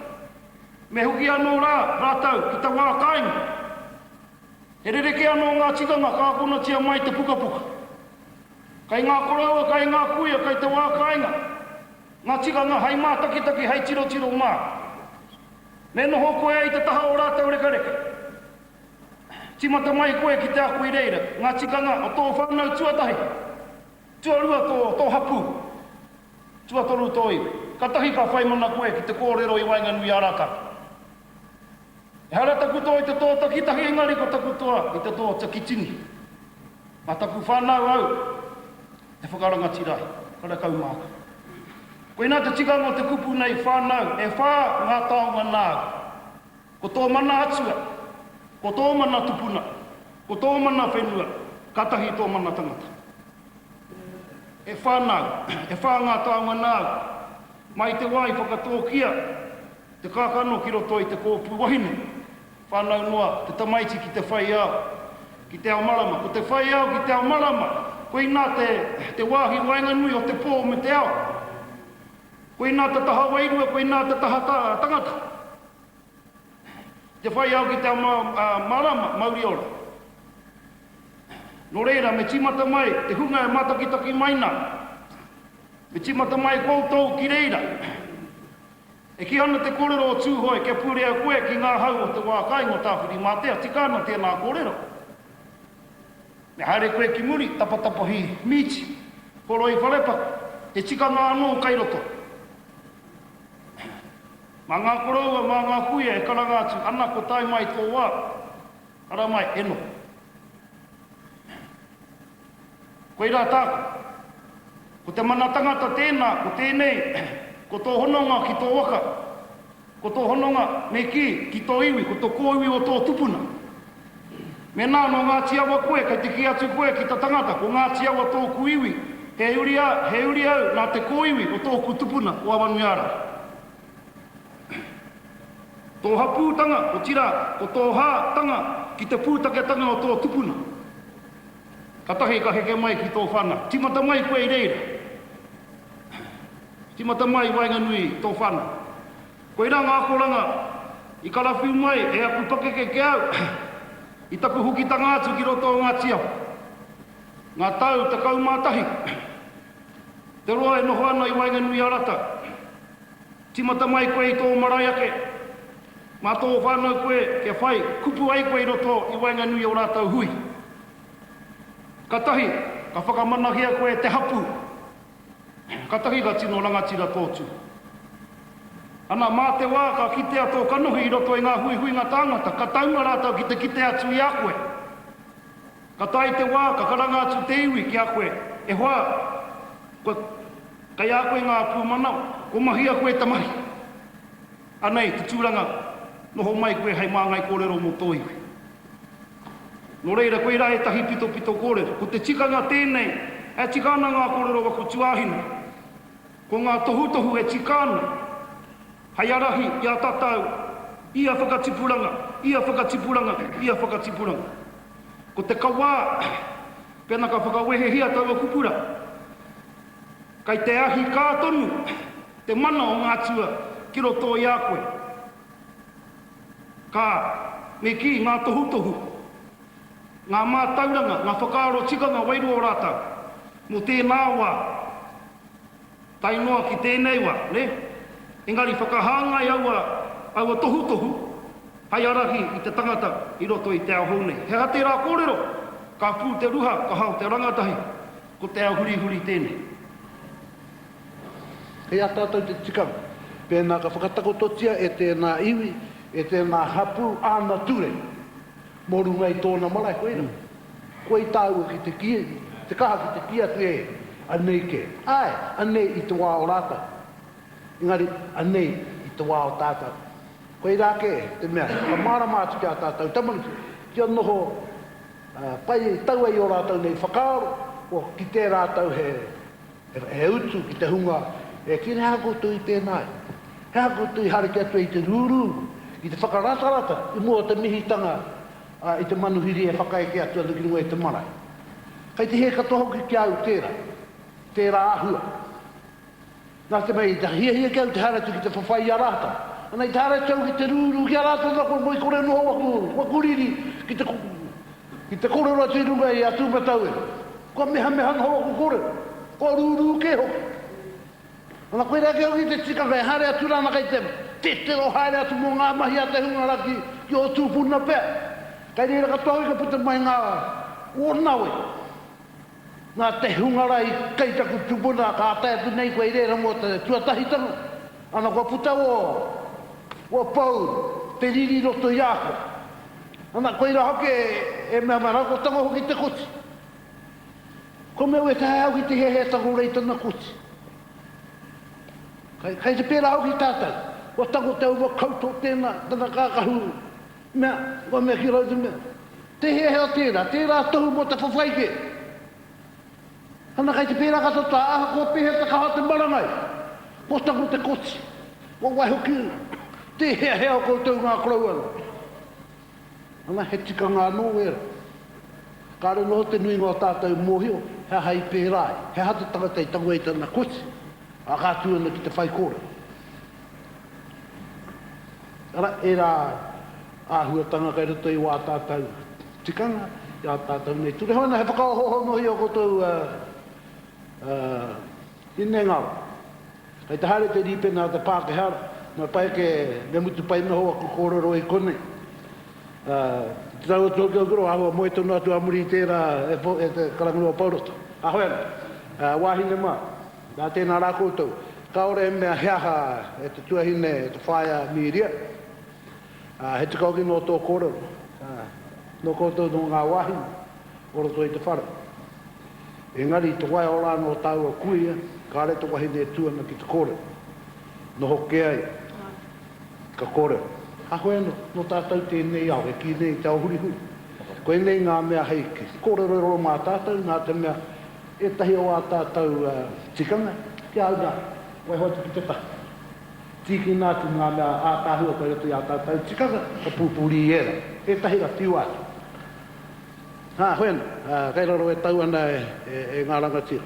Me huki anō rātau ki te wā kāinga. E rereke anō ngā tikanga ka kona tia mai te puka puka. Kai ngā koraua, kai ngā kuia, kai te wā kāinga. Ngā tikanga hai mā taki hai tiro mā. Me noho koe ai te taha o rātau reka. Timata mai koe ki te aku i reira. Ngā tikanga o tō whanau tuatahi. Tuarua tō hapu. Tuatoru tō iwi. Ka tahi ka whai mana koe ki te kōrero i wainga nui a rātau. E hara taku tō i te tō takitahi engari ko taku toa i te tō takitini. Ma taku whanau au. Te whakaranga tirai. Karakau māka. Ko ina te tikanga o te kupu nei whanau. E whā ngā taonga nāu. Ko tō mana atua. Ko tō mana tupuna. Ko tō mana whenua. Katahi tō mana tangata. E whanau. E whā ngā taonga nāu. Mai te wai whakatōkia. Te kākano ki roto i te kōpū wahine. Whanau noa, te tamaiti ki te whai au, ki te ao marama. Ko te whai au ki te ao marama, ko ina te wāhi wainga nui o te pō me te ao. Ko ina te taha wairua, ko ina te taha tangata. Te whai au ki te ao marama, mauri ora. No reira, me timata mai, te hunga e matakitaki maina. Me timata mai koutou ki reira. E ki ana te kōrero o tūhoi, kia pūre au koe ki ngā hau o te wā kāingo tāwhiri mātea, tikana tēnā kōrero. Me haere koe ki muri, tapatapa hi miti, koroi wharepaku, e tika ngā anō kairoto. Mā ngā koroua, mā ngā kuia, e karanga atu, ana ko tai mai tō wā, ara mai eno. Ko ira tāku, ko te mana tangata tēnā, ko tēnei, ko tō hononga ki tō waka, ko tō hononga me ki tō iwi, ko tō kōiwi o tō tupuna. Me nā no ngā tiawa koe, kai te ki atu koe ki ta tangata, ko ngā tiawa tōku iwi, he uri au nā te kōiwi o tōku tupuna o Awanuiara. Tō hapūtanga o tira, ko tō hātanga ki te pūtaketanga o tō tupuna. Katahi ka heke mai ki tō whana, timata mai koe i reira. Timata mai wainga nui tō whana. Ko ira ngā koranga, i karawhiu mai e aku pakeke ke au, i taku hukitanga atu ki roto o ngā tiawa. Ngā tau te kaumātahi. Te roa e noho ana i wainga nui arata. Timata mai koe i tō maraia ke. Mā tō whānau koe ke whai, kupu ai koe i roto i wainga nui o rātau hui. Katahi, ka whakamanakia koe te hapu. Katahi ka tino rangatira tōtu. Ana mā te wā ka kitea tō kanohi I roto I ngā hui ngā tāngata, ka taunga rātau ki te kite atu I a koe. Ka tai te wā ka karanga atu te iwi ki a koe. E hoa, ka ia koe ngā pūmanau, ko mahia koe tamahi. Anei, te tūranga, noho mai koe hei māngai kōrero mō tō iwi. No reira koe rā e tahi pito kōrero. Ko te tikanga tēnei, e tikana ngā kōrero wako tuahina. Ko ngā tohu e tikana. Hai arahi, ia tatau, ia whakatipuranga, ia whakatipuranga, ia whakatipuranga. Ko te kawā, pēna ka whakawehe hia taua kupura. Kai te ahi kātonu, te mana o ngā tua, ki roto I a koe. Ka, me ki ngā tohu, ngā mātauranga, ngā whakaaro tikanga wairu o rātau. Mo tēnā wā, tainoa ki tēnei wā, ne? Engari whakahāngai aua tohu, hai arahi I te tangata I roto I te ao hounei. He ha te rā kōrero, ka pū te ruha, ka hau te rangatahi, ko te ao huri tēnei. Hei a tātou te tikanga, pēnā ka whakatakototia e tēnā iwi, e tēnā hapu āna ture. Moru ngai tōna marai koeira. Koe tāua ki te kia, te kaha ki te kia tu e, anei ke. Ai, anei I te wā o rātau. Engari, anei I te wā o tātou. Koe rā ke, te mea, ka māramātu ki a tātou tamaniki. Kia noho, pai tau ai o rātou nei whakaaro, o ki te rātou he utu ki te hunga. E kine hea koutou I tēnai. Hea koutou I hare ki atu I te rūrū, I te whakarata, I mua te mihitanga, I te manuhiri e whakae ki atu anu ki nunga I te marai. Kai te he katoho ki au tērā ahua. Nā te mai, ta hia ki au te haratu ki te whawhai a rāta. Ana I te haratu ki te rūrū ki a rāta, nā koe moi kore noho wakuriri, ki te kore roa te runga I atu matau e. Kua meha noho waku kore, kua rūrū ke ho. Ana koe rā ke au ki te tika kai hare atu rāna kai te tero haere atu mō ngā mahi a te hunga raki ki o tūpuna pēr. Kai reira katoa ka puta mai ngā o nawe. Nā te hungarai kei taku tupuna ka atai atu nei koe reira mō te tuatahitangu. Ana kua puta o pau te riri roto I ako. Ana koe ra hoke e mea mara ko tango hoki te koti. Ko meu e tae au ki te hehe tango reitana koti. Kai te pēra au ki tātou. Wa tango te uwa kauto tēnā, tana kākahu. Mea, wa mea ki rau te mea. Te hehe o tērā tohu mo te whawhaike. Ana kai te pēra katota, aha ko pehe te kaha te marangai. Ko tango te koti. Wa wai hoki. Te hehe o koutou ngā korauana. Ana he tika ngā nōwera. Kāre noho te nui ngā tātou mōhio, he hai pērai. He hata tangata I tango e tana koti. A kātuana ki te whaikora. Ara, e rā āhuatanga kai roto I wā tātou tikanga, I a tātou nei. Ture hoina he whakaohoho nohi o koutou ine ngāra. Kai te haere te ripena te Pākehara, ma pai ke me mutu pai noho aku kōrero I kone. Te tau atu o kero hawa moe tonu atu amuri I tērā e te karanganua pauroto. A hoena, wāhine mā. Nā tēnā rā koutou, kaore e mea heaha e te tuahine e te whaia miria. He te kauki no tō kōrero. No koutou no ngā wahine, oroto I te whara. Engari, te wai ora no tāua kuia, kāre te wahine e tuana ki te kōrero. No hoke ai, ka kōrero. Hahoeno, no tātou tēnei au, e ki nei tau huri. Ko e nei ngā mea heike. Kōrero e roro mā tātou, nā te mea e tahi o a tātou tikanga, ki au nā, wai hoatu ki te tahi. Tiki nā tu ngā mea a tāhua kai roto I a tātou tikanga, ka pūpuri I era. E tahi ra tiu atu. Hoena, kai raro e tau ana e ngā rangatira.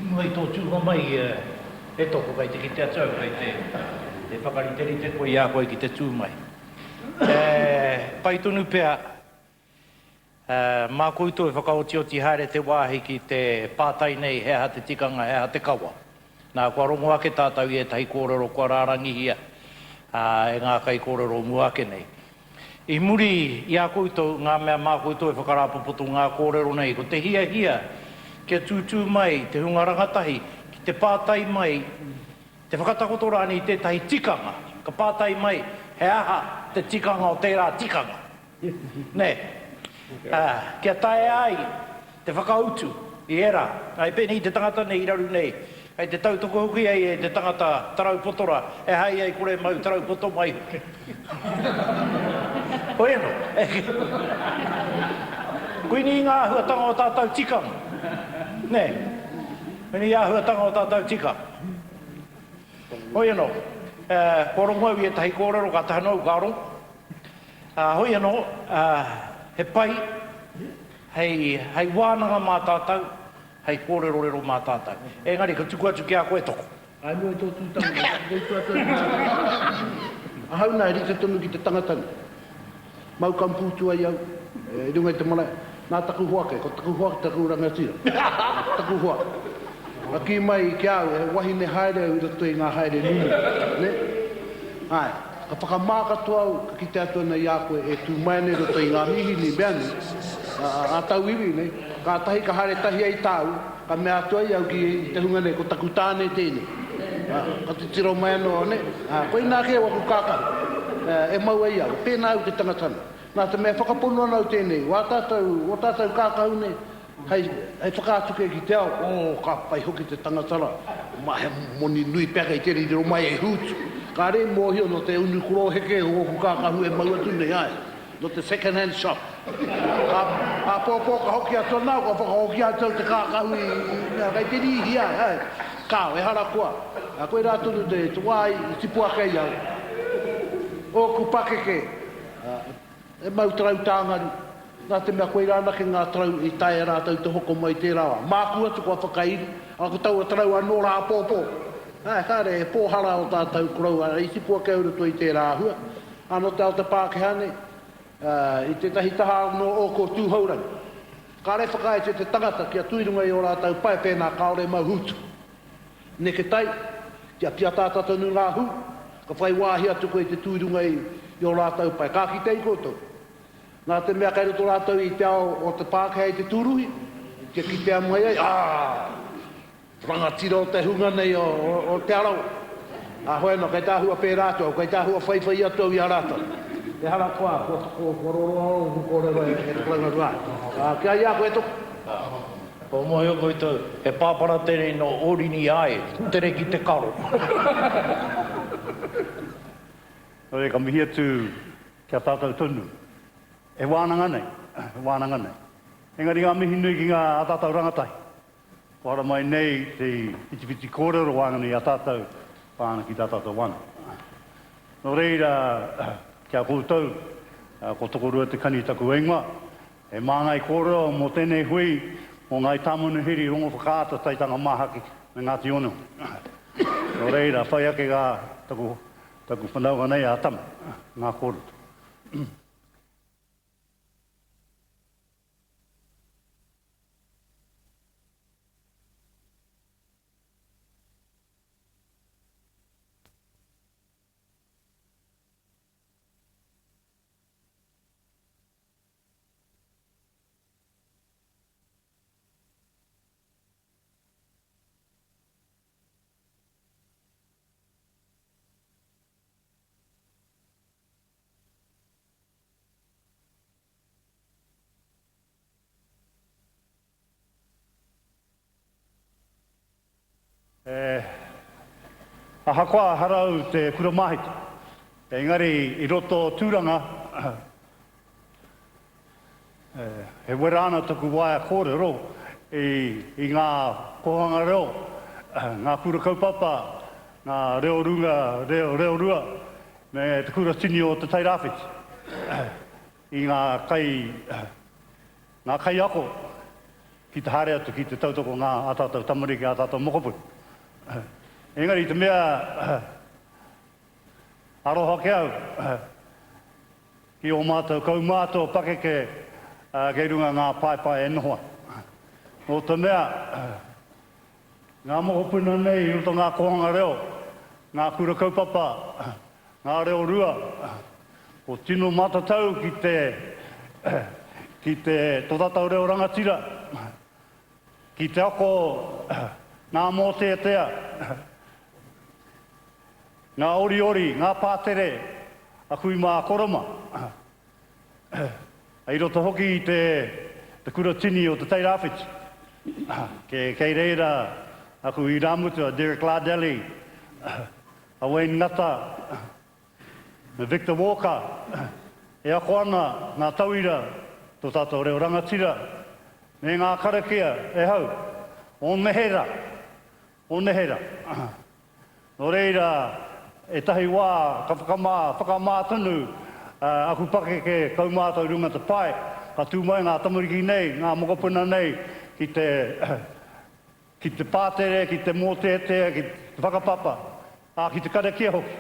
Ingoa I tō tūha mai e toko kai te ki te atau, kai te whakariteri te koe I a koe ki te tū mai. Pai tonu pēa, mā koutou e whakaoti haere te wāhi ki te pātai nei, heha te tikanga, heha te kawa. Nā kua rongo ake tātou I e tahi kōrero kua rārangihia, e ngā kai kōrero muake nei. I muri i a koutou ngā mea mā koutou e whakarapopoto ngā kōrero nei. Ko te hia kia tūtū mai, te hunga rangatahi, ki te pātai mai, te whakatakoto rāni i tētahi tikanga. Ka pātai mai, he aha te tikanga o tērā tikanga. Ne, kia tae ai, te whakautu i era. Ai pēni te tangata nei i raru nei. Ai te tautoko hoki ai e te tangata tarau potora, e hai ai kore mau tarau poto mai. Hoi anō. Koe ni ngā huatanga o tātou tikanga. Ne, koe ni ngā huatanga o tātou tikanga. Hoi anō, korongau i e tahi kōrero ka tahanau kāro. Hoi anō, he pai, hei wānanga mā tātou, hei kōrero rero mā tātou. Engari, ka tuku atu ki a koe toko. Ai mo e tō tūtanga, kei tuatau. Ahau nā, rita tonu ki te tangatanga. Mau kampūtua i au, e rungai te malai. Nā taku huake, ko taku huake taku rangatira. Taku huake. A ki mai ki au, e wahi ne haere au rato i ngā haere nunu. Ne? Ai, ka whakamākatu au, ka ki te atua nei a koe, e tū mai ne rato i ngā mihi ni beani. A tau iwi, ne? Ka tahi ka haere tahi ai tau, ka mea atua i au ki te hunga nei, ko taku tāne tēne. Ka te tiro mai anō, ne? Koe nā kea waku kākaru. E mau ai au, pēnā au te tangatana. Nā te mea whakapono anau tēnei, o tātou kākau nei, hei whakātuke ki te au, ka pai hoki te tangatara, ma he moni nui pēka i tēri riro mai e hūtu. Ka re mōhio no te unu kuro heke o ku kākahu e mau atu nei ai, no te second hand shop. Ka pōpō ka hoki ato nau, ka whakahoki ato te kākahu i kai tēri ihi ai, kāo e hara kua. Koe rātunu te tuai i tipuakei au. O ku pakeke, e mau trau tāngaru, nā te mea koe rāna ke ngā trau i tae rātau te hoko mai te rawa. Māku atu kua whakairi, a ko tau a trau anō rā pōpō. Kāre, e pōhara o tātou kurau, i tipua ke urato i te rāhua. Anō te ao te Pākehane, i te tahi taha no o ko tūhaurangi. Kāre whakae te tangata kia tuirunga i o rātau pai pēnā kaore mau hutu. Neke tai, kia pia tātatanu ngā hu, ka whai wāhi atu koe te tūrunga i o rātau pai. Ka ki tei koutou. Nā te mea kai roto rātau i te ao o te Pākehā i te tūruhi. Kia ki te amuai ai, rangatira o te hunga nei o te arau. Hoi no, kai tāhua pē rātou, kai tāhua whaiwhai atu i a rātau. E hara kua, ko rororo, ko rero e te planga ruai. Kia ia koe toko. O mohi o koutou, he pāpara tere no orini ai, tere ki te karo. Oi, ka mihi atu kia tātou tonu. E wānanga nei, wānanga nei. Engari ngā mihi nui ki ngā a tātou rangatai. Ko hara mai nei te itipiti kōrero wāngani a tātou pāna ki tā tātou wana. No reira, kia koutou, ko tokorua te kani taku engwa, e māngai kōrero mō tēnei hui, o ngai tāmunu hiri rongo whakaata taitanga mahaki me Ngāti Ono. No reira, whai ake ngā taku whanauga nei a tama, ngā kōrero. Ahakoa harau te kura mahiti. Engari, i roto tūranga, he wera ana taku waia kōrero i ngā kohanga reo, ngā kura kaupapa, ngā reo rua, me te kura tini o te tairāwhiti. I ngā kai ako, ki te hare atu, ki te tautoko ngā atātou tamariki, atātou mokopuri. Engari, te mea aroha ke au, ki o mātou kau mātou pakeke kei runga ngā paipai e noa. O te mea, ngā mokopuna nei, i roto ngā kohanga reo, ngā kura kaupapa, ngā reo rua, o tino matatau ki te totatau reo rangatira, ki te ako ngā mōteatea, ngā ori, ngā pātere, a kui mā koroma. Ai roto hoki i te kuratini o te Tairāwhiti. Kei reira, aku i Rāmutu, a Derek Lardeli, a Wayne Ngata, a Victor Walker, e ako ana ngā tauira tō tātou reo rangatira, me ngā karakia e hau, o nehera. Nō reira, e tahi wā, ka whakamātanu, aku pake ke kaumātau runga te pai, ka tūmai ngā tamariki nei, ngā mokopuna nei, ki te pātere, ki te mōtetea, ki te whakapapa, ki te karakia hoki.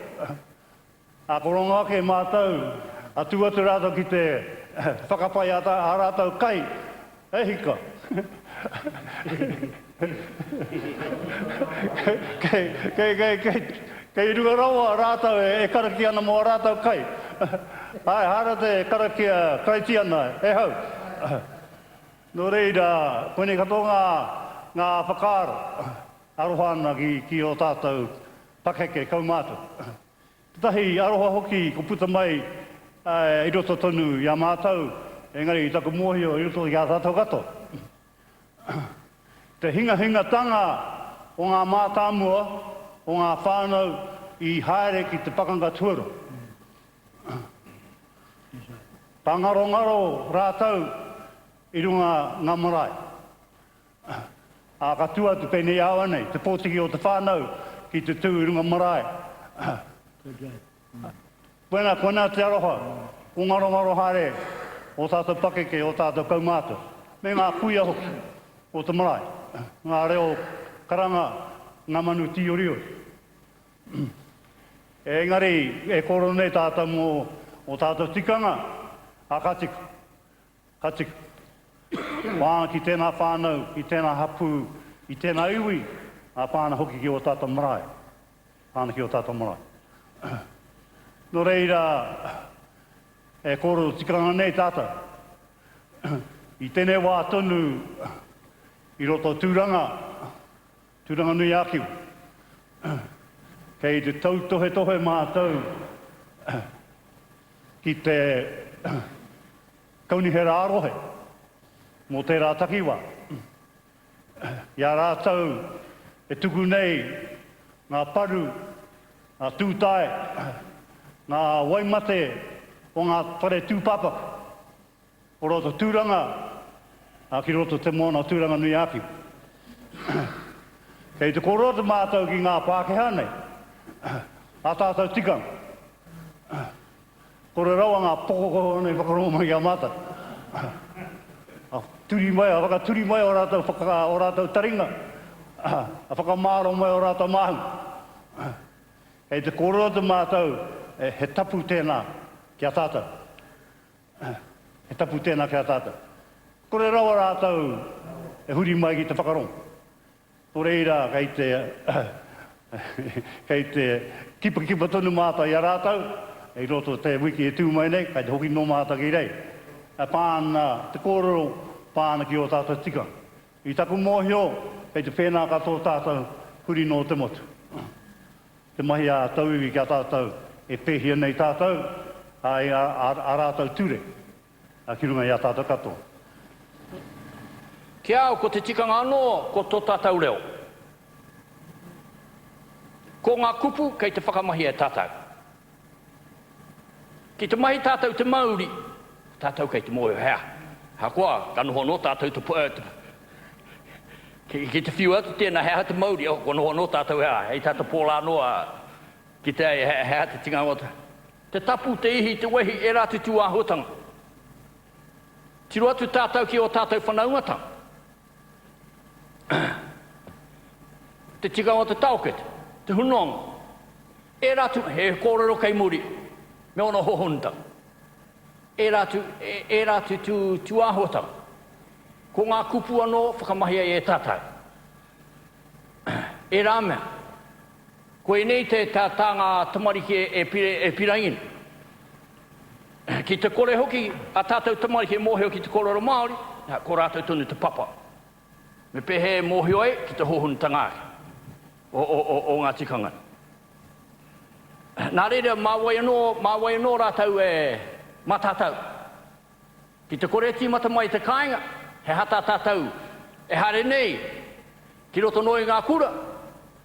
A koronga ke mātau, a tuatu rātou ki te whakapai a rātou kai, Hihiko. Kei runga rawa rātou e karaki ana mō rātou kai. Ai, hara te karakia kaiti ana, e hau. Nō reira, koene katoa ngā whakaaro, aroha ana ki o tātou pakeke kaumātou. Tahi aroha hoki ko puta mai i roto tonu i a mātou, engari i taku mōhio i roto i a tātou kato. Te hinga tanga o ngā mātāmua, o ngā whānau i haere ki te pakanga tuaro. Pangaro rātau i runga ngā marae. A katua te pēnei awa nei, te pōtiki o te whānau ki te tū i runga marae. Koena te aroha, o ngaro haere o tātou pakeke, o tātou kaumātou. Me ngā kuia hoki o te marae. Ngā reo karanga, ngā manu tiorioi. Engari, e koro nei tātou o tātou tikanga, a katiku. Wāna ki tēnā whānau, ki tēnā hapu, i tēnā iwi, a pāna hoki ki o tātou marae. Pāna ki o tātou marae. Nō reira, e koro tikanga nei tātou. I tēnei wā tonu, i roto tūranga nui ākiu. Kei te tautohe mātou ki te kaunihera arohe mō tērā takiwa. Ia rātou e tuku nei ngā paru, ngā tūtae, ngā waimate o ngā whare tūpapa o roto tūranga ki roto te mōna tūranga nui ākiu. Kei te korota mātou ki ngā Pākehā nei, a tātou tikanga. Kore rawa ngā pokoko nei whakaroma i a mata. Turi mai, a whakaturi mai o rātou taringa. A whakamāro mai o rātou mahu. Kei te korota mātou he tapu tēnā ki a tātou. He tapu tēnā ki a tātou. Kore rawa rātou e huri mai ki te whakaroma. O reira, kei te kipa tonu māta i a rātou, e roto te wiki e tū mai nei, kei te hoki no māta ki rei. Pāna, te kōrero, pāna ki o tātou tika. I taku mōhio, kei te whenā katoa tātou huri no te motu. Te mahi a tauiwi ki a tātou e pēhia nei tātou, a rātou ture, a ki runga i a tātou katoa. Kia au, ko te tikanga anō, ko tō tātou reo. Ko ngā kupu, kei te whakamahi e tātou. Ki te mahi tātou te mauri, tātou kei te mōio hea. Hakoa, ka noho no tātou te pō... Ki te whiu atu tēnā hea te mauri, ko noho no tātou hea. Hei tātou pōla noa, ki te hea te tinganga wata. Te tapu, te ihi, te wehi, e rātu tū āhuatanga. Tiro atu tātou ki o tātou whanaungatanga. Te tika o te tauket, te hunonga. E rātu, he kōrero kei muri, me ona hohonta. E rātu tū āhuatanga. Ko ngā kupu anō, whakamahia e tātai. E rāmea, ko e nei te tā ngā tamariki e pirangin. Ki te kore hoki, a tātou tamariki e mōhio ki te kororo Māori, ko rātou tonu te papa. Me pehe mōhio e ki te hohunu tangāke o ngā tikanga. Nā reira, māwai anō rātou e matātou. Ki te kore tīmata mai te kāinga, he hata tātou e hare nei, ki roto noi ngā kura,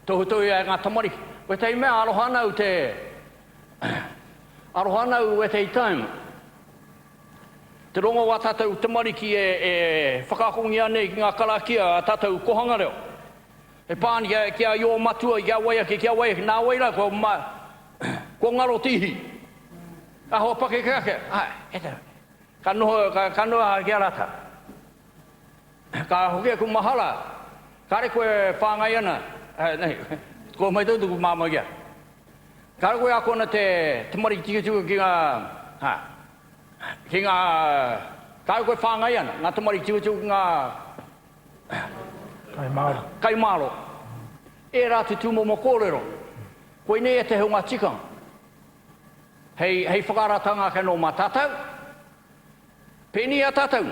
tohu e ngā tamariki. Koe tei mea arohanau arohanau e te taima. Te rongo wa tātou tamariki e whakakongi anei ki ngā karakia a tātou kohanga reo. E pāni kia io matua, kia waiaki, nā waira, ko ngaro tihi. Aho pake kake, ka noha kia rata. Ka hokia ku mahala, kare koe whāngai ana, ko mai tautu ku māma kia. Kare koe ako na te tamariki tika ki ngā, kare koe whāngai ana, ngā tamariki tika ki ngā Kai Māro. E rātu tūmo mo kōrero. Koe nei e te hunga tikanga. Hei whakaratanga ka no mā tātou. Pēni a tātou.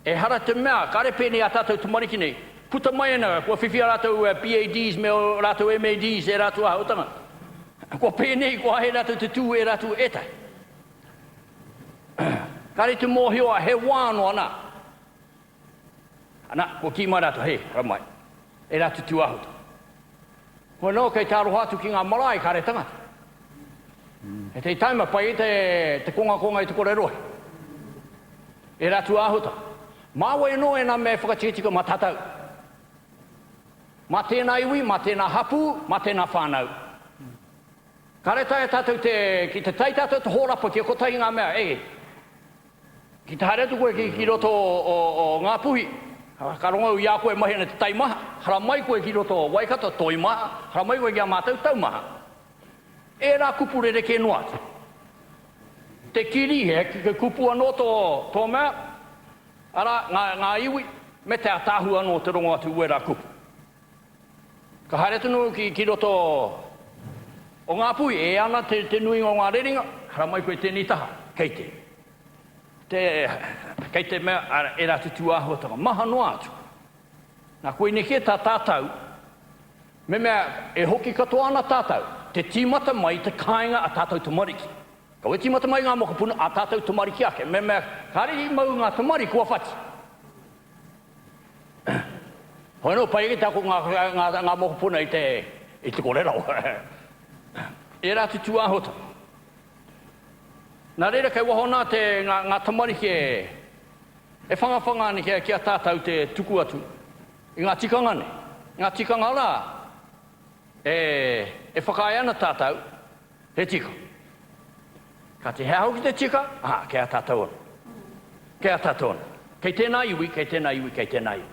E hara te mea, kare pēni a tātou tamariki nei. Puta mai ana, kua whiwhia rātou PADs me o rātou MADs e rātou ahotanga. Kua pēnei, kua he rātou te tū e rātou etai. Kare te mōhioa, he wāno ana. Ana, ko ki mai rātou, hei, ramai. E rātou tū ahota. Koe no, kei tāro hatu ki ngā marae kare tangata. E te taima pai te konga i te kore rohi. E rātou ahota. Māwai no e nā me whakachikitika mā tātou. Mā tēnā iwi, mā tēnā hapu, mā tēnā whānau. Kare tai tātou ki te tai tātou te hōrapa ki a kotai ngā mea, ki te haretu koe ki roto o ngā puhi. Ka ronga u ia koe mahi ana te tai maha. Hara mai koe ki roto o waikato toi maha. Hara mai koe ki a mātou tau maha. E rā kupure re ke noa. Te kiri he kupu anō tō mea. Ara ngā iwi me te atahu anō te rongo atu ue rā kupu. Ka haere tunu ki roto o ngā pui e ana te nui o ngā reringa. Hara mai koe tēnei taha. Kei te. Kei te mea e rā tutu āhuatanga. Maha noa atu. Nā koe neke tā tātou, me mea e hoki katoa ana tātou, te tīmata mai te kāinga a tātou tamariki. Kau e tīmata mai ngā mokapuna a tātou tamariki ake. Me mea kare i mau ngā tamari kua whati. Hoi no, pai e tāko ngā mokapuna i te korerau. E rā tutu āhuatanga. Nā reira kei wahona ngā tamariki e whangawhanga ni kia tātou te tuku atu. I ngā tikanga ne. Ngā tikanga la e whakai ana tātou he tika. Ka te hea hoki te tika, kei a tātou ana. Kei a tātou ana. Kei tēnā iwi, kei tēnā iwi, kei tēnā iwi.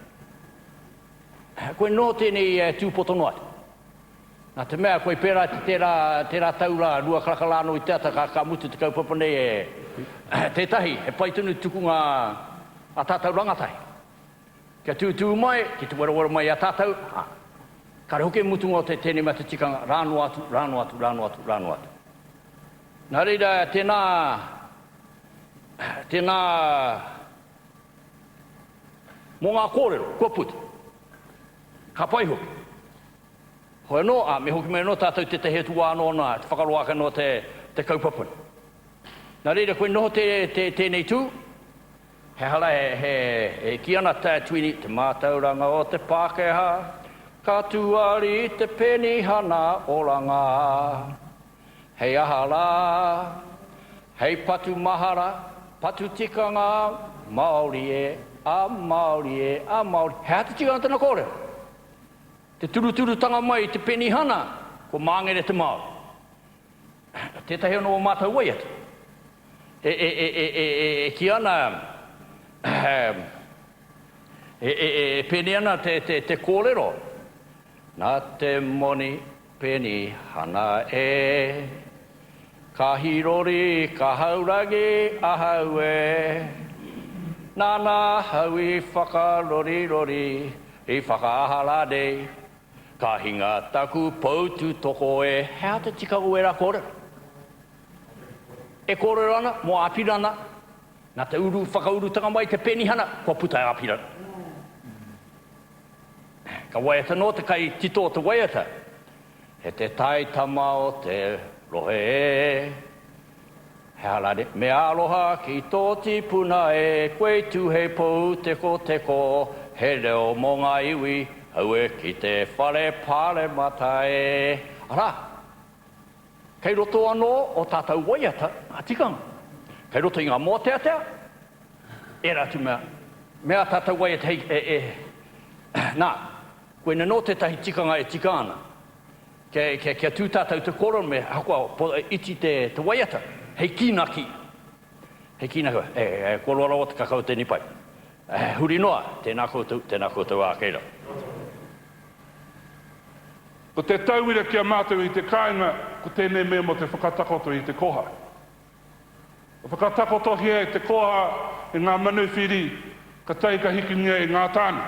Koe no tēnei tūpotono atu. Nā te mea, koe pērā tērā taura rua karakalāno i teata ka mutu te kaupapa nei tētahi, he paitunu tuku ngā a tātou rangatai. Kia tūtū mai, ki te warawara mai a tātou, kare hoke mutu ngō tēnei mea te tikanga, rāno atu. Nā reira, tēnā mō ngā kōrero, kua puta, ka pai hoki. Hoi no, me hoki mai no tātou te he tua anō nā, te whakaroaka no te kaupapuni. Nā reira, koe noho tēnei tū, he hala he ki ana tuini, te mātauranga o te Pākehā, ka tuari te penihana oranga. Hei ahala, hei patu mahara, patu tikanga, Māori a Māori. He hata tikanga tana kore. Te turutanga mai, te penihana, ko māngere te Māori. Tētahi anō o mātou wai atu. Ki ana, peni ana te kōrero. Nā te moni penihana ka hirori, ka hauragi, ahau nāna haui whakarori, i whakaahalade. Ka hinga taku poutu toko hea te tika uera kore. E kōrero ana, mo apirana, nā te whakaurutanga mai te penihana, kua puta e apirana. Ka waiata no te kai tito o te waiata, he te tai tama o te rohe e. He halare, me aloha ki tō tipuna e, koe tu hei pou teko, he reo mō ngā iwi, hau e ki te whare pāre mata e. Ara, kei roto anō o tātou waiata, a tikanga. Kei roto i ngā mōteatea, e rātu mea tātou waiata hei, nā, koe nā tētahi tikanga e tika ana. Kia tū tātou te koro me hakoa iti te waiata, hei kinaki. Hei kinaki, koro arawa te kakau te nipai. Huri noa, tēnā koutou a keira. Ko te tauira kia mātou i te kāinga, ko tēnei mea mo te whakatakoto i te koha. O whakatakoto hia i te koha e ngā manuwhiri, ka teika hikingia i ngā tāna.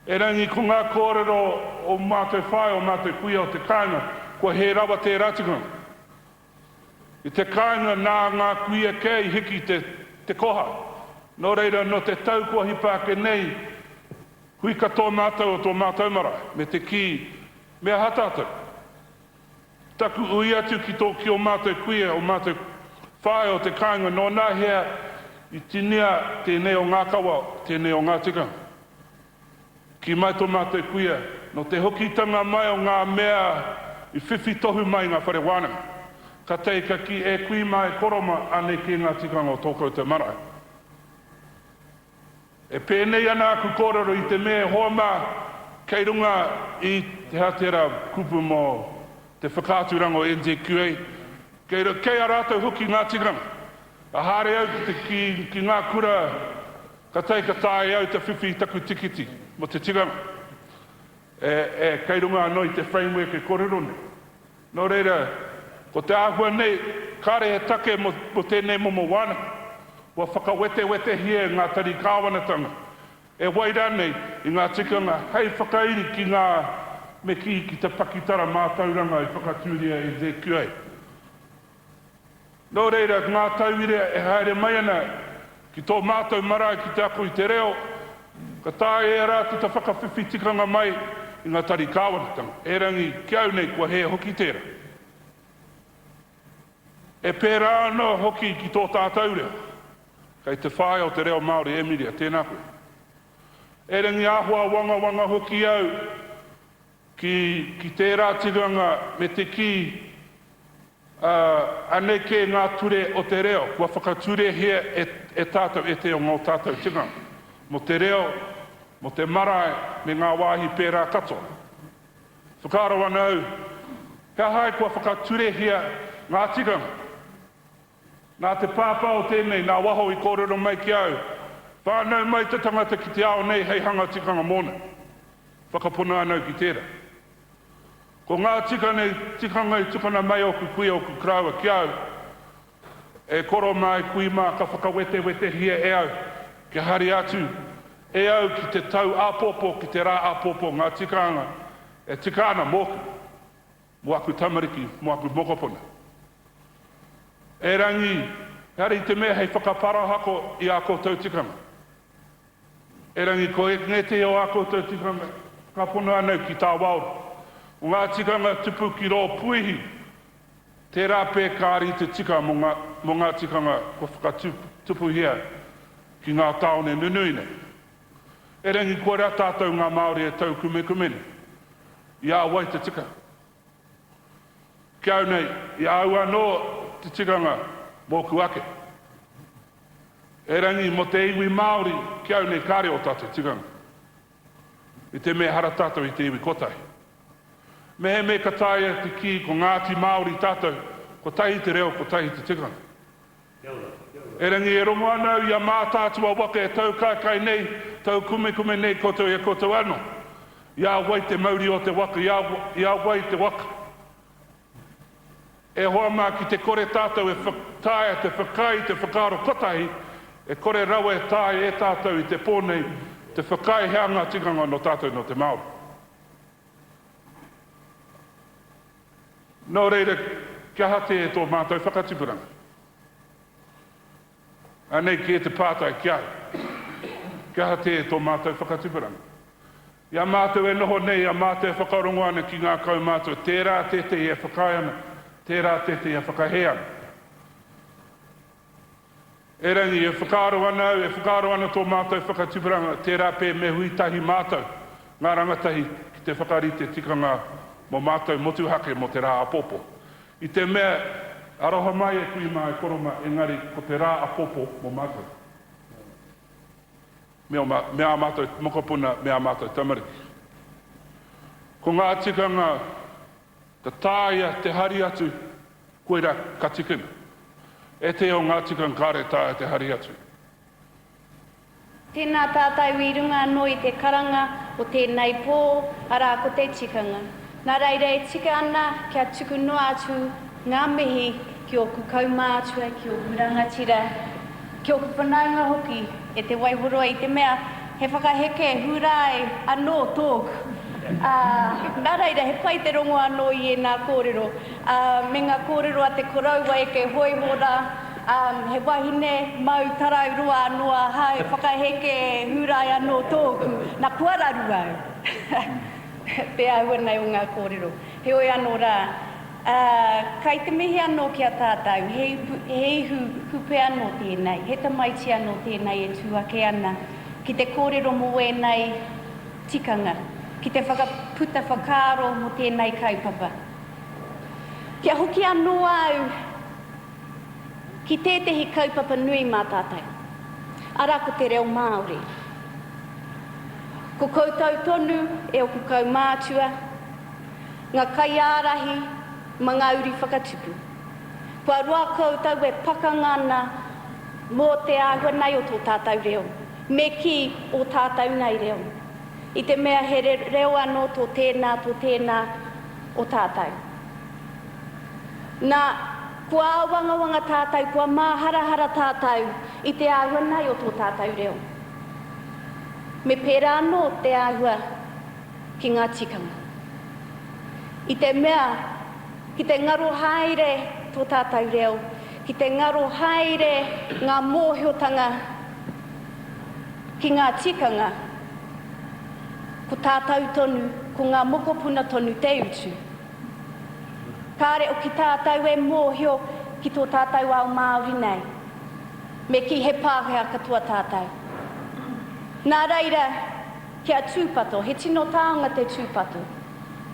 E rangi ko ngā kōrero o mātou whai o mātou kuia o te kāinga, kua he rawa te ratikanga. I te kāinga nā ngā kuia kei hiki te koha. Nō reira no te tau kua hipake nei, hui ka tō mātou o tō mātou mara, me te ki, mea hatātou. Taku ui atu ki tō ki o mātou kuia, o mātou whai o te kāinga, nō nā hea i tinia tēnei o ngā kawa, tēnei o ngā tikanga. Ki mai tō mātou kuia, no te hokitanga mai o ngā mea i whiwhi tohu mai ngā whare wānanga. Ka teika ki e kui mai koroma ane ki ngā tikanga o tōkau te marae. E pēnei ana aku kōrero i te mea hoa mā kei runga i te hatera kupu mō te whakāturanga o NZQA. Kei a rātou hoki ngā tikanga. A hāre au ki ngā kura ka teika tāi au te whiwhi taku tikiti mo te tikanga. Kei runga anō i te framework e kōrero nei. Nō reira, ko te āhua nei, kāre he take mo tēnei momo wana. Wa whakawete hia ngā tari kāwanatanga. E waira nei i ngā tikanga, hei whakairi ki ngā me ki te pakitara mātauranga i whakatūria i te QA. Nō reira, ngā tauire e haere mai ana ki tō mātau marae ki te ako i te reo, ka tāe e rātu te whakawhiwhi tikanga mai i ngā tari kāwanatanga. E rangi kiau nei kua he hoki tēra. E pērā anō hoki ki tō tātou reo. Kei te whāia o te reo Māori Emiria, tēnā koe. E rangi āhua wanga hoki au ki tērā tiranga me te ki anei ke ngā ture o te reo. Kua whakature hea e tātou e te o ngā tātou tiranga. Mo te reo, mo te marae me ngā wāhi pērā katoa. Whakaro ana au, ka hai kua whakature hea ngā tiranga. Nā te pāpā o tēnei, nā waho i kōrero mai ki au. Whānau mai te tangata ki te ao nei, hei hanga tikanga mōna. Whakapuna anau ki tērā. Ko ngā tikanga i tukana mai o ku kuia o ku kraua ki au. E koro mai kui mā ka whakawete hia e au. Ke hari atu. E au ki te tau āpopo, ki te rā āpopo ngā tikanga. E tikana mōku. Mo aku tamariki, mo aku mokopuna. E rangi, hare te mea hei whakapara hako i a koutou tikanga. E rangi, ko e ngete o a koutou tikanga, ka pono anau ki tā waura. O ngā tikanga tupu ki rō puihi, te rā pē kāri te tika mo ngā tikanga ko whakatupu hia ki ngā taone nunuine. E rangi, ko rea tātou ngā Māori e tau kumene. I a wai te tika. Kiau nei, i a ua no te tikanga mōku ake. E rangi mo te iwi Māori ki au nei kāre o tātou tikanga. I te mea hara tātou i te iwi kotai. Mehe me ka tāia te ki ko Ngāti Māori tātou, ko tahi te reo, ko tahi te tikanga. E rangi e rongo anau i a mātātua waka e tau kākai nei, tau kume nei kotou e kotou ano. Ia wai te mauri o te waka, ia wai te waka. E hoa mā ki te kore tātou e tāia te whakai, te whakaro kotahi, e kore rawa e tāia e tātou i te pōnei, te whakai hea ngā tikanga no tātou no te Māori. Nō reira, kia hate e tō mātou whakatipuranga. Anei ki e te pātai kia. Kia ha te tō mātou whakatupuranga. Ia mātou e noho nei, a mātou e whakarongo ana ki ngā kau mātou. Tērā tete e whakaiana, tērā tete e whakaheana. E rangi, e whakaro ana tō mātou whakatupuranga, tērā pē me huitahi mātou. Ngā rangatahi ki te whakarite tikanga mo mātou motuhake mo te rā apopo. I te mea, aroha mai e kui mai koroma, engari ko te rā apopo mo mātou. Mea mātou mokopuna, mea mātou tamariki. Ko ngā tikanga, ta tāia te hari atu, koera ka tikina. E te o ngā tikanga kāre tāia te hari atu. Tēnā tātai wirunga no i te karanga o tēnei pō, arā ko te tikanga. Nā reira e tika ana kia tuku noa atu ngā mihi ki o kukaumātua, ki o kurangatira, ki o kuwhanaunga hoki e te waihoroa i te mea he whakaheke hurai anō tōku. Nā reira he pai te rongo anō i e nā kōrero. Me ngā kōrero a te koraua e ke hoihora, he wahine mau tarau roa noa hai whakaheke hurai anō tōku. Nā kuararu au. Te aua nei o ngā kōrero. He oi anō rā. Kai te mihi anō ki a tātou, he hupe anō tēnei, he tamaiti anō tēnei e tūake ana, ki te kōrero mo e nei tikanga, ki te whakaputa whakaro mo tēnei kaupapa. Kia hoki anō au, ki tētehi kaupapa nui mā tātou, ara ko te reo Māori. Ko koutou tonu e o kukau mātua, ngā kai ārahi, ma ngā uri whakatupu. Kua roa koutou e pakangana mō te āhua nei o tō tātou reo, me ki o tātou nei reo. I te mea he reo anō tō tēnā o tātou. Nā, kua awangawanga tātou, kua māharahara tātou i te āhua nei o tō tātou reo. Me pērā anō te āhua ki ngā tikanga. I te mea, ki te ngaro haere tō tātou reo, ki te ngaro haere ngā mōhiotanga ki ngā tikanga, ko tātou tonu, ko ngā mokopuna tonu te utu. Kāre o ki tātou e mōhio ki tō tātou ao Māori nei, me ki he pāhea katoa tātou. Nā reira, kia tūpato, he tino tāonga te tūpato,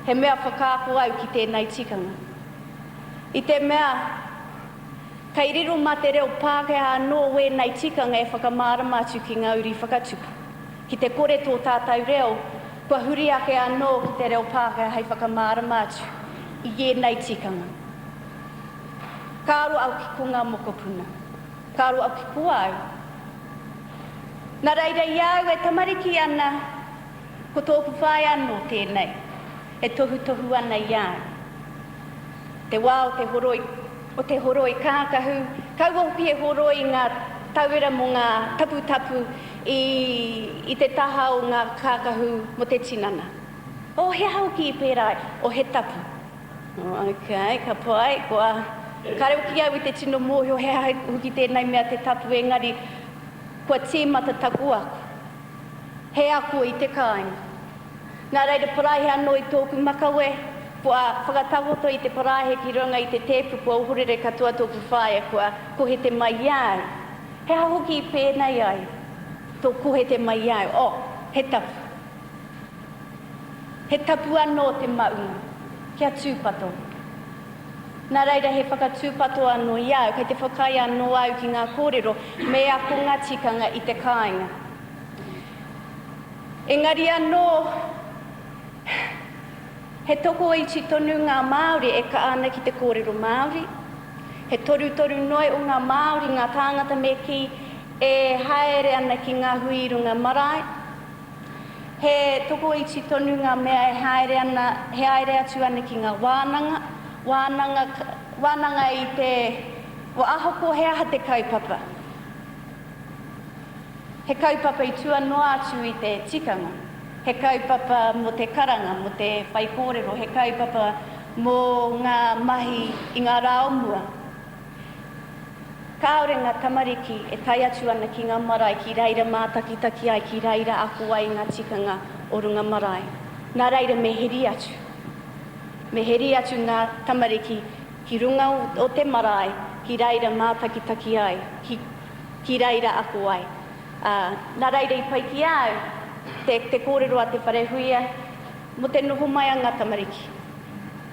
he mea whakaako au ki tēnei tikanga. I te mea, kei riro mā te reo Pākehā anō we nei tikanga e whakamāramatu ki ngā uri whakatupu. Ki te kore tō tātou reo, kua huri ake anō ki te reo Pākehā hei whakamāramatu i e nei tikanga. Kāro au ki ko ngā mokopuna, kāro au ki ko au. Nā reira iau e tamariki ana, ko tōku whai anō tēnei, e tohu ana iau. Te wā o te horoi kākahu, kauopi e horoi ngā tauira mo ngā tapu i te taha o ngā kākahu mo te tinana. O he hauki i pērai, o he tapu. Ok, ka pai, kua kare uki au i te tino mōhio, he hauki tēnei mea te tapu engari, kua tīmata taku aku. He ako i te kāinga. Nā reira paraihe anō i tōku makawe, kua whakatawoto i te paraihe ki runga i te tepu, kua uhurere katoa tōku whaia, kua kohe te mai iau. He ahoki i pēnei ai, tō kohe te mai iau. He tapu. He tapu anō te maunga, kia tūpato. Nā reira he whakatūpato anō iau, kei te whakai anō au ki ngā kōrero, me ako ngā tikanga i te kāinga. Engari anō, he toko i tonu ngā Māori e ka ana ki te kōrero Māori. He toru noi o ngā Māori, ngā tāngata me ki e haere ana ki ngā huirunga marae. He toko i tonu ngā mea e haere atu ana ki ngā wānanga. Wānanga i te wa ahoko he aha te kaupapa. He kaupapa i tua noa atu i te tikanga. He kaupapa mo te karanga, mo te whaikōrero. He kaupapa mo ngā mahi i ngā raomua. Kāore ngā tamariki e tai atu ana ki ngā marae ki reira mātakitaki ai, ki reira aku ai ngā tikanga o runga marae. Nā reira me heri atu. Me heri atu ngā tamariki ki runga o te marae, ki reira mātakitaki ai, ki reira aku ai. Nā reira I pai ki au, te kōrero a te wharehuia, mo te noho mai a ngā tamariki,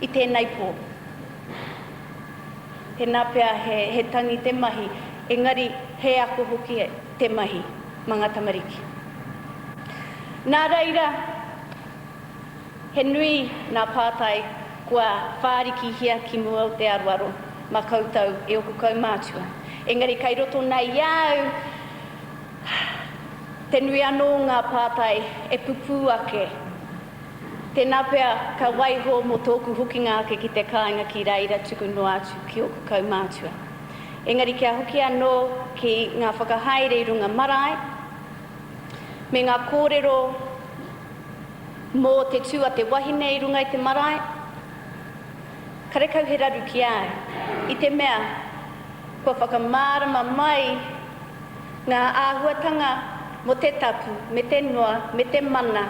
I tēnei pō. Tēnā pēr he tangi te mahi, engari he ako hoki te mahi, ma ngā tamariki. Nā reira, he nui ngā pātai kua whāriki hia ki mua o te aruaro, ma koutou e oku kaumātua. Engari kai roto nei iau, te nui anō ngā pātai e pupu ake. Tēnā pēr ka waiho mo tōku hokinga ake ki te kāinga ki reira tuku no atu ki oku kaumātua. Engari kia hoki anō ki ngā whakahaere I runga marae, me ngā kōrero mō te tua te wahine I runga I te marae, karekau he raru ki au. I te mea, kua whakamārama mai ngā āhuatanga mo te tapu, me te noa, me te mana,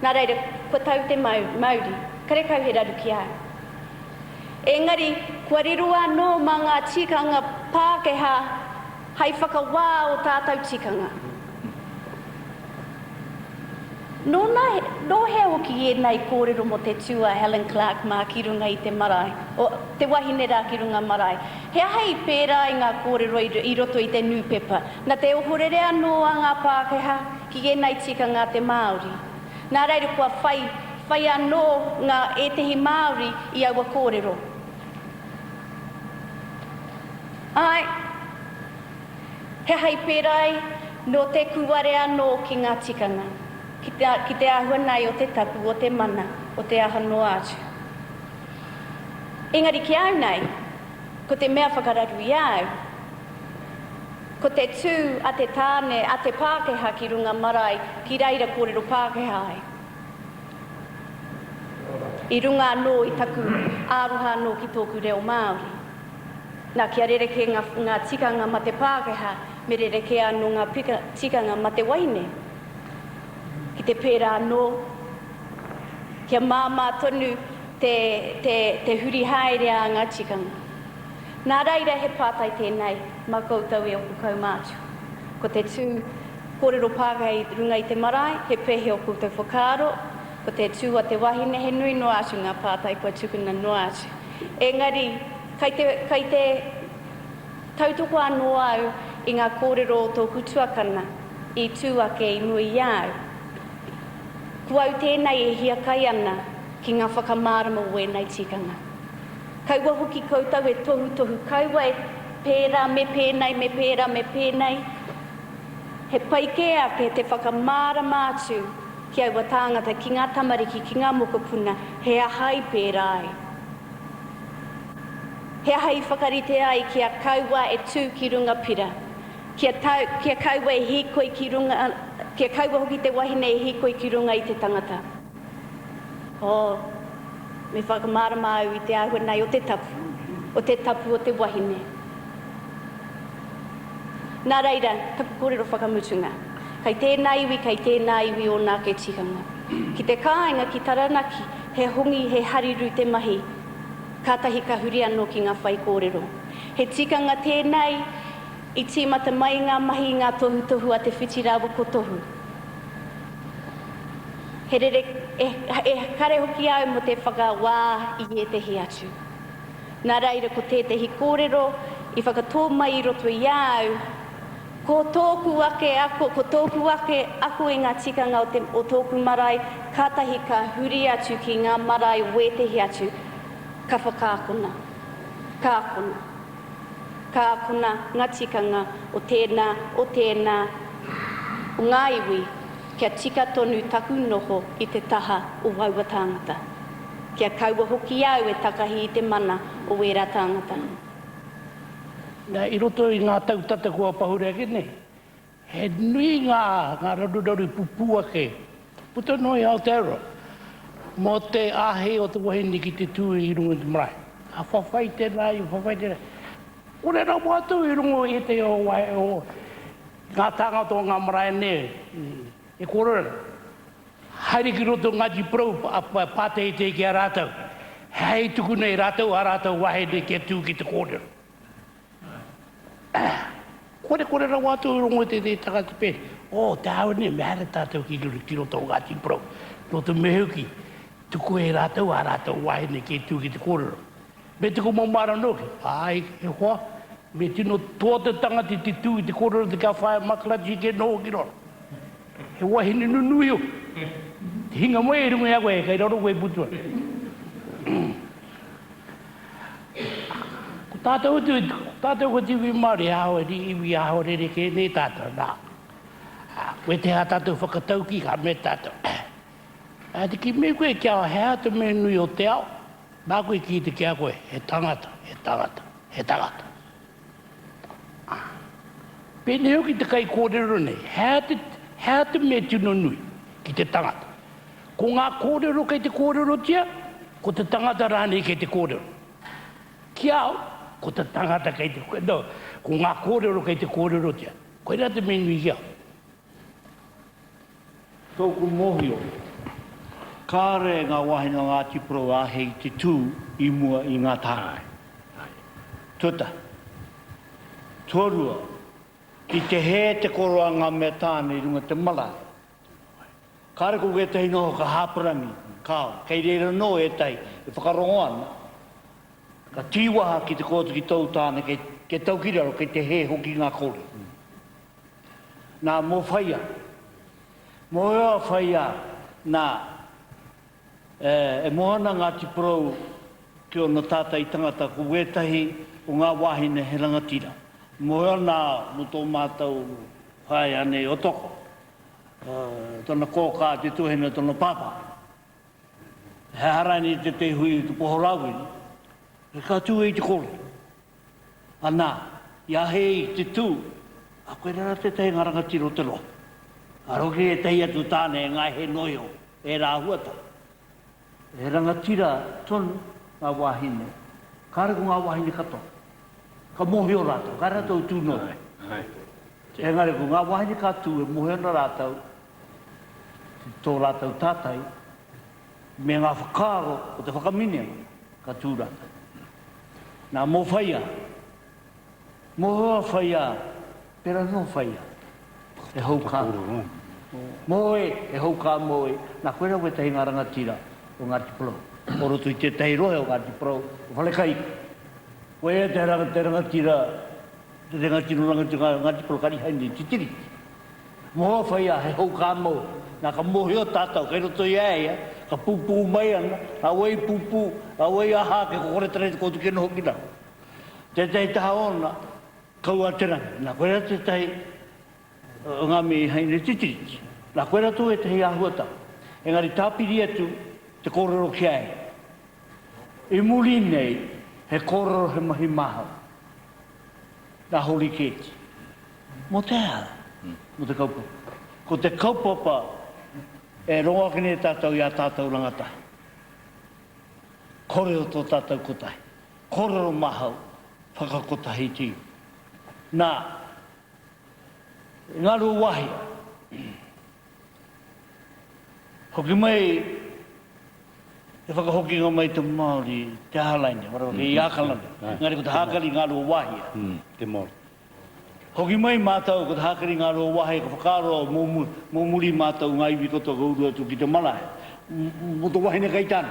nā reira, kua tau te Māori, karekau he raru ki au. Engari, kua riru anō mā ngā tikanga Pākehā, hei whakawā o tātou tikanga. No he hoki e nei kōrero mo te tua Helen Clark mā ki runga I te marae, o te wahine rā ki runga marae. He ahei pērā I ngā kōrero I roto I te newspaper, na te ohorere anō a ngā Pākehā ki e nei tikanga te Māori. Nā reira kua whai anō ngā etehi Māori I aua kōrero. Ai, he hei pērai no te kuare anō ki ngā tikanga. Ki te ahua nei o te tapu, o te mana, o te aha no atu. Engari ki au nei, ko te mea whakararu I au, ko te tū a te tāne, a te Pākehā ki runga marae, ki reira kōrero Pākehā ai. I runga anō I taku āroha anō ki tōku reo Māori. Nā kia rereke ngā tikanga ma te Pākehā, me rereke anō ngā tikanga ma te waine. Ki te pērā anō, kia māmā tonu te huri haere a ngā tikanga. Nā reira he pātai tēnei, mā koutou e oku kaumātua. Ko te tū kōrero Pākehā I runga I te marae, he pehe o koutou whakaaro, ko te tū a te wahine, he nui no atu ngā pātai kua tukuna no atu. Engari, kai te tautoko anō au I ngā kōrero o tōku tuakana, I tū ake I nui iau. Kua au tēnei e hia kai ana ki ngā whakamārama o e nei tikanga. Kaua hoki koutou e tohu, kaua e pērā me pēnei, me pērā me pēnei. He paike ake te whakamārama atu ki aua tāngata, ki ngā tamariki, ki ngā mokopuna, he ahai pērā ai. He ahai whakarite ai kia kaua e tū ki runga pira. Kia kaua e hikoi ki runga, kia kaua hoki te wahine e hikoi ki runga I te tangata. Me whakamārama au I te ahua nei o te tapu o te wahine. Nā reira, taku kōrero whakamutunga. Kai tēnā iwi o nā ke tikanga. Ki te kāinga ki taranaki, he hongi, he hariru te mahi, kātahi ka huri anō ki ngā whai kōrero. He tikanga tēnei, I tīmata mai ngā mahi ngā tohu a te whitirawa ko tohu. He rere, e kare hoki au mo te whakawā I e te hi atu. Nā reira ko tētahi kōrero, I whakatō mai I roto I au, ko tōku ake ako I ngā tikanga o tōku marae, kātahi ka huri atu ki ngā marae o e te hi atu, ka whakākona. Kākona ngā tikanga o tēnā, o ngā iwi, kia tika tonu taku noho I te taha o waua tāngata. Kia kaua hoki au e takahi I te mana o wera tāngata. I roto I ngā tautata kua pahura ake nei, he nui ngā raruraru pupu ake, puta noi Aotearoa, mo te ahe o te wahine ki te tū I runga te marae. A whawhai tēnā, O le rau atu I rungo e te o wai o ngā tanga tō ngā marae ne e kōrera. Haere ki roto Ngāti Pro pāte I te ki a rātau. Hei tuku nei rātau a rātau wahe ne ke tū ki te kōrera. Kore rau atu I rungo te takata pē. O, te hau ne mehare tātou ki roto Ngāti Pro. Roto mehuki. Tuku e rātau a rātau wahe ne ke tū ki te kōrera. Me tuku maumara noke. Ai, e hoa. Me tino toa te tangati te tū I te kōrero te ka whae makarati ke noho ki roro. He wahine nunui o. Te hinga moe e runga koe, kei roro koe putua. Ko tātou ko tiwi Māori hao e ri iwi hao re re ke ne tātou nā. Koe te ha tātou whakatau ki ka me tātou. Te ki me koe kia o hea te me nui o te ao. Nā koe ki te kia koe, he tangata. Pene hoki te kai kōrero nei, hea te me tino nui ki te tangata. Ko ngā kōrero kei te kōrero tia, ko te tangata rānei kei te kōrero. Ki au, ko te tangata kei te kōrero, ko ngā kōrero kei te kōrero tia. Koe rā te me nui ki au. Tōku mohio, kāre ngā wahina Ngāti Pro a hei te tū I mua I ngā tāngai. Tuta, tōrua, ki te he te koroa ngā mea tāne I runga te mala. Kāre ko e tehi noho ka hāparangi, kāo, kei reira no e tai, e whakarongo ana. Ka tīwaha ki te kōtu ki tau tāne, ke tau ki raro, kei te he hoki ngā kore. Nā mō whaia, mō ea whaia, nā, e mohana Ngāti Pro ki o no tātai tangata ko wetahi o ngā wahine he rangatira. Mo nā no tō mātou whai ane o toko. Tōna kōkā te tuhena tōna pāpā. He harani te hui tu pohorawini. He kā tū e te kore. Anā, ia hei te tū, a koe rara te tei ngā rangatira o te roa. A roke e tei atu tāne e ngai he noio, e rā huata. E rangatira tonu ngā wahine. Kāre ko ngā wahine katoa. Ka mohi o rātou, ka rātou tū no. Engare ko ngā wahine kātū e mohi o rātou, tō rātou tātai, me ngā whakaro o te whakamine ka tū rātou. Nā mō whaia, mō hoa whaia, pera no whaia, e hau kā. Moe, e hau kā moe, nā koe rau e tahi ngā rangatira o Ngāti Pro. O roto I te tahi rohe o Ngāti Pro, o whalekai. Koe e te rangatira, te rangatira Ngāti Pro kari haini, titiri. Moa whaia, he hau kā mo, nā ka mohi o tātou, kei roto I aia, ka pūpū mai ana, a wei pūpū, a wei aha, ke kokore tere te koutu ke noho ki rau. Te tahi taha ona, kau a teranga, nā koe te tahi ngā me haini titiri. Nā koe rato e tahi ahuata, engari tāpiri atu, te kōrero ki ai. I muri nei, he kōrero he mahi maha. Nā hori kēti. Mo te ala, mo te kaupapa. Ko te kaupapa, e ronga kene tātou I a tātou rangatai. Kore o tō tātou kotai. Kōrero mahau, whakakotahi tiu. Nā, ngaru wahi. Hoki mai, e whakahoki ngā mai te Māori, te halaine, warawa ke I ākalani. Ngāri ko te hākari ngaru wahia. Te Māori. Hoki mai mātou ko te hākari ngaru wahia, ka whakaro mōmuri mātou ngā iwi koto ka uru atu ki te marae. Mo te wahine kai tāna.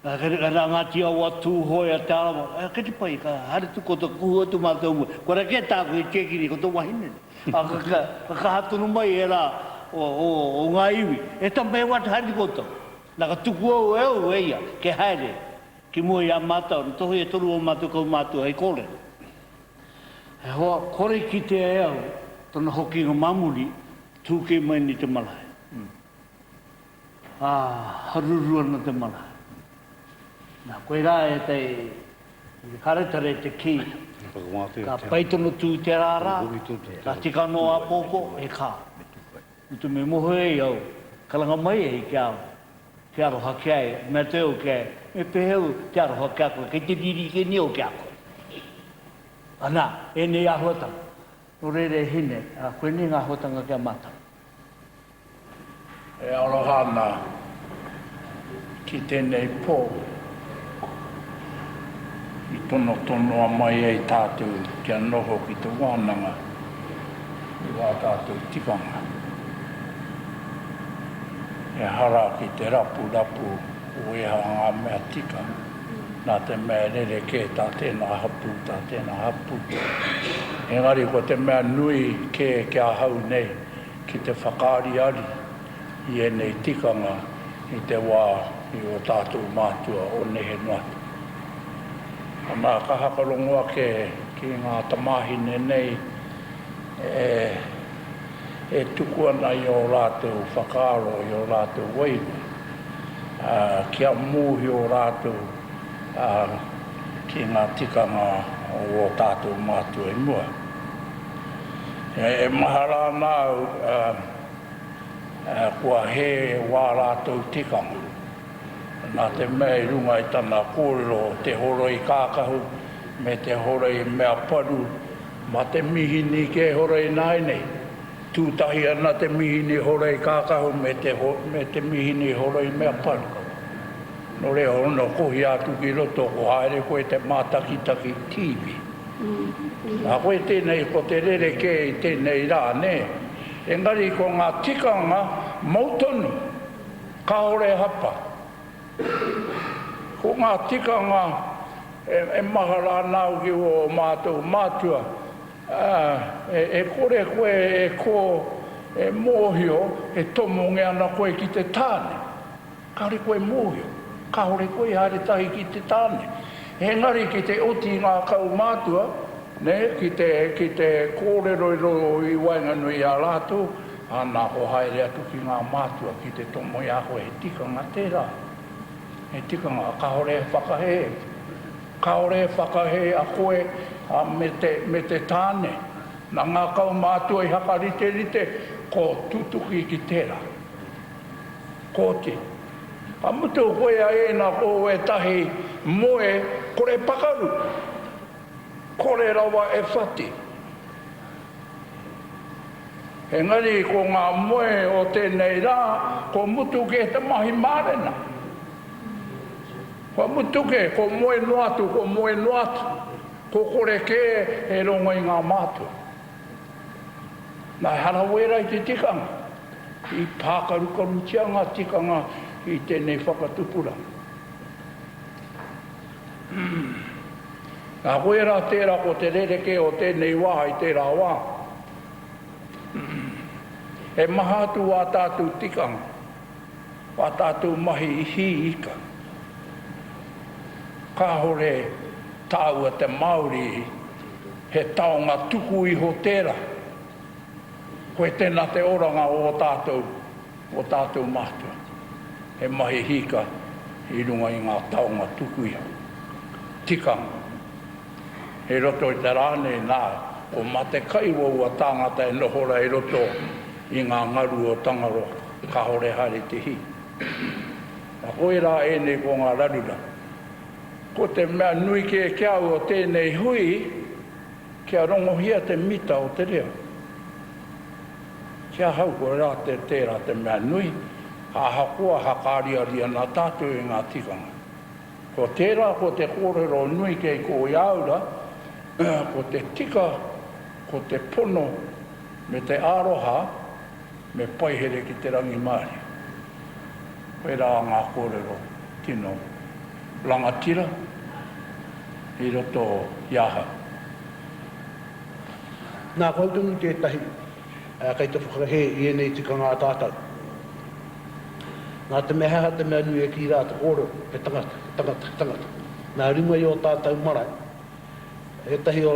Ka ngāti au atu hoi a te arawa. Ka te pai, ka hare tu koto kuhu atu mātou mua. Kora ke tāku I tekiri ko te wahine. Ka hatunu mai e rā o ngā iwi. E tampe e wata hari koto. Nā ka tuku au eo eia, ke haere, ki mua I a mātou, ni tohu e toru o mātou kau mātou hei kore. He hoa, kore ki te eo, tona hoki ngā mamuri, tūke mai ni te marae. Harurua na te marae. Nā koe rā e te karetare te ki, ka paitono tū te rārā, ka tika no a pōpō, e kā. Utu me moho e au, kalanga mai e ki au. Te aroha kia e, me te o kia e, me peheu te aroha kia koe, kei te riri ke ni o kia koe. Ana, e nei ahotanga. No re hine, a koe ni ngā hotanga kia mata. E arohana ki tēnei pō. I tono a mai ei tātou kia noho ki te wānanga. I wā tātou tikanga. E hara ki te rapu o e ngā mea tika. Nā te mea rere kē tā tēnā hapu. Engari ko te mea nui kē kia hau nei ki te whakaari ari i e nei tikanga i te wā i o tātou mātua o nehe noatu. Nā ka hakarongoa ki ngā tamahine nei e tuku ana i o rātou whakaaro i o rātou wainu. Kia mūhi o rātou ki ngā tikanga o tātou mātua i mua. E mahara nāu kua he wā rātou tikanga. Nā te mea i runga i tana kōrero, te horo i kākahu, me te horo i mea paru, ma te mihini ke horo i nainei. Tūtahi ana te mihini horo i kākahu, me te mihini horo i mea paru. No reo ono kohi atu ki roto, ko haere koe te mātakitaki TV. Nā koe tēnei ko te rere ke i tēnei rā, ne? Engari ko ngā tikanga mautonu, ka hore hapa. Ko ngā tikanga e mahara nāu ki o mātou mātua. E kore koe e ko e mōhio e tomonge ana koe ki te tāne. Kaore koe mōhio, ka hore koe haere tahi ki te tāne. Engari ki te oti ngā kau mātua, ne, ki te kōrero i wainganui a rātou, ana ho haere atu ki ngā mātua ki te tomo i a koe he tikanga tērā. He tikanga ka hore whakahe. Ka hore whakahe a koe me te tāne. Nā ngā kau mātua i haka rite, ko tutuki ki tērā. Ko te. A mutu koe a ena ko e tahi moe, kore pakaru. Kore rawa e whati. Engari ko ngā moe o tēnei rā, ko mutu ke te mahi mārena. Ko mutu ke, ko moe noatu, ko kore ke e rongo i ngā mātua. Nā hana wera i te tikanga, i pākarukaru tianga tikanga i tēnei whakatupura. Nā wera tērā ko te rereke o tēnei wā i tērā wā. E mahatu wā tātou tikanga, wā tātou mahi i Hihiko. Ka hore tāua te Māori he taonga tuku iho tērā. Koe tēnā te oranga o tātou mātua. He mahi hika i runga i ngā taonga tuku iho. Tikanga. He roto i te rāne nā, o mate kaiwa ua tāngata e nohora i roto i ngā ngaru o tangaro, ka hore haere te hi. A koe rā ene ko ngā rarura. Ko te mea nui ke kiau o tēnei hui, kia rongohia te mita o te reo. Kia hau ko rā te tērā te mea nui, hahakua hakariaria nā tātou i ngā tikanga. Ko tērā ko te kōrero nui ke ko i aura, ko te tika, ko te pono, me te aroha, me paihere ki te rangi Māori. Koe rā ngā kōrero tino rangatira, i roto iaha. Nā kautunu tētahi, kei te whakahe i enei tikanga a tātou. Nā te meha te mea nui e ki rā te kōrero, e tangata. Nā ringa i o tātou marae, e tahi o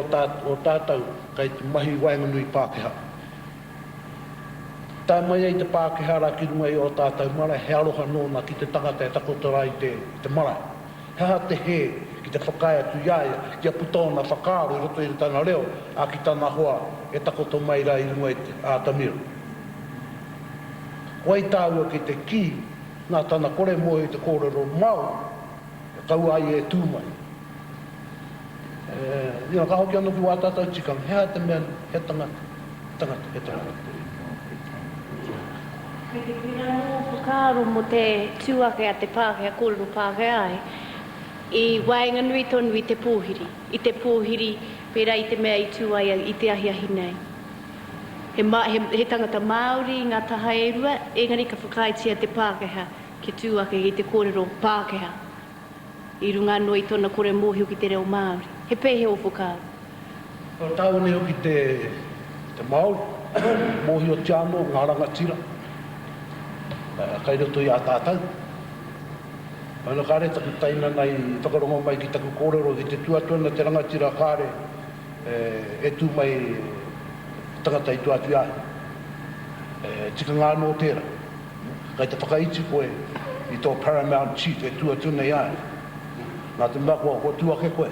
tātou, kei te mahi wainganui Pākehā. Tā mai ei te Pākehā rā ki runga i o tātou marae, he aroha nōna ki te tangata e takotora i te marae. Heha te he ki te whakaia tu iaia, kia putona whakaro i roto i tana reo, a ki tana hoa e takoto mai rā i runga i te ātamira. Koei tāua ki te ki, nā tana kore mo i te kōrero mau, e kau ai e tūmai. Ia ka hoki anu ki wā tātou tikanga, hea te mea, he tangata, he tangata. Kei te pira no whakaaro mo te tuake a te Pākehā, kōrero Pākehā ai, i waenga nui tonu i te pōhiri. I te pōhiri, pera i te mea i tuaia i te ahiahi nei. He tangata Māori, ngā taha e rua, engari ka whakaitia te Pākehā, ki tuake i te kōrero Pākehā. I runga noi tona kore mōhio ki te reo Māori. He pehe o whakaaro. O tāu nei hoki te Māori, mōhio te anō, ngā rangatira. Kai roto i a tātou. Ana kāre taku taina nei, whakarongo mai ki taku kōrero ki te tuatuana te rangatira kāre e tū mai tangata i tuatu ai. Tika ngā nō tēra. Kai te whakaiti koe i tō Paramount Chief e tuatuana i ai. Nā te makua ko tuake koe.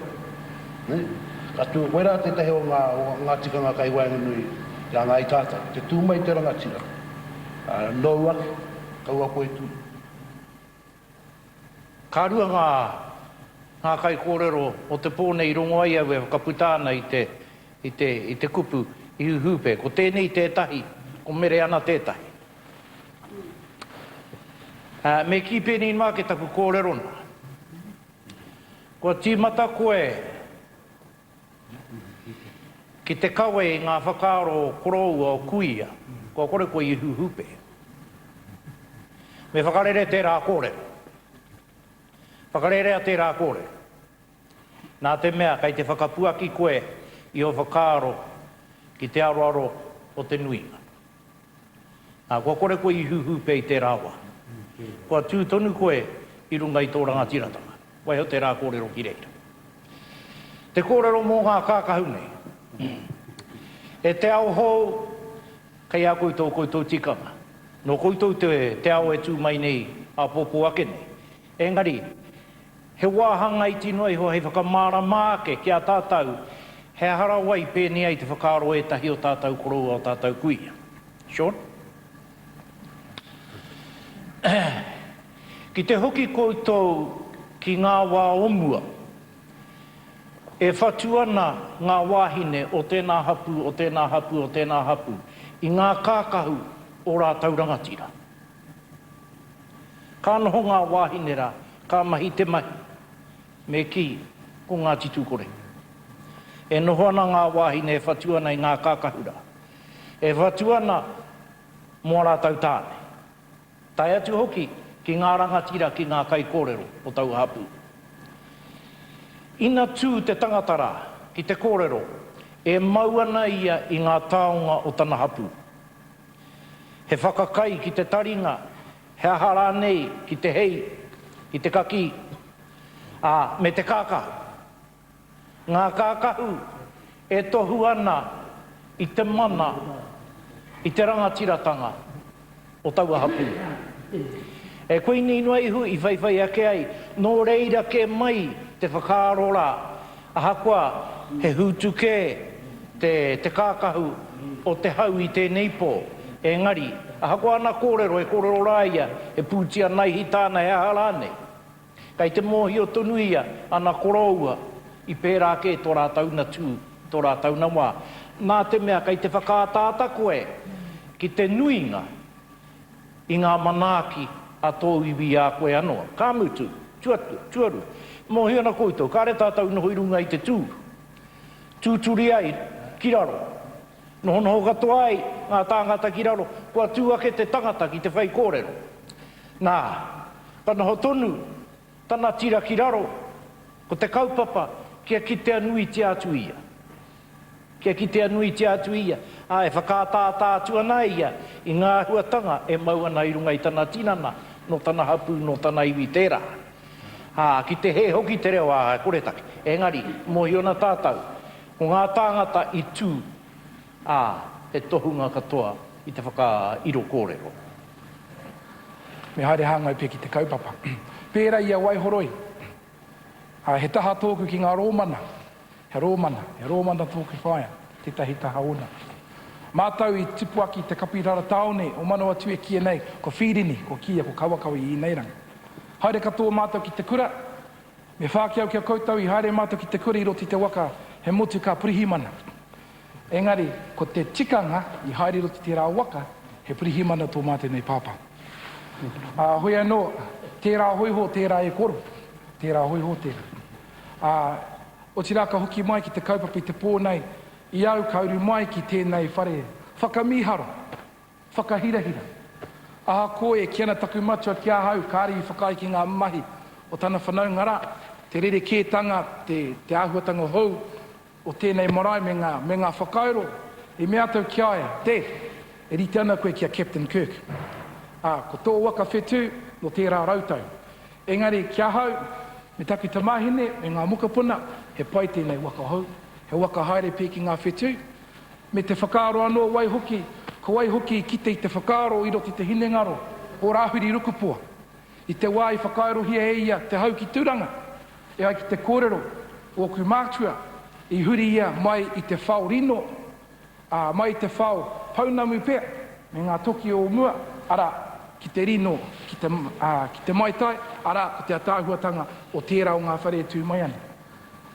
Ka tū koe rā te tehe o ngā tikanga kai waenga nui i a ngā i tātou. Te tū mai te rangatira. Nō ake. Kaua koe tū. Ka rua ngā kai kōrero o te pōne i rongo ai au e whakaputāna i te kupu i uhupe. Ko tēnei tētahi, ko mere ana tētahi. Me ki pēni mā ke taku kōrero na. Kua tīmata koe ki te kawe i ngā whakaaro korou o kuia, kua kore koe i uhupe. Me whakarere tērā kōrero. Whakarere a tērā kōrero. Nā te mea, kai te whakapuaki koe i o whakaaro ki te aroaro o te nuinga. Kua kore koe i huhupe i tērā wā. Kua tūtonu koe i runga i tō rangatiratanga. Wai ho tērā kōrero ki reira. Te kōrero mō ngā kākahu nei. E te ao hou, kai a koutou tikanga. No koutou te ao e tū mai nei a pōpō ake nei. Engari, he wāhanga i tino iho hei whakamara māke ki a tātou, he harawai pēni ai te whakaaro e tahi o tātou korou o tātou kuia. Sean? Ki te hoki koutou ki ngā wā omua, e whatuana ngā wāhine o tēnā hapu, o tēnā hapu, o tēnā hapu, i ngā kākahu o rātau rangatira. Ka noho ngā wāhinera, ka mahi te mahi, me ki ko ngā titu kore. E noho ana ngā wāhine e whatuana i ngā kākahura. E whatuana mō rātau tāne. Tai atu hoki ki ngā rangatira ki ngā kai kōrero o tau hapu. Ina tū te tangatara ki te kōrero, e mauana ia i ngā taonga o tana hapu. He whakakai ki te taringa, he ahara nei ki te hei, ki te kaki, me te kākahu. Ngā kākahu e tohu ana i te mana, i te rangatiratanga o taua hapu. E koe ni inua ihu i whaiwhai ake ai, nō reira ke mai te whakaarora, ahakoa he hutuke te kākahu o te hau i tēnei pō. Engari, ahakoa ana kōrero e kōrero rāia, e pūtia nai hi tāna e ahara nei. Kai te mōhi o tonuia, ana koroua, i pērā ke tō rātau na tū, tō rātau na wā. Nā te mea, kai te whakātāta koe, ki te nuinga, i ngā manāki a tō iwi a koe anoa. Ka mutu, tuaru, mōhi ana koutou, kāre tātau noho i runga i te tū. Tūturi ai, kiraro. Noho katoa ai, ngā tāngata ki raro, kua tūake te tangata ki te whai kōrero. Nā, kana ho tonu, tana tira ki raro, ko te kaupapa, kia ki te anui te atu ia. Kia ki te anui te atu ia, e whakātātā atu ana ia, i ngā huatanga e mau ana i runga i tana tinana, no tana hapu, no tana iwi tērā. Ki te he hoki te reo a koretaki, engari, mohi ona tātau, ko ngā tāngata i tū, e tohunga katoa i te whakairo kōrero. Me haere hanga i pe ki te kaupapa. Pēra ia waihoroi. He taha tōku ki ngā rōmana. He rōmana tōku whaia. Te tahi taha ona. Mātau i tipuaki te kapirara taone o manawa tue kia nei. Ko whirini, ko kia, ko kawakawi i nei ranga. Haere katoa mātau ki te kura. Me whākia au kia koutou I haere mātou ki te kuri I roti te waka he motu ka purihimana. Engari, ko te tikanga I haere roti te rā waka he purihimana tō mā tēnei pāpā. Hoi anō, tērā hoiho, tērā e koro. Tērā hoiho, tērā. O tira ka hoki mai ki te kaupapa I te pōnei, I au kauru mai ki tēnei whare whakamiharo, whakahirahira. Aha koe, ki ana taku matua kia hau, kāri I whakai ki ngā mahi o tana whanau ngara, te rere kētanga, te āhuatanga hou, o tēnei marae me ngā whakauro, I mea tau ki aia, e rite ana koe kia Captain Kirk. Ko tō waka whetū, no tērā rautau. Engari, kia hau, me taku te mahine, me ngā mukapuna, he pai tēnei waka hou, he waka haere pē ki ngā whetū. Me te whakaaro anō wai hoki, ko wai hoki ki te whakaaro I roti te hinengaro, o rāhuri rukupua. I te wā I whakaaro hia e ia, te hau ki tūranga, e ai ki te kōrero, o ku mātua, I huri ia mai I te whao rino, mai I te whao paunamu pēr, me ngā toki o mua, ara, ki te rino, ki te maitai, ara, ko te atāhuatanga o tērā o ngā whare tū mai ana.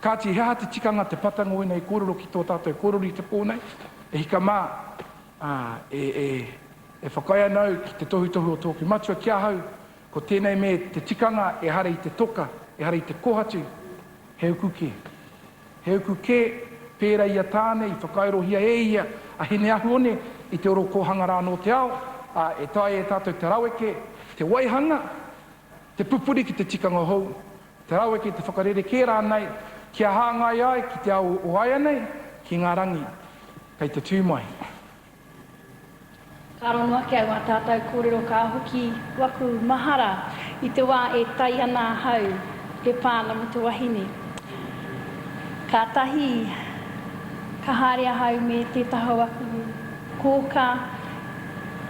Kāti hea te tikanga te patanga oina I kōrero ki tō tātou kōrero I te pōnei, e hika mā, e whakai anau ki te tohu o tōku matua kia hau, ko tēnei me te tikanga e hara I te toka, e hara I te kohatu, he uku kē. He uku kē, pēra ia tāne, I whakairohia e ia, a hene ahu one, I te oro kohanga rā no te ao, e tai e tātou te raweke, te waihanga, te pupuri ki te tikanga hou, te raweke, te whakarere kē rānei, kia hāngai ai ki te au o aia nei, ki ngā rangi, kei te tūmai. Ka ronua kia ngā tātou kōrero ka hoki waku mahara I te wā e tai ana hau he pāna mo te wahine. Ka tahi, ka hārea hau me te taha waku kōka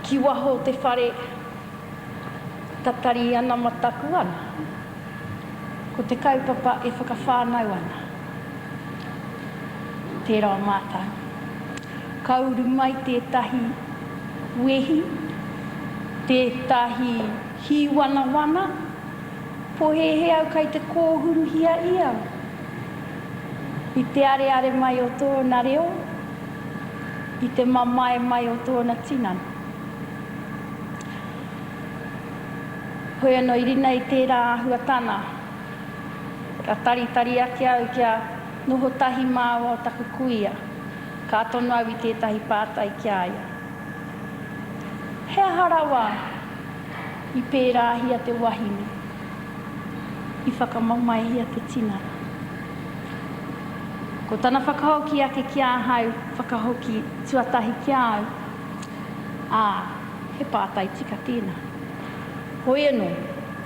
ki waho te whare tatari ana mataku ana. Ko te kaupapa e whakawhānau ana. Tērā mātau. Kauru mai tētahi wehi, tētahi hiwana, pohehe au kai te kōhuru hia ia. I te are mai o tōna reo, I te mamae mai o tōna tinana. Hoi anō I rina I tērā ahuatana, ka taritari ake au kia noho tahi māua o taku kuia, ka tonu au I tētahi pātai kia ia. Hea harawa I pērā hia te wahine, I whakamamai hia te tinana. Ko tana whakahoki ake kia hau, whakahoki tuatahi kia au, he pātai tika tēnā. Hoi anō,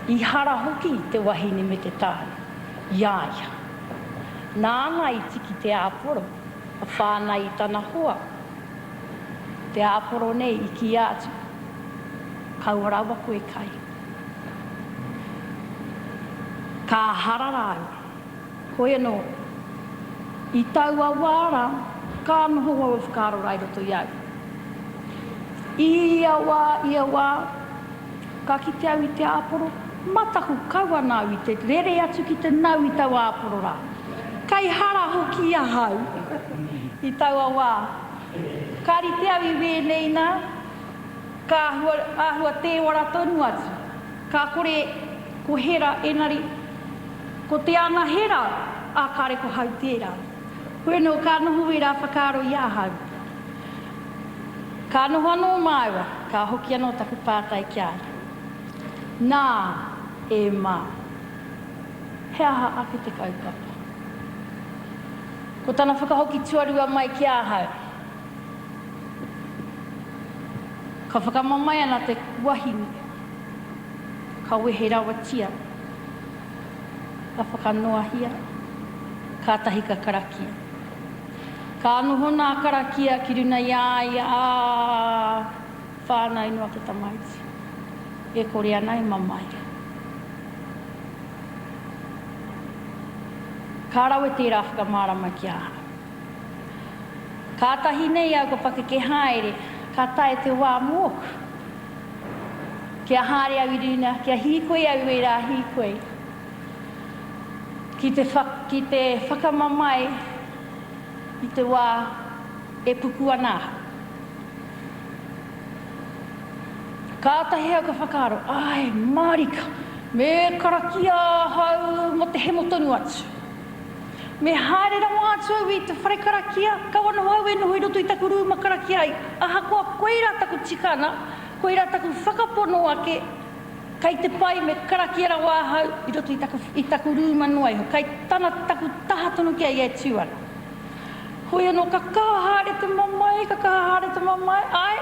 I hara hoki te wahine me te tāne. Iaia. Nāna I tiki te āporo, a whānai I tana hoa. Te āporo nei I ki atu. Kaurawa koe kai. Ka hararau. Hoi anō, I taua wāra, ka noho wa whakaro rai roto iau. Ia wā, ka ki te au I te āporo, mataku kaua nau I te rere atu ki te nau I tau āporo rā. Kai hara hoki a hau I taua wā. Kāri te awi wēnei nā, ka ahua te wara tonu atu. Ka kore ko hera enari, ko te ana hera, a kare ko hau tērā. Hoi anō, ka noho I rā whakaro I a hau. Ka noho anō māua, ka hoki anō taku pātai kia. Nā, e mā. He aha ake te kaupapa. Ko tana whakahoki tuarua mai ki a hau. Ka whakamamai ana te wahine. Ka wehe rawa tia. Ka whakanoa hia. Ka tahi ka karakia. Ka noho nā karakia ki runa ia whānau noa ki tamaiti. E kore ana I mamai. Ka rawe tērā whakamārama ki aha. Ka tahi nei au ka pake ke haere, ka tae te wā mōku. Kia haere au I rina, kia hikoi au I rā hikoi. ki te whakamamai i te wā e puku ana. Kātahi au ka whakaaro, ai, marika, me karakia hau mo te hemo tonu atu. Me haere rawa atu au i te whare karakia, ka wana hau e noho i roto i taku rūma karakia ai. Aha koa koeira taku tikana, koeira taku whakapono ake, kai te pai me karakia rawa hau i roto i taku rūma noai ho. Kai tana taku taha tonu kia i e tuana. Hoi anō ka kāhare te mamai, ka kāhare te mamai, ai,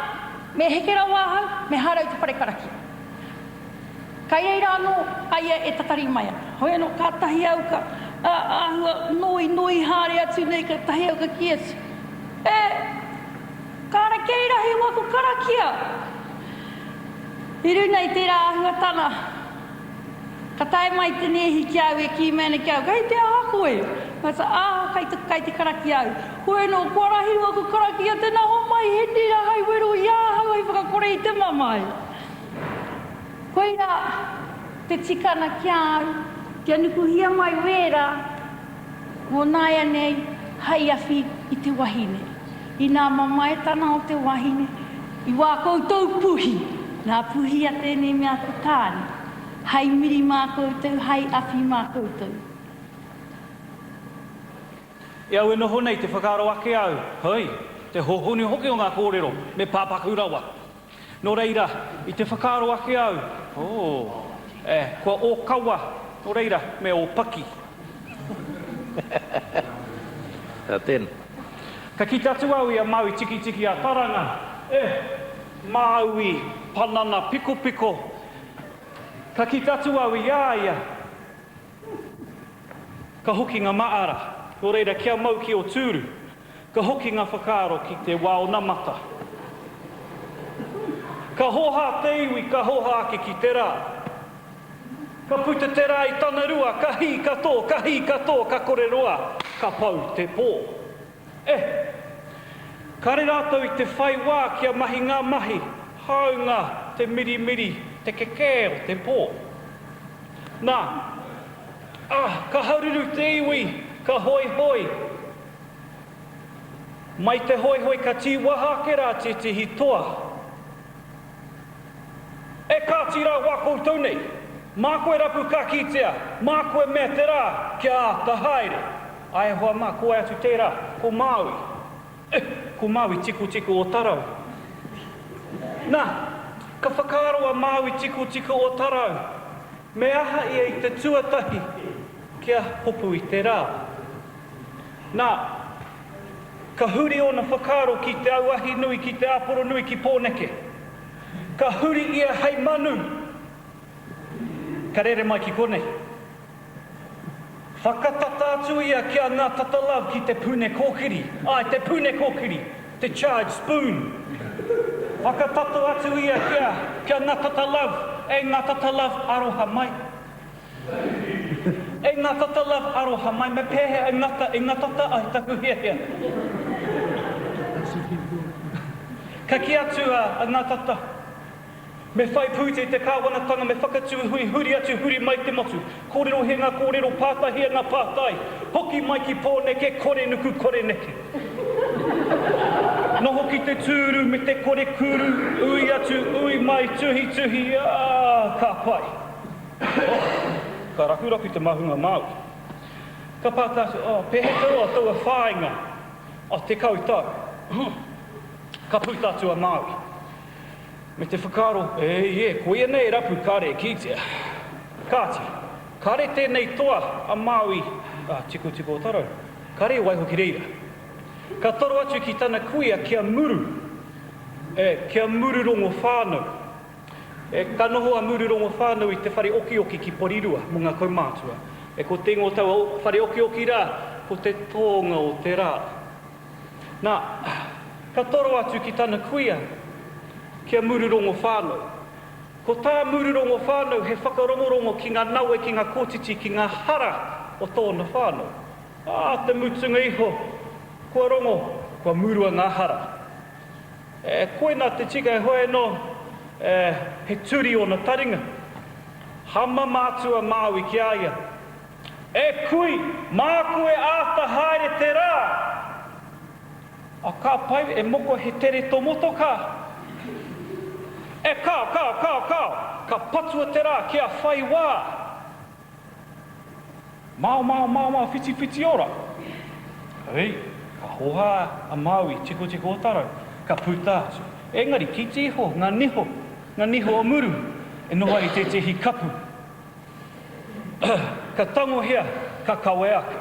me heke rawa hau, me hara i te whare karakia. Kai eira anō, aia e tatari mai ana. Hoi anō ka tahi au ka, ahua noi hare atu nei ka tahi au ka kiasi. Kāra keira he waku karakia. I runa i tērā ahua tana. Ka tae mai te nehi ki au e ki mene ki au. Kai te aha koe. Masa, kai te karaki au. Koe no, kua rahi waku karakia tēnā ho mai hene ra hai wero ia hau ai whakakore i te mamai. Koeira, te tikana ki au. Kia nukuhia mai wera, mō nāia nei, hai awhi i te wahine. I nā mamai tana o te wahine, i wā koutou puhi. Nā puhi a tēnei mea te tāne. Hai miri mā koutou, hai awhi mā koutou. E au e noho nei te whakaaro ake au. Hei, te hohoni hoki o ngā kōrero, me pāpaku rawa. Nō reira, i te whakaaro ake au. Kua o kaua. Nō reira, me o paki. Tēnā. Ka ki tatu au i a Maui tiki a taranga. Maui, panana, piko. Ka ki tatu au i aia. Ka hoki ngā maara. Nō reira, kia mau ki o tūru. Ka hoki ngā whakaaro ki te wā o namata. Ka hoha te iwi, ka hoha ake ki te rā. Ka puta te rā i tana rua, ka hi, ka tō, ka kore roa, ka pau te pō. Kare rātou i te whai wā kia mahi ngā mahi, haunga, te miri, te keke o te pō. Nā, ka haururu te iwi, ka hoi. Mai te hoi ka tīwaha ke rā te hitoa. Kā tira wā koutou nei. Mā koe rapu ka kitea, mā koe mea te rā, kia ata haere. Ai hoa mā koe atu te rā, ko Maui. Ko Maui tiku o tarau. Nā, ka whakaaro a Maui tiku o tarau. Me aha ia i te tuatahi, kia hopu i te rā. Nā, ka huri o na whakaaro ki te auahi nui, ki te aporo nui, ki pōneke. Ka huri ia hei manu. Ka rere mai ki konei. Whakatata atu ia kia ngā tatalav ki te pune kōkiri. Te pune kōkiri. Te charge spoon. Whakatata atu ia kia ngā tatalav. Ngā tatalav aroha mai. Ngā tatalav aroha mai. Me pehe ngā tata ai taku hia. Ka ki atu a ngā tata. Me whai pūte te kāwanatanga, me whakatu huri atu huri mai te motu. Kōrero he ngā kōrero, pātahi ngā pātai. Hoki mai ki pōneke, kore nuku kore neke. Noho ki te tūru me te kore kuru, ui atu, ui mai, tuhi, ka pai. Ka rakuraku te mahunga Māui. Ka pātatu, pehe taua taua whāinga. Te kautau. Ka pūtatu a Māui. Me te whakaaro, koe nei rapu kare e kitea. Kāti, kare tēnei toa a Maui, tiku o tarau, kare waiho ki reira. Ka toro atu ki tana kuia kia muru, kia muru rongo whānau. Ka noho a muru rongo whānau i te whare oki ki porirua, mo ngā kaumātua. Ko tengo tau whare oki rā, ko te tōnga o te rā. Nā, ka toro atu ki tana kuia, kia mururongo whānau. Ko tā mururongo whānau he whakarongorongo ki ngā naue, ki ngā kōtiti, ki ngā hara o tōna whānau. Te mutunga iho, kua rongo, kua murua ngā hara. Koe nā te tika e hoe no, he turi o na taringa. Hama mātua Māui ki aia. E kui, mā koe āta haere te rā. A ka pai e moko he tere tō moto ka. E kao. Ka patua te rā kia whai wā. Mau, whiti ora. Hei, ka hoha a Maui, tiko o tarau. Ka puta. Engari, ki te iho, ngā niho o muru. E noha i te hi kapu. Ka tango hea, ka kawe ake.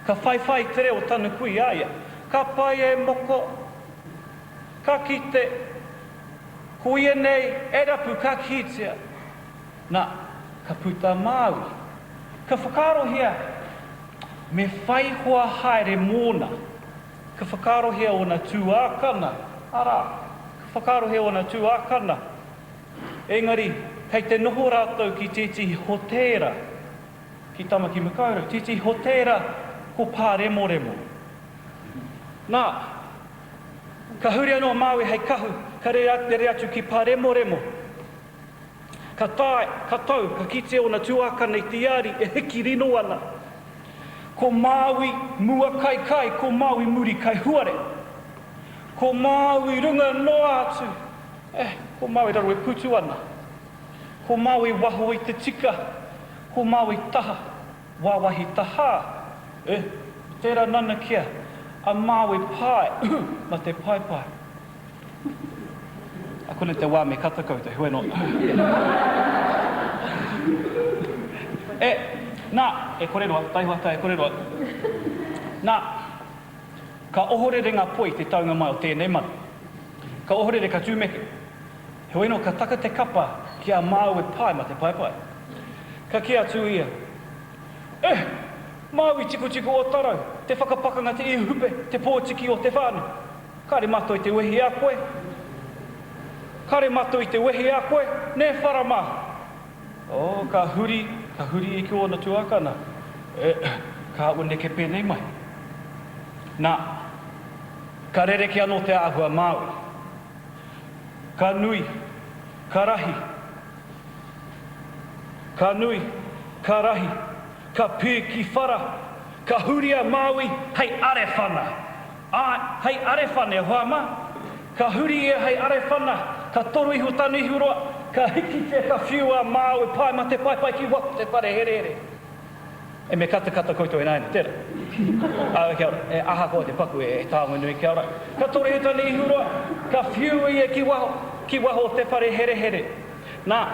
Ka whai te reo tanu kui aia. Ka pai e moko. Ka kite. Kuia nei, e rapu ka kitea. Nā, ka puta Māui. Ka whakaro hea, me whai hoa haere mōna. Ka whakaro hea o na tūākana. Ara, ka whakaro hea o na tūākana. Engari, kei te noho rātou ki tētihi hotera. Ki tamaki makauru, tētihi hotera ko pā remo. Nā, ka huri anō Māui hei kahu, ka re atu ki pā remo. Ka tae, ka tau, ka kite o na tuākana i te iari e hiki rino ana. Ko Māui mua kai, ko Māui muri kai huare. Ko Māui runga noa atu. Ko Māui raru e putu ana. Ko Māui waho i te tika. Ko Māui taha, wawahi taha. Tērā nana kia, a Māui pai, ma te pai. A kone te wā me katakau te hue no. Nā, e kore roa, taihuata e kore roa. Nā, ka ohorere ngā poi te taunga mai o tēnei mana. Ka ohorere ka tūmeke. He weno ka taka te kapa ki a Māui pai ma te pai. Ka kia tū ia. Māui tiko o tarau, te whakapakanga te ihupe, te pōtiki o te whānu. Kare mato i te wehi a koe. Ne wharama. Ka huri i ki o na tuakana. Ka une ke pēnei mai. Nā, ka rereke anō te āhua Māui. Ka nui, ka rahi. Ka pē ki whara. Ka huria Māui, hei arewhana. Hei arewhana e hoa mā. Ka huri e hei arewhana. Ka toru ihu tanu ihu roa. Ka hiki te ka whiua Māui pai ma te pai ki wapu te whare here. E me kata koutou e naina, tera. Kia ora, e aha koa te paku e tāngu nui kia ora. Ka toru ihu tanu ihu roa. Ka whiua e ki waho te whare here. Nā,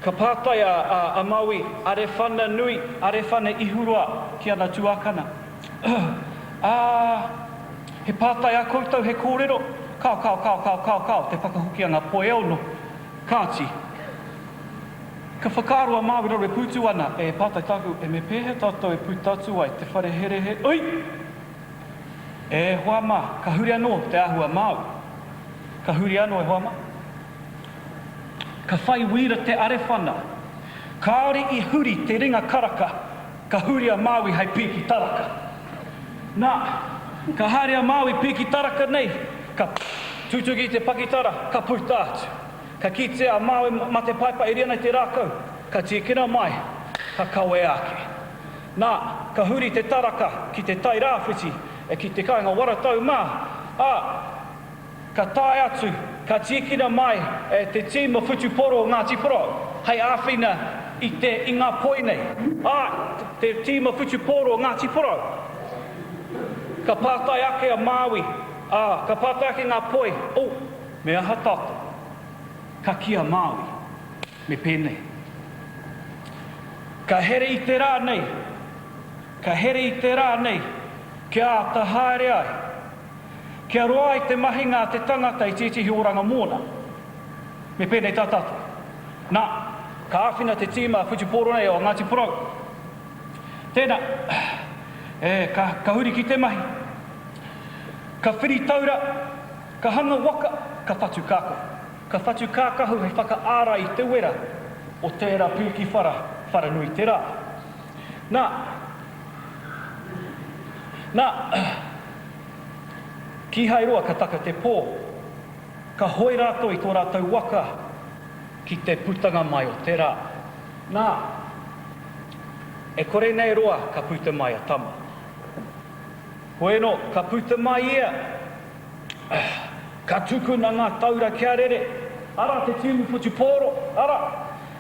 ka pātai a Maui, arewhana nui, arewhana ihu roa ki ana tuakana. He pātai a koutou he kōrero. Kao, te whakahuki a ngā poe ono. Kāti. Ka whakaro a Māui rau e putu ana. E pātai tāku, e me pēhe tātou e putatu ai, te whare here. Oi! E hoa mā, ka huri anō te āhua Māui. Ka huri anō e hoa mā. Ka whai wira te arewhana. Kāore i huri te ringa karaka. Ka huri a Māui hei piki taraka. Nā, ka haere a Māui piki taraka nei. Ka tutuki te pakitara, ka puta atu. Ka kite a Māui ma te paipa i riana te rākau. Ka tikina mai, ka kawe ake. Nā, ka huri te taraka ki te tai rāwhiti e ki te kāinga waratau mā. Ka tae atu, ka tikina mai e te tīma whutuporo o Ngāti Porou. Hei āwhina i ngā poi nei. Te tīma whutuporo o Ngāti Porou. Ka pātai ake a Māui. Ka pātai ake ngā poi. Me aha tātou. Ka kia Māui. Me pēnei. Ka here i te rā nei. Kia ta haere ai. Kia roa i te mahinga te tangata i tētihi oranga mōna. Me pēnei tā tātou. Nā, ka āwhina te tīma whutuporo nei o Ngāti Porou. Tēnā, ka huri ki te mahi. Ka whiri taura, ka hanga waka, ka whatu kāko. Ka whatu kākahu hei whakaara i te wera o tērā pūki whara nui te rā. Nā, ki hai roa ka taka te pō. Ka hoi rātou i tō rātou waka ki te putanga mai o te rā. Nā, e kore nei roa ka puta mai a tama. Koe no, ka puta mai ia. Ka tukuna ngā taura kia rere. Ara te timu putu pōro, ara.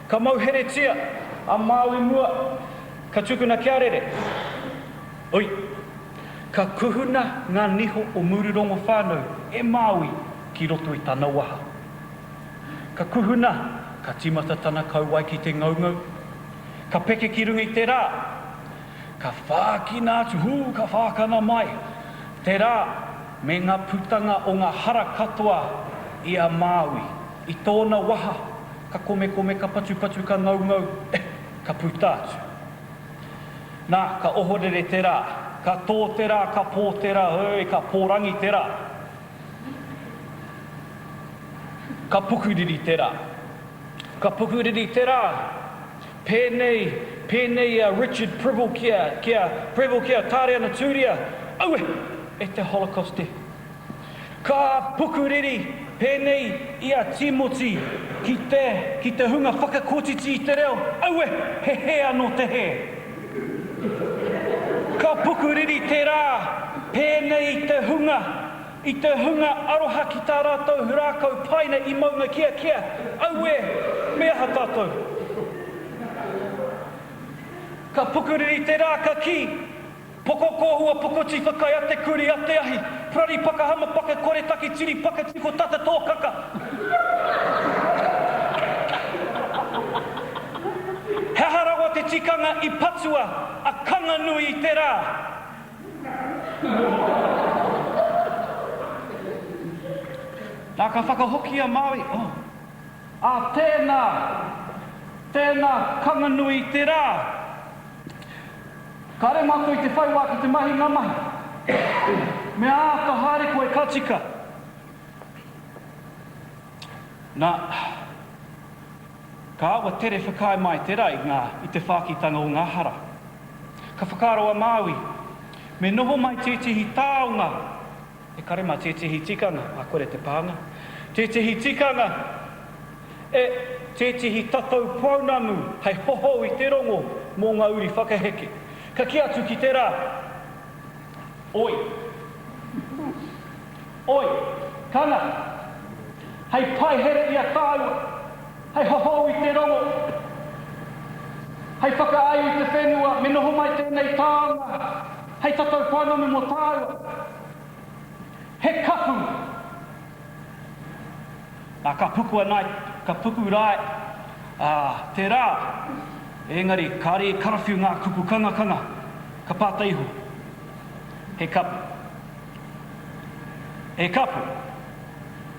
Ka mauhere tia, a Māui mua. Ka tukuna kia rere. Oi, ka kuhuna ngā niho o Mururongo whānau e Māui ki roto i tāna waha. Ka kuhuna, ka timata tana kauai ki te ngaungau. Ka peke ki runga i te rā. Ka whākina atu, ka whākana mai. Te rā, me ngā putanga o ngā hara katoa i a Māui. I tōna waha, ka kome ka patu ka ngaungau, ka puta atu. Nā, ka ohorere te rā, ka tō te rā, ka pō te rā, ka pōrangi te rā. Ka pukuriri te rā. Ka pukuriri te rā. Pēnei Richard Preble kia tāre ana tūria. Aue, e te Holocaust. Ka pukuriri pēnei i a Timoti ki te hunga whakakotiti i te reo. Aue, he anō te he. Ka pukuriri te rā, pēnei i te hunga aroha ki tā rātou hurakau paina i maunga kia. Aue, mea ha tātou. Ka pukuriri te rā ka ki, poko kohua poko ti whakai ate kuri ate ahi, prari pakahama paka kore taki tiri paka tiko tata tōkaka. Heharawa te tikanga i patua, a kanga nui i te rā. Nā ka whakahoki a Māui, a tēnā kanga nui i te rā. Ka re mātou i te whaiwā ki te mahi ngā mahi. Me ka haere koe ka tika. Nā, ka awa tere whakai mai te rai i te whākitanga o ngā hara. Ka whakaroa Māui, me noho mai tētehi tāonga. E kare mā tētehi tikanga, a kore te pānga. Tētehi tikanga, e tētehi tatau paunamu, hei hoho i te rongo mō ngā uri whakaheke. Ka ki atu ki te rā. Oi, kanga, hei pai here i a tāua, hei hoho i te rongo, hei whakaayu i te whenua, me noho mai tēnei tāonga, hei tatau whanamu mo tāua, he kapu. Nā ka puku anai, ka puku rai, te rā, engari, ka re karawhiu ngā kupu kanga, ka pāta iho. He kapu. He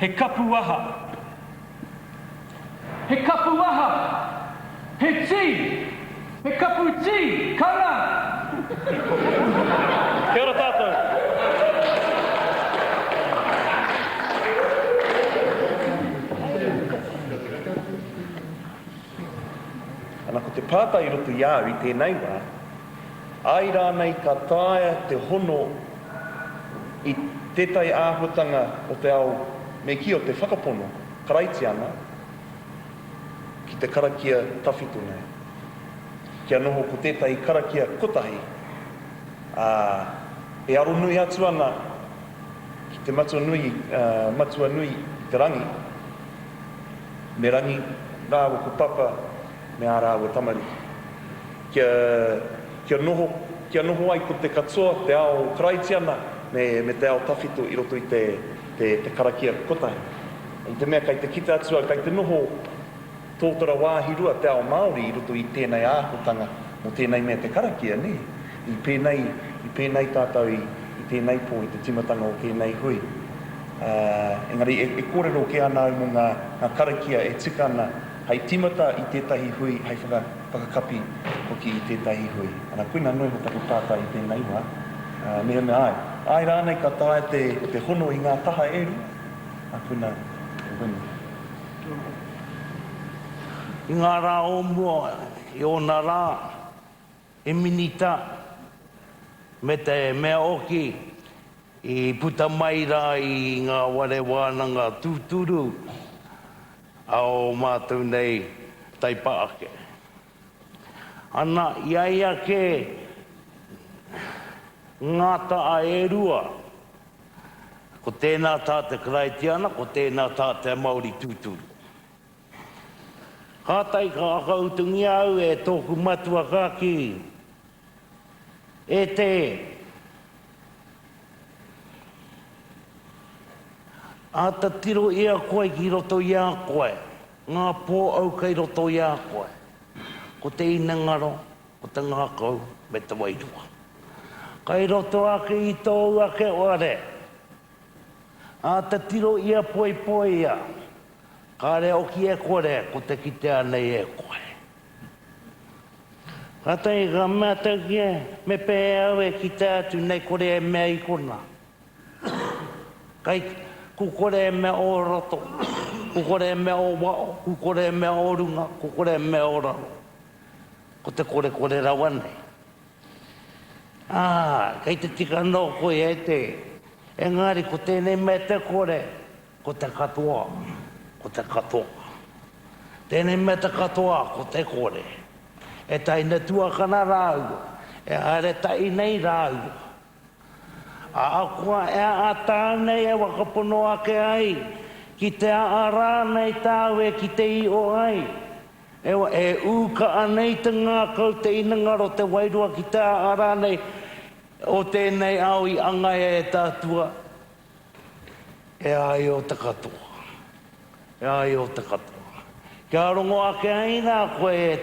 kapu aha. He kapu aha. He tī. He kapu tī. Kanga. Kia ora tātou. Ana ko te pāta i roto iau i tēnei wā, ai rānei ka tāia te hono i tētai āhuatanga o te ao me ki o te whakapono, karaiti ana, ki te karakia tawhitu nei. Kia noho ko tētai karakia kotahi, e aro nui atu ana ki te matua nui te rangi, me rangi rāwa ko papa, me ara o tamari. Kia noho ai ko te katoa, te ao karaitiana, me te ao tawhito i roto i te karakia kotahi. I te mea kai te kita atua, kai te noho tōtara wāhirua te ao Māori i roto i tēnei āhotanga mo tēnei mea te karakia, ne? I pēnei tātou i tēnei pō, i te timatanga o tēnei hui. Engari, e kōrero ke ana au mo ngā karakia e tika ana hei timata i tētahi hui, hei whakakapi hoki i tētahi hui. Ana koina noi ho taku tātai i tēnei wā. Mea ai. Ai rānei ka tāia te hono i ngā taha eru. A koina. I ngā rā o mua, i o nā rā, e minita, me te mea oki, i puta mai rā i ngā ware wānanga tūturu, ao mātou nei taipaake. Ana ia ke ngata a e rua. Ko tēnā tā te Karaitiana, ko tēnā tā te Māori tūturu. Kātai ka akautungi au e tōku matua kāki. E te ata tiro ia koe ki roto ia koe. Ngā pō au kei roto ia koe. Ko te inangaro, ko te ngākau, me te wairua. Kai roto ake i tō ake oare. Ata tiro ia poi poi ia. Kāre oki e kore, ko te kitea nei e koe. Kātai ka mea tau ki e, me pē au e ki te atu nei kore e mea i kona. Kai ku kore e mea o roto, ku kore e mea o wao, ku kore e mea o runga, ku kore e mea o raro. Ko te kore kore rawa nei. Kai te tika no koe e te, engari ko tēnei me te kore, ko te katoa, ko te katoa. Tēnei me te katoa, ko te kore. E taina tuakana rāu, e haere tai nei rāu. A akua e a tā nei e wakapono ake ai, ki te a rā nei tāu e ki te i o ai. Ewa e uka anei te ngā kau te inangaro te wairua ki te a rā nei, o tēnei au i angai e tātua. E ai o te katoa. E ai o te katoa. Kia rongo ake ai nā koe e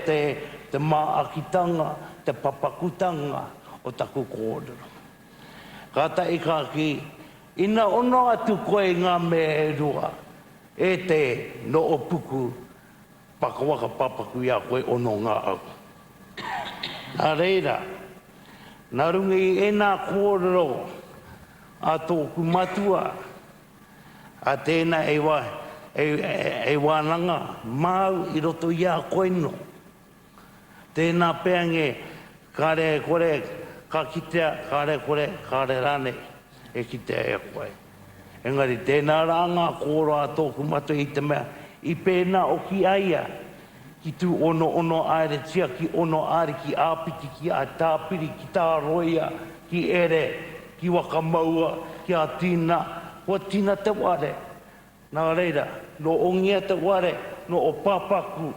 te maakitanga, te papakutanga o taku kōrero. Kata i ka ki, ina ono atu koe ngā me e rua, e te no o puku, pakawaka papaku ia koe ono ngā au. Nā reira, nā rungi e nā kōrero a tōku matua, a tēnā e wānanga, māu i roto ia koe no. Tēnā peange, kāre kore, ka kitea, kāre kore, kāre rane, e kitea e koe. Engari, tēnā rā ngā kōro a tōku matu i te mea, i pēnā o ki aia, ki tū ono aere tia, ki ono aere, ki āpiti, ki a tāpiri, ki tā roia, ki ere, ki waka maua, ki a tīna, kua tīna te ware. Nā reira, no ongia te ware, no o papaku,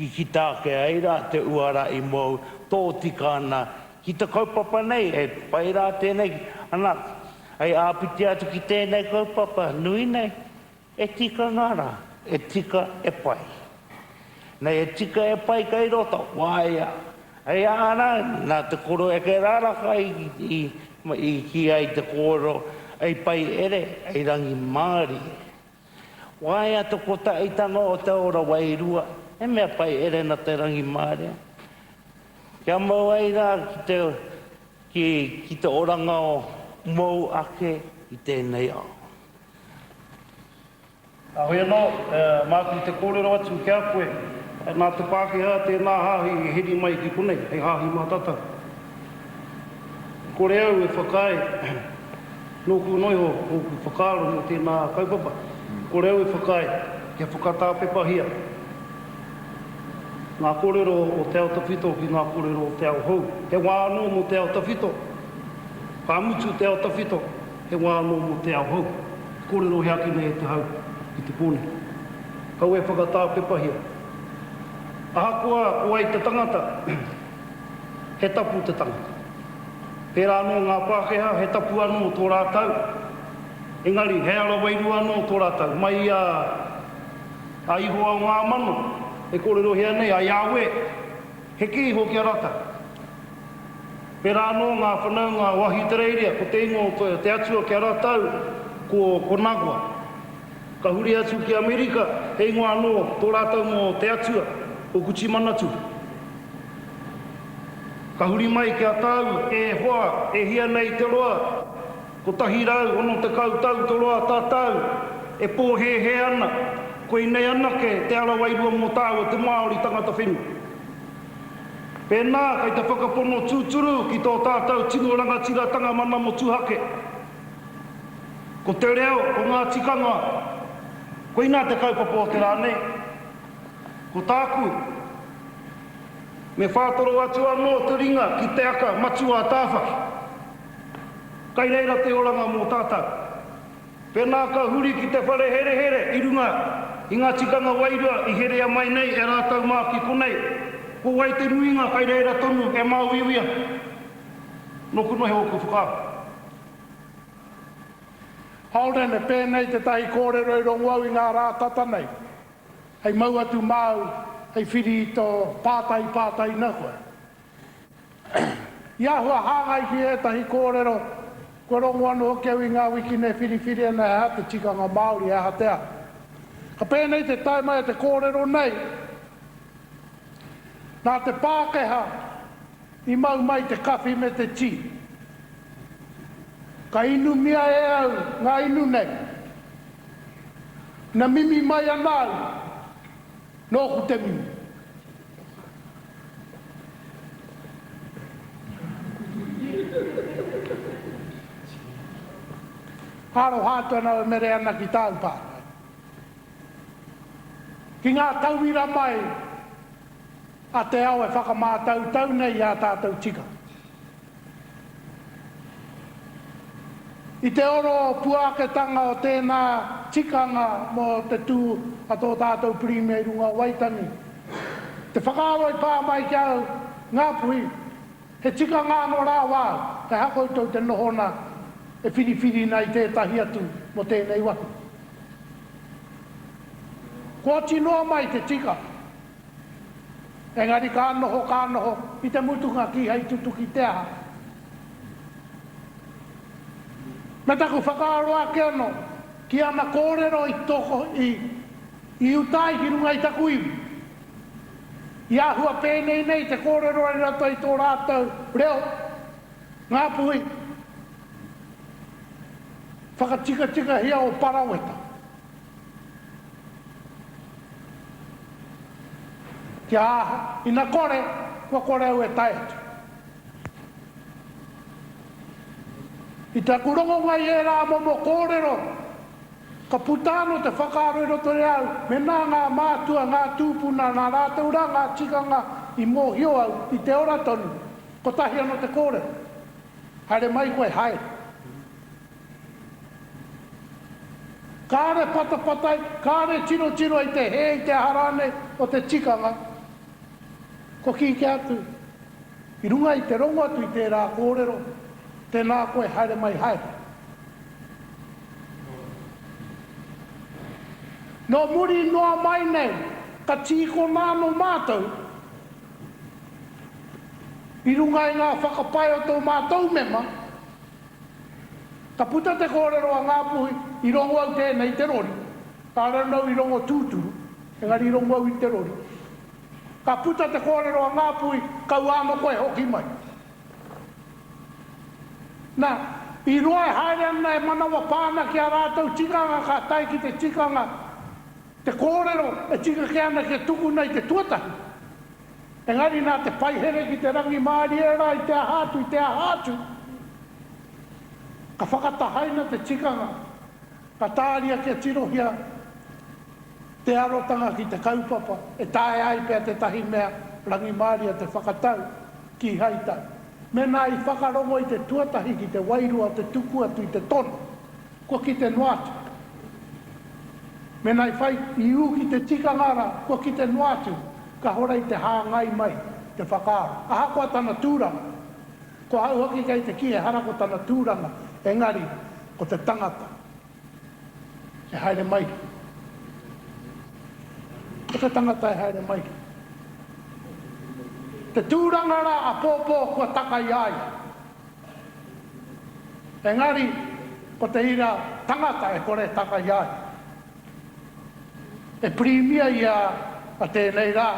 ki tāke aira te uara i mou, tō tika ana, ki te kaupapa nei, e paira tēnei, ana, ai āpiti atu ki tēnei kaupapa, nui nei, e tika ngara, e tika e pai. Nei e tika e pai kai roto, waia, ai ana, nā te koro e kei rāraka i ki ai te koro, ai pai ere, ai rangi Māori. Waia te kota i tanga o te ora wairua, e mea pai ere na te rangi Māori. Kia mau ai rā ki te oranga o mau ake i tēnei au. Ahoia no, māku i te kōrero atu kia koe, nā te Pākehā tēnā hāhi i hiri mai ki konei, hei hāhi mātata. Kore au e whakai, nōku noiho, nōku whakaro no tēnā kaupapa. Kore au e whakai, kia whakatā pepahia. Ngā kōrero o te Aotawhito ki ngā kōrero o te Aohau. He wāno mo te Aotawhito. Ka mutu te Aotawhito, he wāno mo te Aohau. Kōrero he aki nei e te hau i te pōne. Kau e whakatā pepahia. Ahakoa o ai te tangata, he tapu te tangata. Pērā no ngā Pākehā, he tapu anō tō rātau. Engari, he ala wairu anō tō rātau. Mai a iho au ngā mano. E kōrero hea nei, a Iawe, he ki hoki a rata. Pērā no ngā whanau ngā wahi te reiria, ko te ingo te atua ki a ratau, ko Nagua. Ka huri atu ki Amerika, he ingo anō tō ratau mo te atua, o Kuchimanatu. Ka huri mai ki a tau, e hoa, e hia nei te roa, ko tahi rau, ono te kautau te roa tātau, e pō he ana. Koe nei anake te ala wairua mō tāua te Māori tangata whenu. Pēnā, kai te whakapono tūturu ki tō tātou tino rangatira mana mo tūhake. Ko te reo, ko ngā tikanga, ko ina te kaupapa o te rānei. Ko tāku, Me whātoro atu anō te ringa ki te aka matua tāwhaki. Kai reira te oranga mō tātou. Pēnā ka huri ki te whare here here i runga i ngā tikanga wairua i herea mai nei e rātau mā ki konei. Ko wai te nuinga kai reira tonu e mā uiuia. No kuno he oku whakaro. Haore ne pēnei te tahi kōrero i rongoau i ngā rātata nei. Hei mau atu māu, hei whiri i tō pātai na koe. Ia hua hāngai ki e tahi kōrero, ko rongo anu hoki au i ngā wiki ne whiri ana e ha te tikanga Māori e ha te a. Ka pēnei te tai mai te kōrero nei, nā te Pākehā i mau mai te kawhi me te ti. Ka inu mia e au ngā inu nei. Na mimi mai anau, no ku te mimi. Haro hātuana o mere ana ki tāu pā. Ki ngā tauira mai, a te au e whakamātau tau nei a tātou tika. I te oro puaketanga o tēnā tikanga mo te tū a tō tātou primei runga waitangi. Te whakaaro i pā mai ki au ngā puhi, he tikanga no rā wā, te hakoutou te nohona e whiri nei tētahi atu mo tēnei watu. Kua tinoa mai te tika, engari ka noho, i te mutunga ki hei tutu ki te aha. Me taku whakaaro ake ano, ki ana kōrero i toko i utai ki runga i taku iwi. I ahua pēnei nei te kōrero i rato i tō rātou reo, ngā puhi. Whakatika hia o paraweta. Kia aha, ina kore, kua kore au e tai atu. I te kurongo ngai e rā momo kōrero, ka putano te whakaaro i roto re au, me nā ngā mātua, ngā tūpuna, ngā rātaura, ngā tikanga i mōhio au, i te ora tonu, ko tahi ano te kōrero. Haere mai koe haere. Kāre patapatai, kāre tiro i te he, i te harane o te tikanga, ko ki ke atu. I runga i te rongo atu i te rā kōrero, tēnā koe haere mai haere. No muri noa mai nei, ka tiko nāno mātou, i runga i ngā whakapai o tō mātou mema, ka puta te kōrero a ngā puhi, i rongo au tēnei te rori, ka ranau i rongo tūturu, engari i rongo au i te rori. Ka puta te kōrero a ngā puhi, kau āno koe hoki mai. Nā, i roa e haere ana e manawa pāna ki a rātou tikanga ka tai ki te tikanga. Te kōrero e tika ki ana ki tuku nei te tuatahi. Engari nā te paihere ki te rangi Māori era i te ahātu. Ka whakatahaina te tikanga. Ka tāria ki a tirohia. Te arotanga ki te kaupapa. E tae ai pia te tahi mea rangi Māori a te whakatau ki haitau. Mena i whakarongo i te tuatahi ki te wairua, te tuku atu i te tono, kua ki te noatu. Mena i whai i u ki te tikangara, kua ki te noatu, ka hora i te hāngai mai, te whakaaro. Aha kua tana tūranga. Ko hau hoki kei te ki e hara ko tana tūranga, engari ko te tangata. E haere mai. Ko te tangata e haere mai. Te tūrangara a pōpō kua takai ai. Engari, ko te ira tangata e kore takai ai. E primia ia a tēnei rā,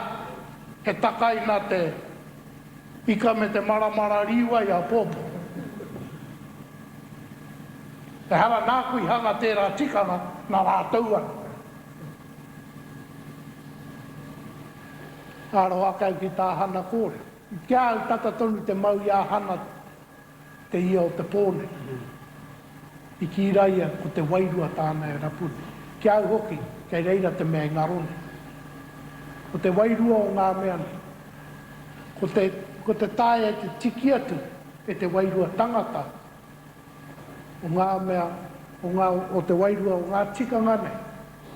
he takai nā te ika me te maramara riwa i a pōpō. E hara nāku i hanga tērā tikanga nā rātaua. Aro akau ki tā hana kore. Kia au tata tonu te mau i a hana te ia o te pōne. I ki raia ko te wairua tāna e rapuni. Kia au hoki, kei reira te mea ngarone. Ko te wairua o ngā mea ne. ko te tae e te tiki atu e te wairua tangata o ngā mea o te wairua o ngā tikanga nei.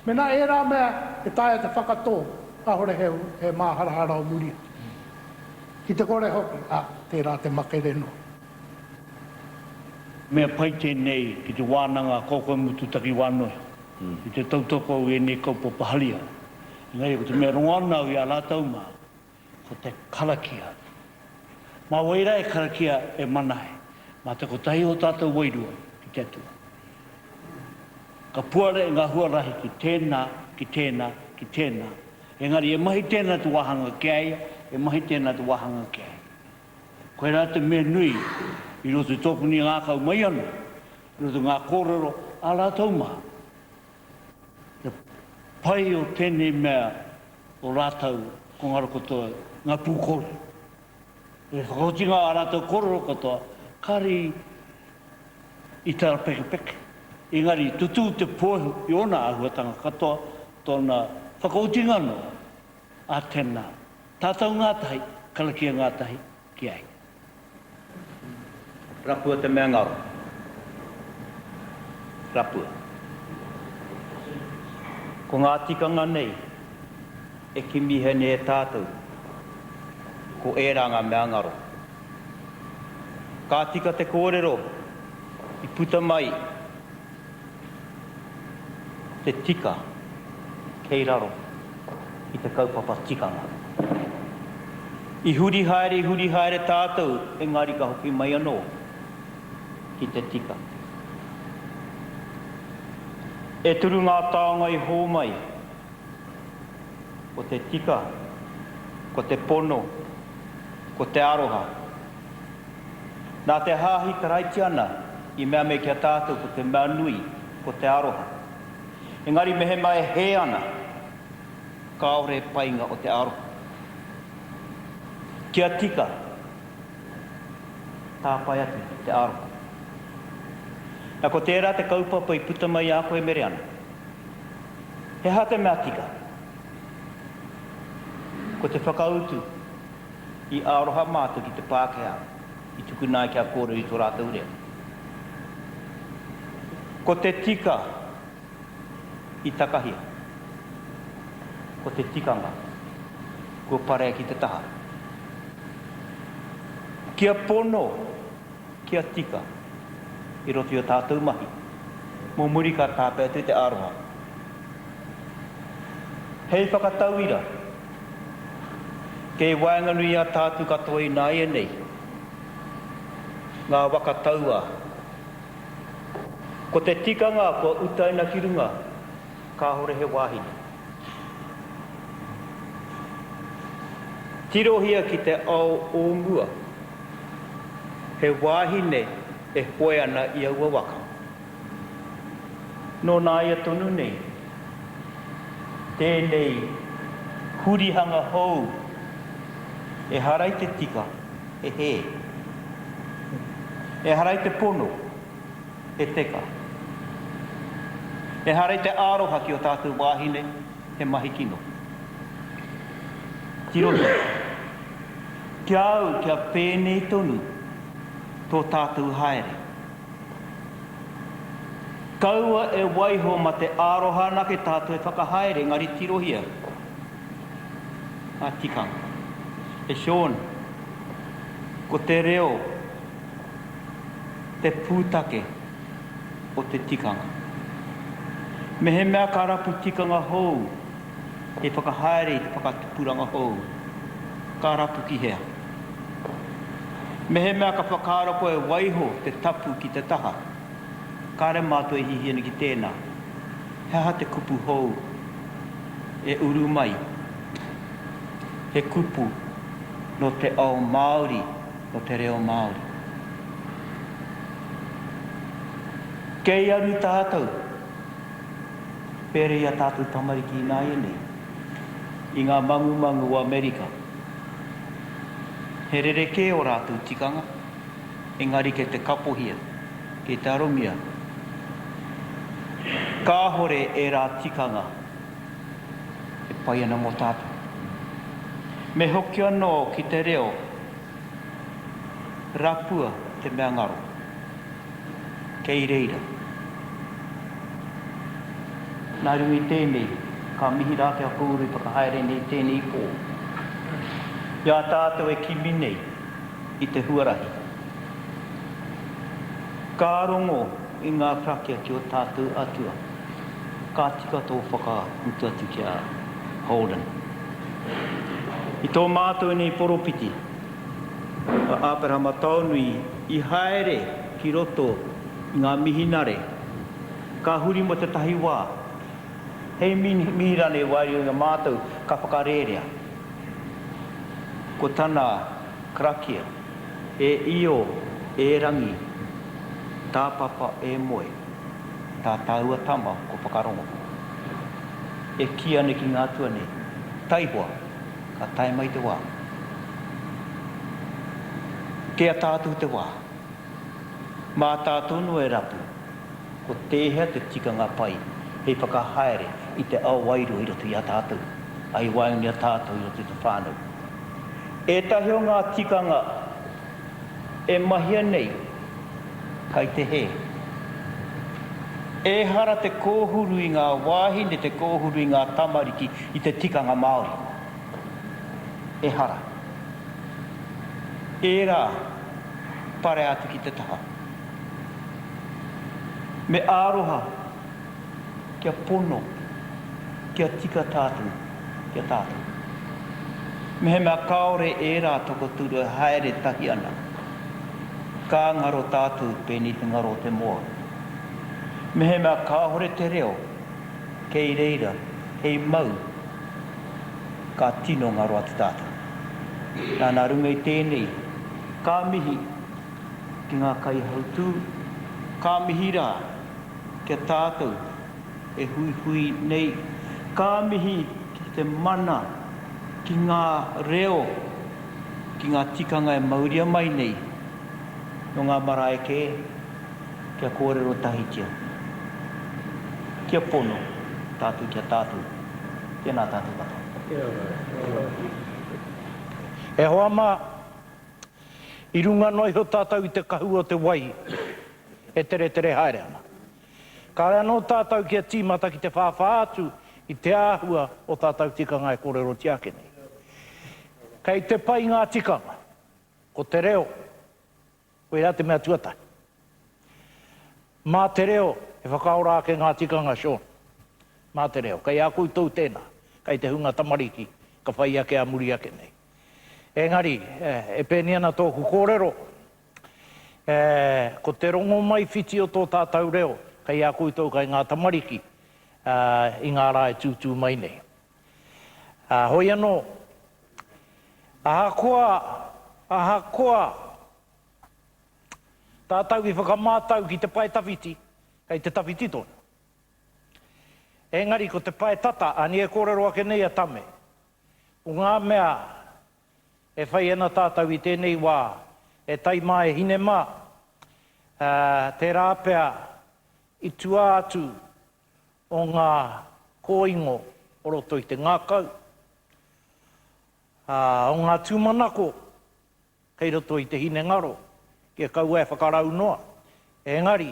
Mena e rā mea e tae te whakatō a hore he māharahara o muri. Ki te kore hoki, tērā te makereno. Mea pai tēnei ki te wānanga koko mutu taki wānoi. I te tautoko e ne kaupo pahalia. Ngai ko te mea ronganau i a lātau mā, ko te karakia. Mā waira e karakia e manahe, mā te kotahi o tātou wairua ki te atua. Ka puare e ngā huarahi ki tēnā, ki tēnā, ki tēnā. Engari e mahi tēnā tu wahanga kei, e mahi tēnā tu wahanga kei. Koe rā te mea nui, i roto i tōku ni ngā kau mai anu, i roto ngā kōrero a lātau mā. Te pai o tēnei mea o rātau ko ngaro kotoa ngā pūkore. E whakautinga a rātau kōrero kotoa, kari i tara peke peke. Engari tutu te pōhu i ona ahuatanga katoa tōna whakautinga no a tēnā. Tātau ngātahi, kalakia ngātahi ki ai. Rapua te mea ngaro. Rapua. Ko ngā tikanga nei, e kimihe ne e tātou, ko e ranga mea ngaro. Ka tika te kōrero, i puta mai, te tika, kei raro, i te kaupapa tikanga. I huri haere tātou, engari ka hoki mai anō, ki te tika. E turu ngā tāonga i hō mai, ko te tika, ko te pono, ko te aroha. Nā te hāhi karaiti ana, i mea me kia tātou ko te mea nui, ko te aroha. Engari mehe mai he ana, kaore painga o te aroha. Kia tika, tāpai atu te aroha. Nā ko tērā te kaupapa i puta mai a koe mere ana. He ha te mea tika. Ko te whakautu i aroha mātu ki te Pākehā, i tuku nai kia kōrero i tō rātou rea. Ko te tika i takahia. Ko te tikanga, ko parea ki te taha. Kia pono, kia tika, i roti o tātou mahi, mō muri ka tāpea te aroha. Hei whakatauira, kei waenganui a tātou katoa i nāia nei, ngā wakataua. Ko te tikanga, ko utaina ki runga, ka hore he wāhine. Tirohia ki te ao o mua, he wāhine e hoe ana i aua waka. Nō nāia tonu nei, tēnei hurihanga hou, e harai te tika, e he. E harai te pono, e teka. E harai te aroha ki o tātou wāhine, he mahi kino. Tirohi, kia au kia pēnei tonu, tō tātou haere. Kaua e waiho ma te aroha na ke tātou e whakahaere, ngari tirohia. A tikanga. E Sean, ko te reo, te pūtake o te tikanga. Me he mea ka rapu tikanga hou, e whakahaere i te whakatupuranga hou. Ka rapu ki hea. Me he mea ka whakaaroko e waiho te tapu ki te taha. Kāre mātua e hihiana ki tēnā. Heha te kupu hou e uru mai. He kupu no te ao Māori, no te reo Māori. Kei aru tātou, pere ia tātou tamariki i nāia nei, i ngā mangu o Amerika. He rereke o rātou tikanga, engari ke te kapohia, ke te aromia. Kāhore e rā tikanga, e pai ana mō tātou. Me hoki anō ki te reo, rapua te mea ngaro, kei reira. Nā rungi tēnei, ka mihi rā kia kōrui whakahaere nei tēnei pō. Ia tātou e kimi nei i te huarahi. Ka rongo i ngā krakia ki o tātou atua. Ka tika tō whakautu atu ki a Holden. I tō mātou nei poropiti, a Abrahama taunui i haere ki roto i ngā mihinare. Ka huri mo te tahi wā. Hei mihirane wai o ngā mātou ka whakarerea. Ko tana krakia, e io, e rangi, tā papa e moe, tā tāua tama ko whakarongo. E ki ane ki ngā tuane, taihua, ka tai mai te wā. Kia tātou te wā. Mā tātou no e rapu, ko tēhea te tikanga pai, hei whakahaere i te au wairu i roto i a tātou, ai waingi a tātou i roto i te whānau. E tahi o ngā tikanga, e mahia nei, kai te he. E hara te kōhuru i ngā wāhine, te kōhuru i ngā tamariki i te tikanga Māori. E hara. E rā, pare atu ki te taha. Me āroha, kia pono, kia tika tātou, kia tātou. Me he mea kaore e rā toko turu e haere tahi ana. Ka ngaro tātou pēni te ngaro te moa. Me he mea kāhore te reo, kei reira, hei mau, ka tino ngaro atu tātou. Nā runga i tēnei, ka mihi ki ngā kai hautū, ka mihi rā kia tātou e hui hui nei, ka mihi ki te mana, ki ngā reo, ki ngā tikanga e mauria mai nei, no ngā marae ke, kia kōrero tahitia. Kia pono, tātou kia tātou, tēnā tātou kata. E hoa mā, i runga noi ho tātou i te kahua te wai, e tere haere ana. Ka rea no tātou kia tīmata ki te whāwha atu, i te āhua o tātou tikanga e kōrero tiake nei. Kei te pai ngā tikanga, ko te reo, koe rā te mea tuatai. Mā te reo, e whakaora ke ngā tikanga Sean. Mā te reo, kei a koutou tēnā, kei te hunga tamariki, ka whai ake a muri ake nei. Engari, e pēni ana tōku kōrero, ko te rongo mai whiti o tō tātou reo, kei a koutou kai ngā tamariki, i ngā rā e tūtū mai nei. Hoi anō, aha koa, tātou i whakamātau ki te pai tawhiti, kei te tawhiti tōna. Engari, ko te pai tata, ani e kōrero ake nei a tame. O ngā mea, e whai ana tātou i tēnei wā, e tai mai hine mā, te rāpea i tua atu o ngā kōingo o roto i te ngākau. O ngā tūmanako, kei roto i te hine ngaro, kia kaua e whakarau noa. Engari,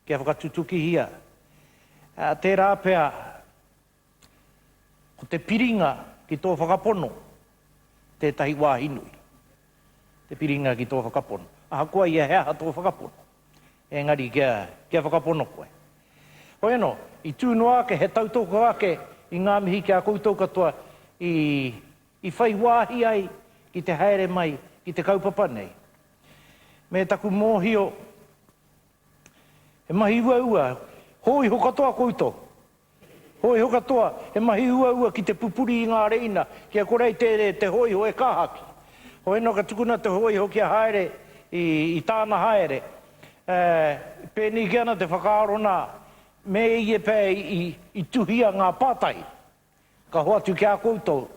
kia whakatutuki hia. Te rāpea, ko te piringa ki tō whakapono, tētahi wā hinui. Te piringa ki tō whakapono. Aha kua ia hea tō whakapono. Engari, kia whakapono koe. Hoi anō, i tūnoa ake, he tautoko ake, i ngā mihi kia koutou katoa, i whai wāhi ai, ki te haere mai, ki te kaupapa nei. Me taku mōhio, he mahi ua, hoi ho katoa koutou. Hoi ho katoa, he mahi ua ki te pupuri i ngā reina, kia korei te hoi ho e kāhaki. Hoi no ka tukuna te hoi ho kia haere, i tāna haere. Pēni ki ana te whakaarona, me i e pē i tuhia ngā pātai. Ka hoatu kia koutou.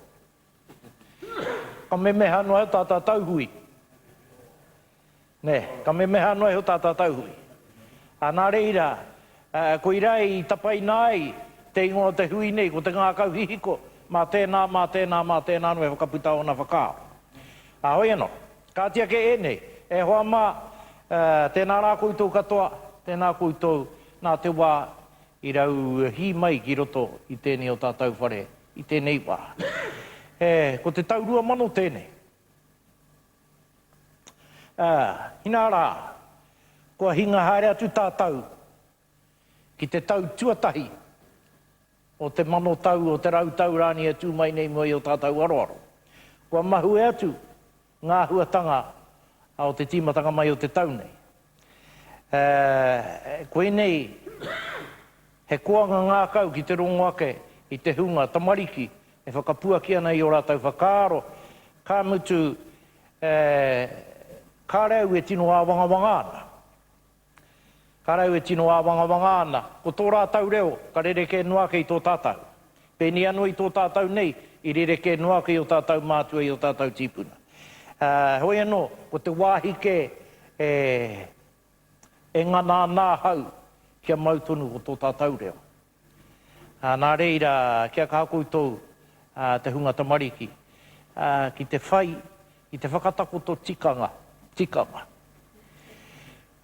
Ka me meha noe o tātā tauhui. Ne, ka me meha noe o tātā tauhui. Nā reira, ko i rai i tapai nai, te ingoa te hui nei, ko te ngākau Hihiko, mā tēnā no e whakaputa o na whakao. Ahoi anō, ka tia ke e nei, e hoa mā tēnā rā koutou katoa, tēnā koutou nā te wā i rau hi mai ki roto i tēnei o tātou whare, i tēnei wā. Ko te taurua mano tēnei. Hina rā, kua hinga haere atu tātou ki te tau tuatahi o te mano tau o te rau tau rāni e tū mai nei moi o tātou aroaro. Kua mahu e atu ngā huatanga o te tīmatanga mai o te tau nei. Koe nei, he kuanga ngā kau ki te rongo ake i te hunga tamariki e whakapua ki ana i o rātau whakaaro. Ka mutu, ka reu e tino āwangawanga ana. Ka reu e tino āwangawanga ana. Ko tō rātau reo, ka rereke noa ke i tō tātau. Pēni anō i tō tātau nei, i rereke noa ke i o tātau mātua i o tātau tīpuna. Hoi anō, ko te wāhike e ngana nā hau kia mautonu o tō tātau reo. Nā reira, kia ka koutou te hunga tamariki, ki te whai, i te whakatakoto tikanga.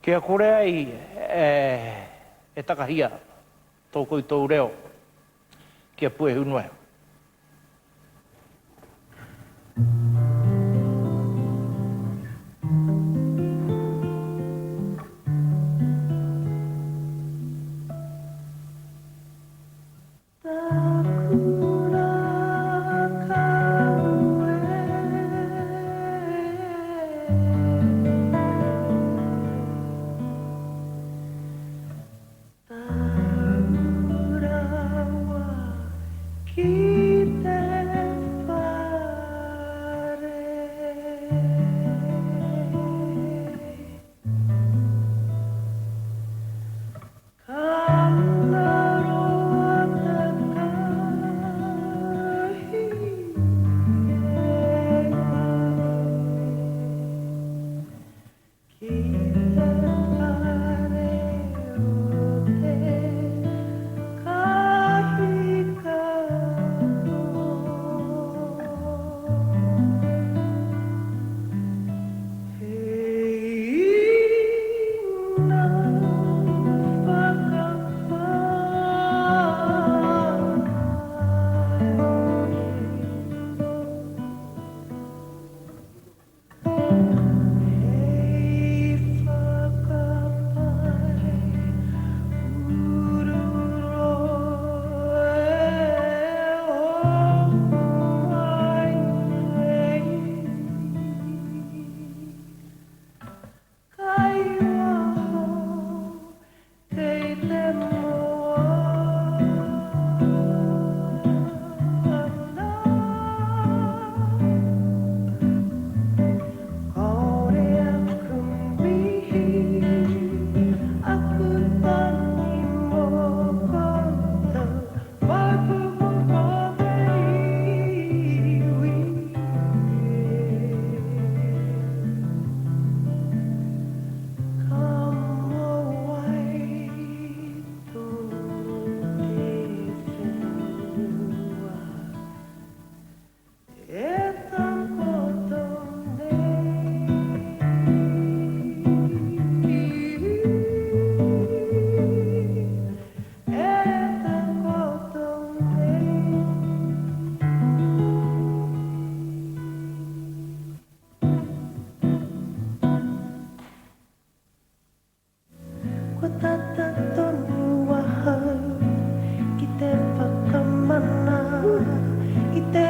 Kia kore ai e takahia tō koutou reo, kia pue hunua. I te